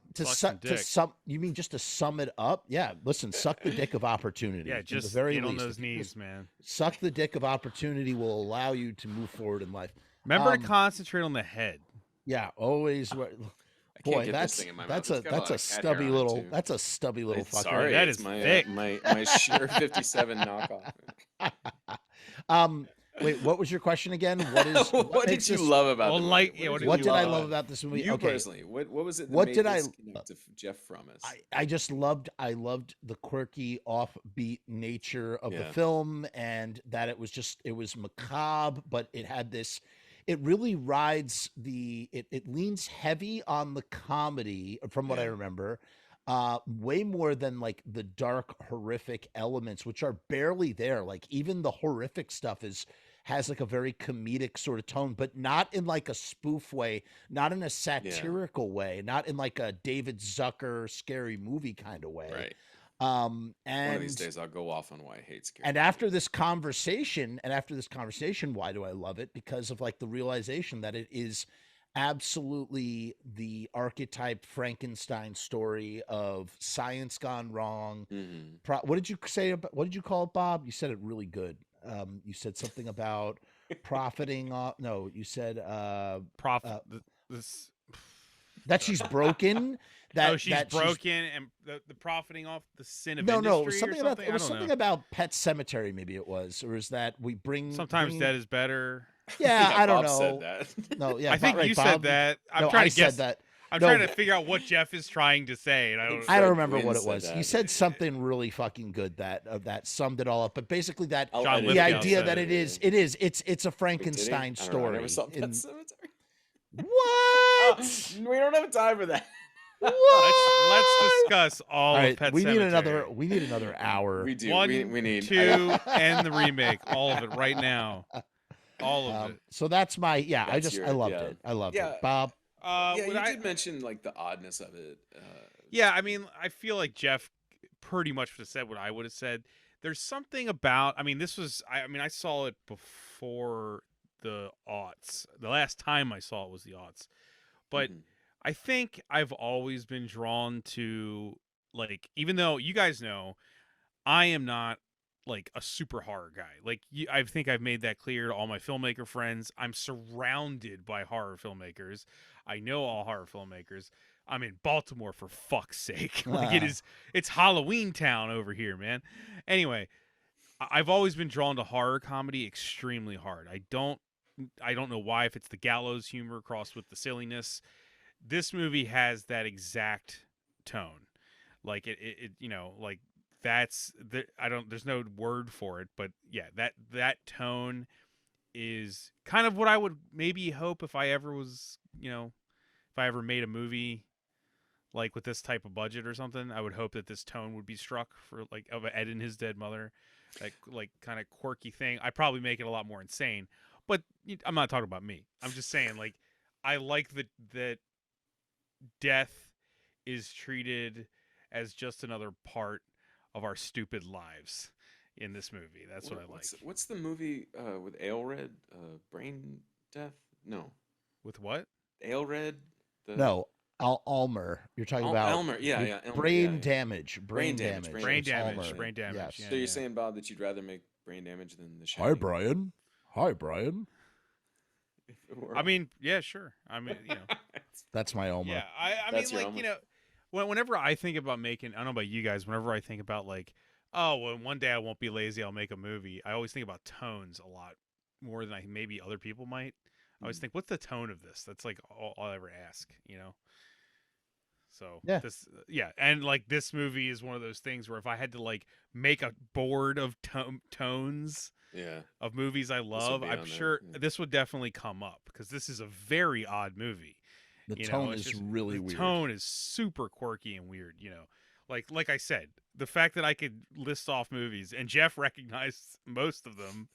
Speaker 3: You mean just to sum it up? Yeah. Listen, suck the dick of opportunity.
Speaker 2: Yeah, just
Speaker 3: the very
Speaker 2: get on
Speaker 3: least.
Speaker 2: those knees, man.
Speaker 3: Suck the dick of opportunity will allow you to move forward in life.
Speaker 2: Remember to concentrate on the head.
Speaker 3: Yeah, always. Boy, that's a stubby little fucker.
Speaker 1: Sorry,
Speaker 2: that is thick.
Speaker 1: My sheer 57 knockoff.
Speaker 3: Wait, what was your question again?
Speaker 1: What did you love about the movie?
Speaker 3: What did I love about this movie?
Speaker 1: You personally, what was it?
Speaker 3: What did I
Speaker 1: love to Jeff Frumess?
Speaker 3: I just loved the quirky, offbeat nature of the film, and that it was macabre, but it had this. It really rides it leans heavy on the comedy, from what I remember, way more than like the dark, horrific elements, which are barely there. Like even the horrific stuff has like a very comedic sort of tone, but not in like a spoof way, not in a satirical way, not in like a David Zucker scary movie kind of way.
Speaker 1: Right.
Speaker 3: And
Speaker 1: one of these days I'll go off on why I hate scary.
Speaker 3: And after this conversation, why do I love it? Because of like the realization that it is absolutely the archetype Frankenstein story of science gone wrong.
Speaker 1: Mm-hmm.
Speaker 3: What did you say? What did you call it, Bob? You said it really good. You said something about profiting off. No, you said that she's broken.
Speaker 2: She's broken and the profiting off the sin of industry.
Speaker 3: No, it was something about Pet Sematary. Maybe it was, or is that we bring
Speaker 2: sometimes dead is better.
Speaker 3: Yeah, I don't know.
Speaker 1: Said that.
Speaker 3: No, yeah,
Speaker 2: I think you said that. I'm trying to guess that. I'm trying to figure out what Jeff is trying to say, and
Speaker 3: I don't remember what it was. He said something really fucking good that summed it all up. But basically, the idea that it's a Frankenstein story.
Speaker 1: I never saw Pet Sematary.
Speaker 3: What?
Speaker 1: We don't have time for that.
Speaker 3: What?
Speaker 2: Let's discuss all
Speaker 3: right,
Speaker 2: of Pet
Speaker 3: we need
Speaker 2: Sematary.
Speaker 3: another hour.
Speaker 1: We do.
Speaker 2: One,
Speaker 1: we need
Speaker 2: 2, and the remake. All of it right now. All of it.
Speaker 3: So that's my I loved
Speaker 1: yeah.
Speaker 3: it. I loved
Speaker 1: Yeah.
Speaker 3: it. Bob.
Speaker 1: Yeah, you did mention like the oddness of it.
Speaker 2: Yeah, I mean, I feel like Jeff pretty much would have said what I would have said. There's something about. I mean, I saw it before the aughts. The last time I saw it was the aughts, but I think I've always been drawn to, like, even though you guys know I am not like a super horror guy. Like, I think I've made that clear to all my filmmaker friends. I'm surrounded by horror filmmakers. I know all horror filmmakers. I'm in Baltimore, for fuck's sake. Like, it's Halloween town over here, man. Anyway, I've always been drawn to horror comedy extremely hard. I don't know why, if it's the gallows humor crossed with the silliness. This movie has that exact tone. Like it like there's no word for it, but yeah, that tone is kind of what I would maybe hope if I ever was, if I ever made a movie like with this type of budget or something. I would hope that this tone would be struck for, like, of Ed and His Dead Mother, like kind of quirky thing. I'd probably make it a lot more insane, but I'm not talking about me. I'm just saying, like, I like that death is treated as just another part of our stupid lives in this movie. That's what I like.
Speaker 1: What's the movie with Aelred? Brain Death? No.
Speaker 2: With what?
Speaker 1: Aelred?
Speaker 3: No. Almer. You're talking about
Speaker 1: Elmer. Yeah. Elmer,
Speaker 3: brain damage. Brain damage.
Speaker 2: Brain damage.
Speaker 3: Almer.
Speaker 2: Brain damage.
Speaker 3: Yes.
Speaker 2: Yeah,
Speaker 1: so you're saying, Bob, that you'd rather make brain damage than The Shining?
Speaker 3: Hi, Brian. Hi, Brian.
Speaker 2: I mean, yeah, sure. I mean,
Speaker 3: That's my Almer.
Speaker 2: Yeah, I mean, like, whenever I think about making, I don't know about you guys, whenever I think about, like, oh, well, one day I won't be lazy, I'll make a movie, I always think about tones a lot more than maybe other people might. I always think, what's the tone of this? That's like all I'll ever ask, So and like this movie is one of those things where if I had to like make a board of tones of movies I love, I'm sure this would definitely come up, because this is a very odd movie.
Speaker 3: The tone is really weird.
Speaker 2: The tone is super quirky and weird, Like I said, the fact that I could list off movies and Jeff recognized most of them,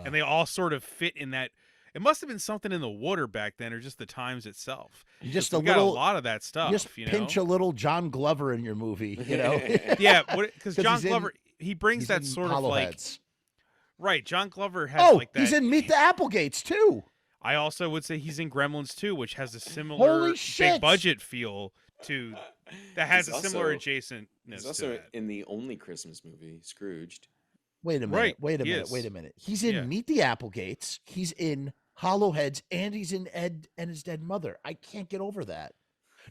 Speaker 2: and they all sort of fit in that. It must have been something in the water back then, or just the times itself.
Speaker 3: Just
Speaker 2: got a lot of that stuff.
Speaker 3: Just pinch a little John Glover in your movie,
Speaker 2: Yeah, because John Glover, he brings that sort of like
Speaker 3: Heads.
Speaker 2: Right. John Glover has like that.
Speaker 3: He's in Meet the Applegates too.
Speaker 2: I also would say he's in Gremlins 2, which has a similar big budget feel to that has a similar adjacentness.
Speaker 1: He's also in the only Christmas movie, Scrooged.
Speaker 3: Wait a minute. Wait a minute. He's in Meet the Applegates. He's in Hollowheads, and he's in Ed and His Dead Mother. I can't get over that.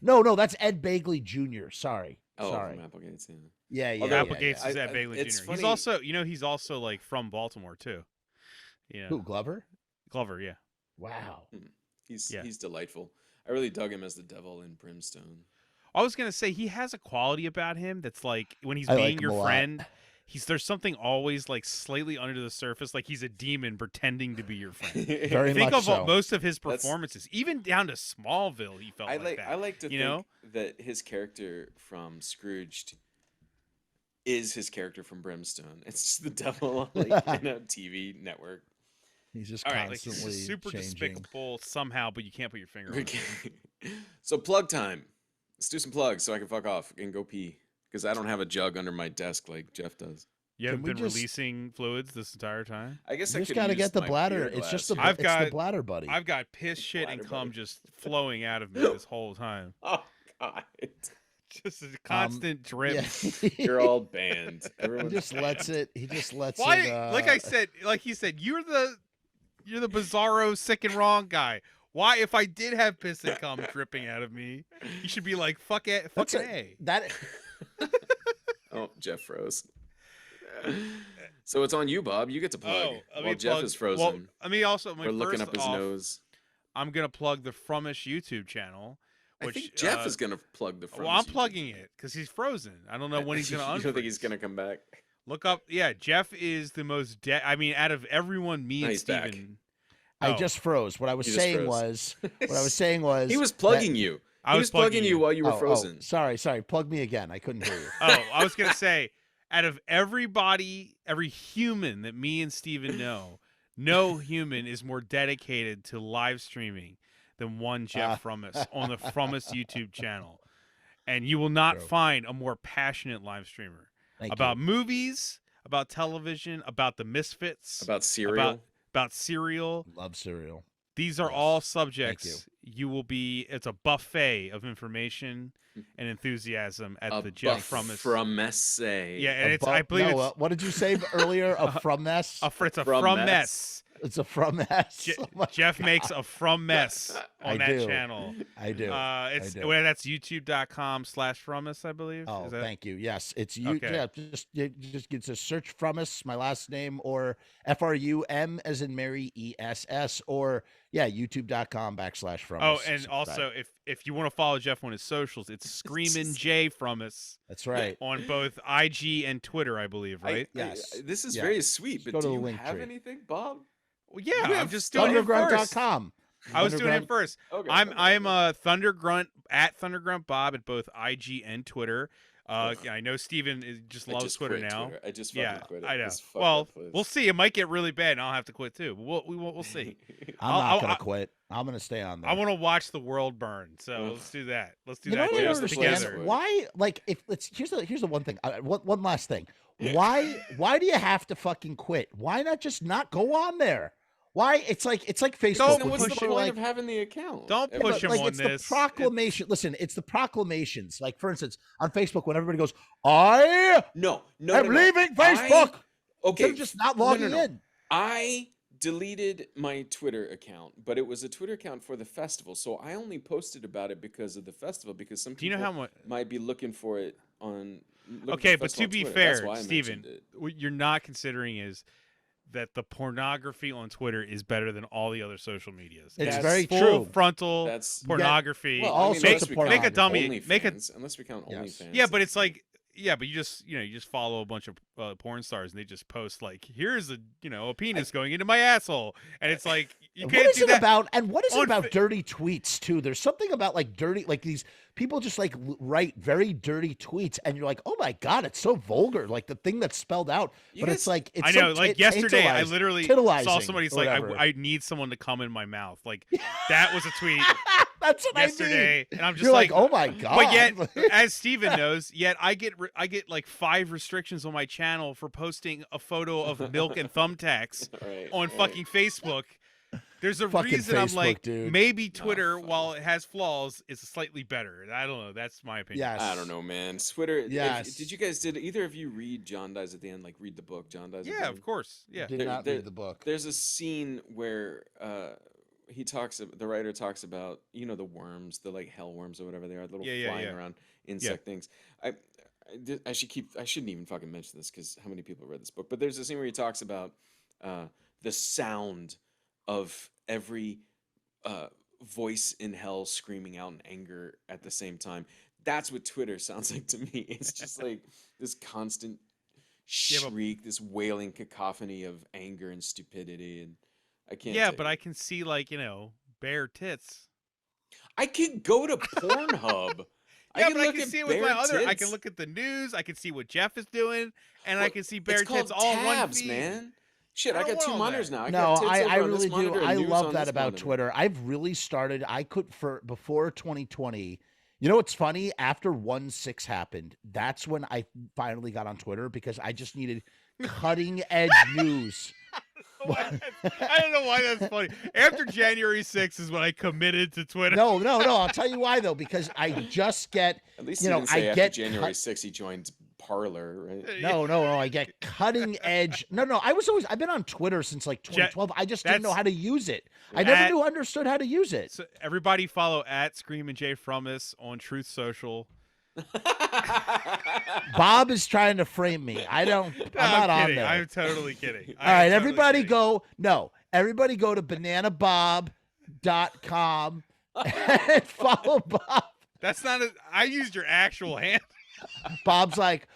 Speaker 3: No, that's Ed Begley Jr. Sorry. Sorry.
Speaker 1: From Applegates,
Speaker 2: Yeah. Applegates is Ed Begley Jr. Funny. He's also, he's also like from Baltimore too.
Speaker 3: Who, Glover?
Speaker 2: Glover, yeah.
Speaker 3: Wow.
Speaker 1: He's delightful. I really dug him as the devil in Brimstone.
Speaker 2: I was gonna say he has a quality about him that's like when he's being your friend. There's something always like slightly under the surface, like he's a demon pretending to be your friend. Think of most of his performances, even down to Smallville, he felt like that.
Speaker 1: I like to think that his character from Scrooged is his character from Brimstone. It's just the devil like in a TV network.
Speaker 3: He's just
Speaker 2: constantly
Speaker 3: constantly
Speaker 2: he's super
Speaker 3: changing.
Speaker 2: Despicable somehow, but you can't put your finger on it.
Speaker 1: So plug time. Let's do some plugs so I can fuck off and go pee. Because I don't have a jug under my desk like Jeff does.
Speaker 2: You haven't been releasing fluids this entire time?
Speaker 1: I guess
Speaker 3: I just got to get the bladder. It's just the bladder, buddy.
Speaker 2: I've got piss, shit, and cum just flowing out of me this whole time.
Speaker 1: Oh, God.
Speaker 2: Just a constant drip.
Speaker 3: Yeah.
Speaker 1: You're all banned.
Speaker 3: He just lets it.
Speaker 2: Like I said, like he said, you're the bizarro, sick and wrong guy. Why, if I did have piss and cum dripping out of me, you should be like, fuck it, fucking A.
Speaker 1: Oh, Jeff froze. So it's on you, Bob. You get to plug while Jeff is frozen.
Speaker 2: Well, I mean, also,
Speaker 1: we're looking up his nose.
Speaker 2: I'm gonna plug the Frumess YouTube channel. Which,
Speaker 1: I think Jeff is gonna plug the Frumess.
Speaker 2: Well, I'm plugging it because he's frozen. I don't know when he's gonna.
Speaker 1: You don't think he's gonna come back?
Speaker 2: Look up. Yeah, Jeff is the most. I mean, out of everyone, me and Steven.
Speaker 3: I
Speaker 2: Oh.
Speaker 3: just froze. What I was
Speaker 1: You just
Speaker 3: saying
Speaker 1: froze.
Speaker 3: was
Speaker 1: He was plugging you.
Speaker 2: I
Speaker 1: He
Speaker 2: was
Speaker 1: was plugging you while you were frozen.
Speaker 3: Sorry. Plug me again. I couldn't hear you.
Speaker 2: Oh, I was gonna say, out of everybody, every human that me and Steven know, no human is more dedicated to live streaming than one Jeff Frumess on the Frumess YouTube channel. And you will not
Speaker 3: True.
Speaker 2: find a more passionate live streamer about movies, about television, about the Misfits,
Speaker 1: About cereal.
Speaker 2: about cereal.
Speaker 3: Love cereal.
Speaker 2: These are
Speaker 3: Yes.
Speaker 2: all
Speaker 3: Thank
Speaker 2: subjects you will be. It's a buffet of information and enthusiasm at the Jeff Frumess.
Speaker 1: Frumess.
Speaker 2: Yeah, and I believe it's
Speaker 3: what did you say earlier? A Frumess?
Speaker 2: it's a
Speaker 1: Frumess.
Speaker 2: Frumess.
Speaker 3: It's a Frumess. Oh my
Speaker 2: Jeff
Speaker 3: God.
Speaker 2: makes a Frumess on
Speaker 3: I
Speaker 2: that
Speaker 3: do.
Speaker 2: channel.
Speaker 3: I do.
Speaker 2: It's
Speaker 3: I do.
Speaker 2: well, that's youtube.com/Frumess, I believe.
Speaker 3: Oh,
Speaker 2: Is that...
Speaker 3: thank you. Yes, it's you.
Speaker 2: Okay.
Speaker 3: Yeah, just get a search Frumess, my last name, or FRUM as in Mary ESS, or youtube.com/Frumess.
Speaker 2: Oh, and also if you want to follow Jeff on his socials, it's Screamin' J Frumess
Speaker 3: That's right.
Speaker 2: on both IG and Twitter, I believe, right?
Speaker 3: Yes.
Speaker 1: This is
Speaker 3: Yes.
Speaker 1: very sweet,
Speaker 3: Just
Speaker 1: but
Speaker 3: go to
Speaker 1: do
Speaker 3: the
Speaker 1: you
Speaker 3: link
Speaker 1: have
Speaker 3: tree.
Speaker 1: anything, Bob?
Speaker 2: Well, yeah,
Speaker 1: You
Speaker 2: I'm
Speaker 1: have
Speaker 2: just doing it first.
Speaker 3: Thundergrunt.com.
Speaker 2: I was doing it first.
Speaker 1: Okay.
Speaker 2: I am a Thundergrunt at Thundergrunt Bob at both IG and Twitter. I know Steven just
Speaker 1: I
Speaker 2: loves
Speaker 1: just
Speaker 2: Twitter
Speaker 1: quit
Speaker 2: now.
Speaker 1: Twitter. I just fucking quit it.
Speaker 2: I know.
Speaker 1: This fucked
Speaker 2: Well,
Speaker 1: up place.
Speaker 2: we'll see. It might get really bad, and I'll have to quit too. But we'll see.
Speaker 3: I'm not gonna quit. I'm gonna stay on there.
Speaker 2: I want to watch the world burn, so let's do that. Let's do
Speaker 3: You know
Speaker 2: that
Speaker 3: what I don't
Speaker 1: Just
Speaker 3: understand?
Speaker 2: together.
Speaker 3: Why? Like, if let's here's the one thing. One last thing. Why do you have to fucking quit? Why not just not go on there? Why? It's like Facebook.
Speaker 2: Don't
Speaker 1: Then what's
Speaker 3: when
Speaker 1: the
Speaker 3: people
Speaker 1: point
Speaker 3: are like,
Speaker 1: of having the account?
Speaker 2: Don't
Speaker 1: Everybody-
Speaker 2: push him
Speaker 3: like
Speaker 2: on
Speaker 3: it's
Speaker 2: this.
Speaker 3: the proclamation. Listen, it's the proclamations. Like for instance, on Facebook, when everybody goes, "I
Speaker 1: No.
Speaker 3: am leaving Facebook,"
Speaker 1: Okay.
Speaker 3: instead of just not logging
Speaker 1: no.
Speaker 3: in.
Speaker 1: I deleted my Twitter account, but it was a Twitter account for the festival, so I only posted about it because of the festival. Because some
Speaker 2: Do you know
Speaker 1: people
Speaker 2: how much?
Speaker 1: might be looking for it on. looking
Speaker 2: Okay,
Speaker 1: for the
Speaker 2: but
Speaker 1: festival
Speaker 2: to be
Speaker 1: on Twitter. That's
Speaker 2: fair,
Speaker 1: why I
Speaker 2: Steven,
Speaker 1: mentioned it.
Speaker 2: what you're not considering is that the pornography on Twitter is better than all the other social medias.
Speaker 3: It's
Speaker 1: That's
Speaker 3: very
Speaker 2: Full
Speaker 3: true.
Speaker 2: frontal
Speaker 1: That's
Speaker 2: pornography.
Speaker 1: well,
Speaker 3: all
Speaker 1: I mean,
Speaker 3: sorts
Speaker 1: unless
Speaker 3: of
Speaker 1: we count
Speaker 2: make a dummy. Make a
Speaker 1: OnlyFans, unless we count
Speaker 3: Yes.
Speaker 1: OnlyFans.
Speaker 2: yeah, but it's like but you just follow a bunch of porn stars and they just post like, here's a penis going into my asshole, and it's like you
Speaker 3: And
Speaker 2: can't
Speaker 3: what is
Speaker 2: do
Speaker 3: it
Speaker 2: that.
Speaker 3: about? And what is it
Speaker 2: on
Speaker 3: about
Speaker 2: Fa-
Speaker 3: dirty tweets too? There's something about like dirty, like these people just like write very dirty tweets, and you're like, oh my god, it's so vulgar. Like the thing that's spelled out,
Speaker 1: You
Speaker 3: but
Speaker 1: guys-
Speaker 3: it's like it's
Speaker 2: I know,
Speaker 3: so
Speaker 2: like yesterday, I
Speaker 3: tantalizing-
Speaker 2: literally saw
Speaker 3: titillizing
Speaker 2: somebody's
Speaker 3: or
Speaker 2: like,
Speaker 3: whatever.
Speaker 2: I need someone to come in my mouth. Like that was a tweet
Speaker 3: That's what
Speaker 2: yesterday,
Speaker 3: I mean.
Speaker 2: and I'm just
Speaker 3: You're like, oh my god.
Speaker 2: But yet, as Steven knows, I get like 5 restrictions on my channel for posting a photo of milk and thumbtacks
Speaker 1: Right,
Speaker 2: on
Speaker 1: right.
Speaker 2: fucking Facebook. There's a
Speaker 3: Fucking
Speaker 2: reason I'm
Speaker 3: Facebook,
Speaker 2: like,
Speaker 3: dude.
Speaker 2: maybe Twitter,
Speaker 1: fuck.
Speaker 2: while it has flaws, is slightly better. I don't know. That's my opinion.
Speaker 3: Yes.
Speaker 1: I don't know, man. Twitter.
Speaker 3: Yes.
Speaker 1: Did either of you read John Dies at the End? Like read the book John Dies at the
Speaker 2: Yeah,
Speaker 1: End?
Speaker 2: of course. Yeah.
Speaker 3: Did
Speaker 1: There-
Speaker 3: not
Speaker 1: there-
Speaker 3: read the book.
Speaker 1: There's a scene where the writer talks about the worms, the like hell worms or whatever they are, little flying
Speaker 2: yeah.
Speaker 1: around insect things. I shouldn't even fucking mention this because how many people read this book? But there's a scene where he talks about the sound of every voice in hell screaming out in anger at the same time. That's what Twitter sounds like to me. It's just like this constant
Speaker 2: Yeah, but-
Speaker 1: shriek, this wailing cacophony of anger and stupidity, and I can't.
Speaker 2: Yeah,
Speaker 1: take
Speaker 2: but
Speaker 1: it.
Speaker 2: I can see like bare tits.
Speaker 1: I could go to Pornhub.
Speaker 2: Yeah, but I
Speaker 1: look
Speaker 2: can
Speaker 1: at
Speaker 2: see it with
Speaker 1: bare
Speaker 2: my other. I can
Speaker 1: tits.
Speaker 2: look at the news. I can see what Jeff is doing, and I
Speaker 1: Well,
Speaker 2: can see bare
Speaker 1: it's called
Speaker 2: tits all in one
Speaker 1: tabs,
Speaker 2: feed.
Speaker 1: man. Shit, I
Speaker 2: I don't
Speaker 1: got two
Speaker 2: want all
Speaker 1: monitors
Speaker 2: that.
Speaker 1: now.
Speaker 3: No,
Speaker 1: got tits
Speaker 3: I
Speaker 1: over on this
Speaker 3: really do.
Speaker 1: monitor and
Speaker 3: I
Speaker 1: news
Speaker 3: love
Speaker 1: on
Speaker 3: that
Speaker 1: this
Speaker 3: about
Speaker 1: monitor.
Speaker 3: Twitter. I've really started. I could before 2020. You know what's funny? After 1/6 happened, that's when I finally got on Twitter because I just needed cutting edge news.
Speaker 2: I don't know why that's funny. After January 6th is when I committed to Twitter.
Speaker 3: No. I'll tell you why though. Because I just get
Speaker 1: At least
Speaker 3: you
Speaker 1: you
Speaker 3: know,
Speaker 1: didn't say
Speaker 3: I
Speaker 1: after
Speaker 3: get
Speaker 1: January 6th he joined Parlor, right?
Speaker 3: no. I get cutting edge. No. I've been on Twitter since like 2012. I just didn't know
Speaker 2: that's-
Speaker 3: how to use it. I never
Speaker 2: At-
Speaker 3: understood how to use it.
Speaker 2: So everybody follow at Screamin' J Frumess on Truth Social.
Speaker 3: Bob is trying to frame me. I'm not on
Speaker 2: kidding.
Speaker 3: there.
Speaker 2: I'm totally kidding.
Speaker 3: All right, everybody everybody go to bananabob.com and follow Bob.
Speaker 2: That's not I used your actual hand.
Speaker 3: Bob's like,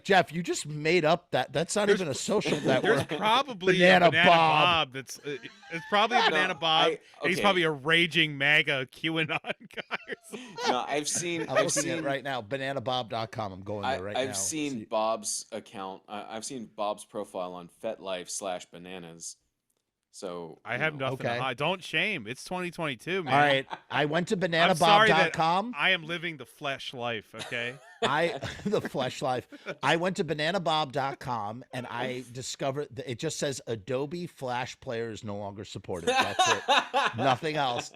Speaker 3: Jeff, you just made up that. That's not even a social
Speaker 2: There's
Speaker 3: network.
Speaker 2: probably
Speaker 3: Banana
Speaker 2: a Banana
Speaker 3: Bob.
Speaker 2: Bob. That's it's probably a Banana Bob. And he's probably a raging MAGA QAnon guy.
Speaker 1: No, I've seen
Speaker 3: it right now. Bananabob.com. I'm going there right now.
Speaker 1: I've seen Bob's account. I've seen Bob's profile on FetLife/bananas. So
Speaker 2: I have nothing to hide. Don't shame. It's 2022, man.
Speaker 3: All right. I went to
Speaker 2: I'm sorry that
Speaker 3: bananabob.com.
Speaker 2: I am living the flesh life, okay?
Speaker 3: The flesh life. I went to bananabob.com and I discovered that it just says Adobe Flash Player is no longer supported. That's it. Nothing else.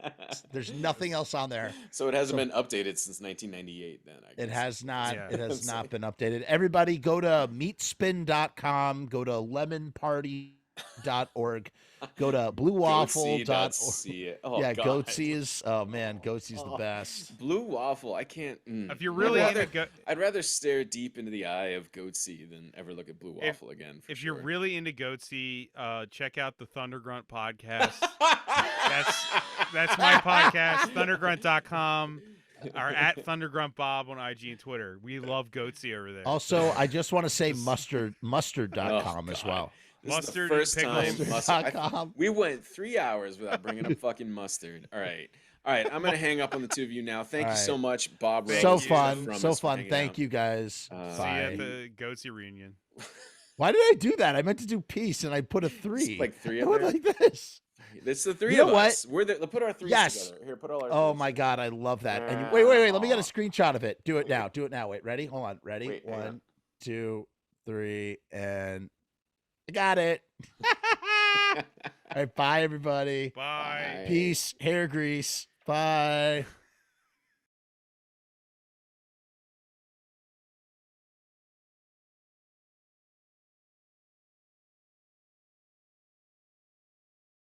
Speaker 3: There's nothing else on there.
Speaker 1: So it hasn't been updated since 1998 then, I guess.
Speaker 3: It has not.
Speaker 2: Yeah.
Speaker 3: It has not been updated. Everybody go to meatspin.com, go to lemonparty.org, go to bluewaffle.org.
Speaker 1: Oh,
Speaker 3: yeah,
Speaker 1: God.
Speaker 3: Goatsy is, oh man, Goatsy's the best.
Speaker 1: Blue Waffle, I can't.
Speaker 2: If you're really
Speaker 1: I'd rather stare deep into the eye of Goatsy than ever look at Blue Waffle again.
Speaker 2: If you're really into Goatsy, check out the Thunder Grunt podcast. That's my podcast, thundergrunt.com. Or at ThunderGruntBob on IG and Twitter. We love Goatsy over there.
Speaker 3: Also, I just want to say mustard.com as well.
Speaker 1: This
Speaker 2: Mustard
Speaker 1: is the first
Speaker 2: and
Speaker 1: time we went 3 hours without bringing up fucking mustard. All right. I'm gonna hang up on the two of you now. Thank you so much, Bob.
Speaker 3: So fun. Thank you guys.
Speaker 2: See you
Speaker 3: Bye.
Speaker 2: at the Goatsy reunion.
Speaker 3: Why did I do that? I meant to do peace and I put a 3.
Speaker 1: It's like 3
Speaker 3: I
Speaker 1: of
Speaker 3: went
Speaker 1: there.
Speaker 3: like this.
Speaker 1: It's the 3
Speaker 3: You know
Speaker 1: of
Speaker 3: what?
Speaker 1: us. Let's put our 3s together. Here, put all our.
Speaker 3: Oh
Speaker 1: 3s.
Speaker 3: my God, I love that. And wait. Let me get a screenshot of it. Do it now. Wait, ready? Hold on. Ready?
Speaker 1: Wait,
Speaker 3: 1, 2, 3, and I got it. All right, bye everybody.
Speaker 2: Bye.
Speaker 3: Peace. Hair grease. Bye.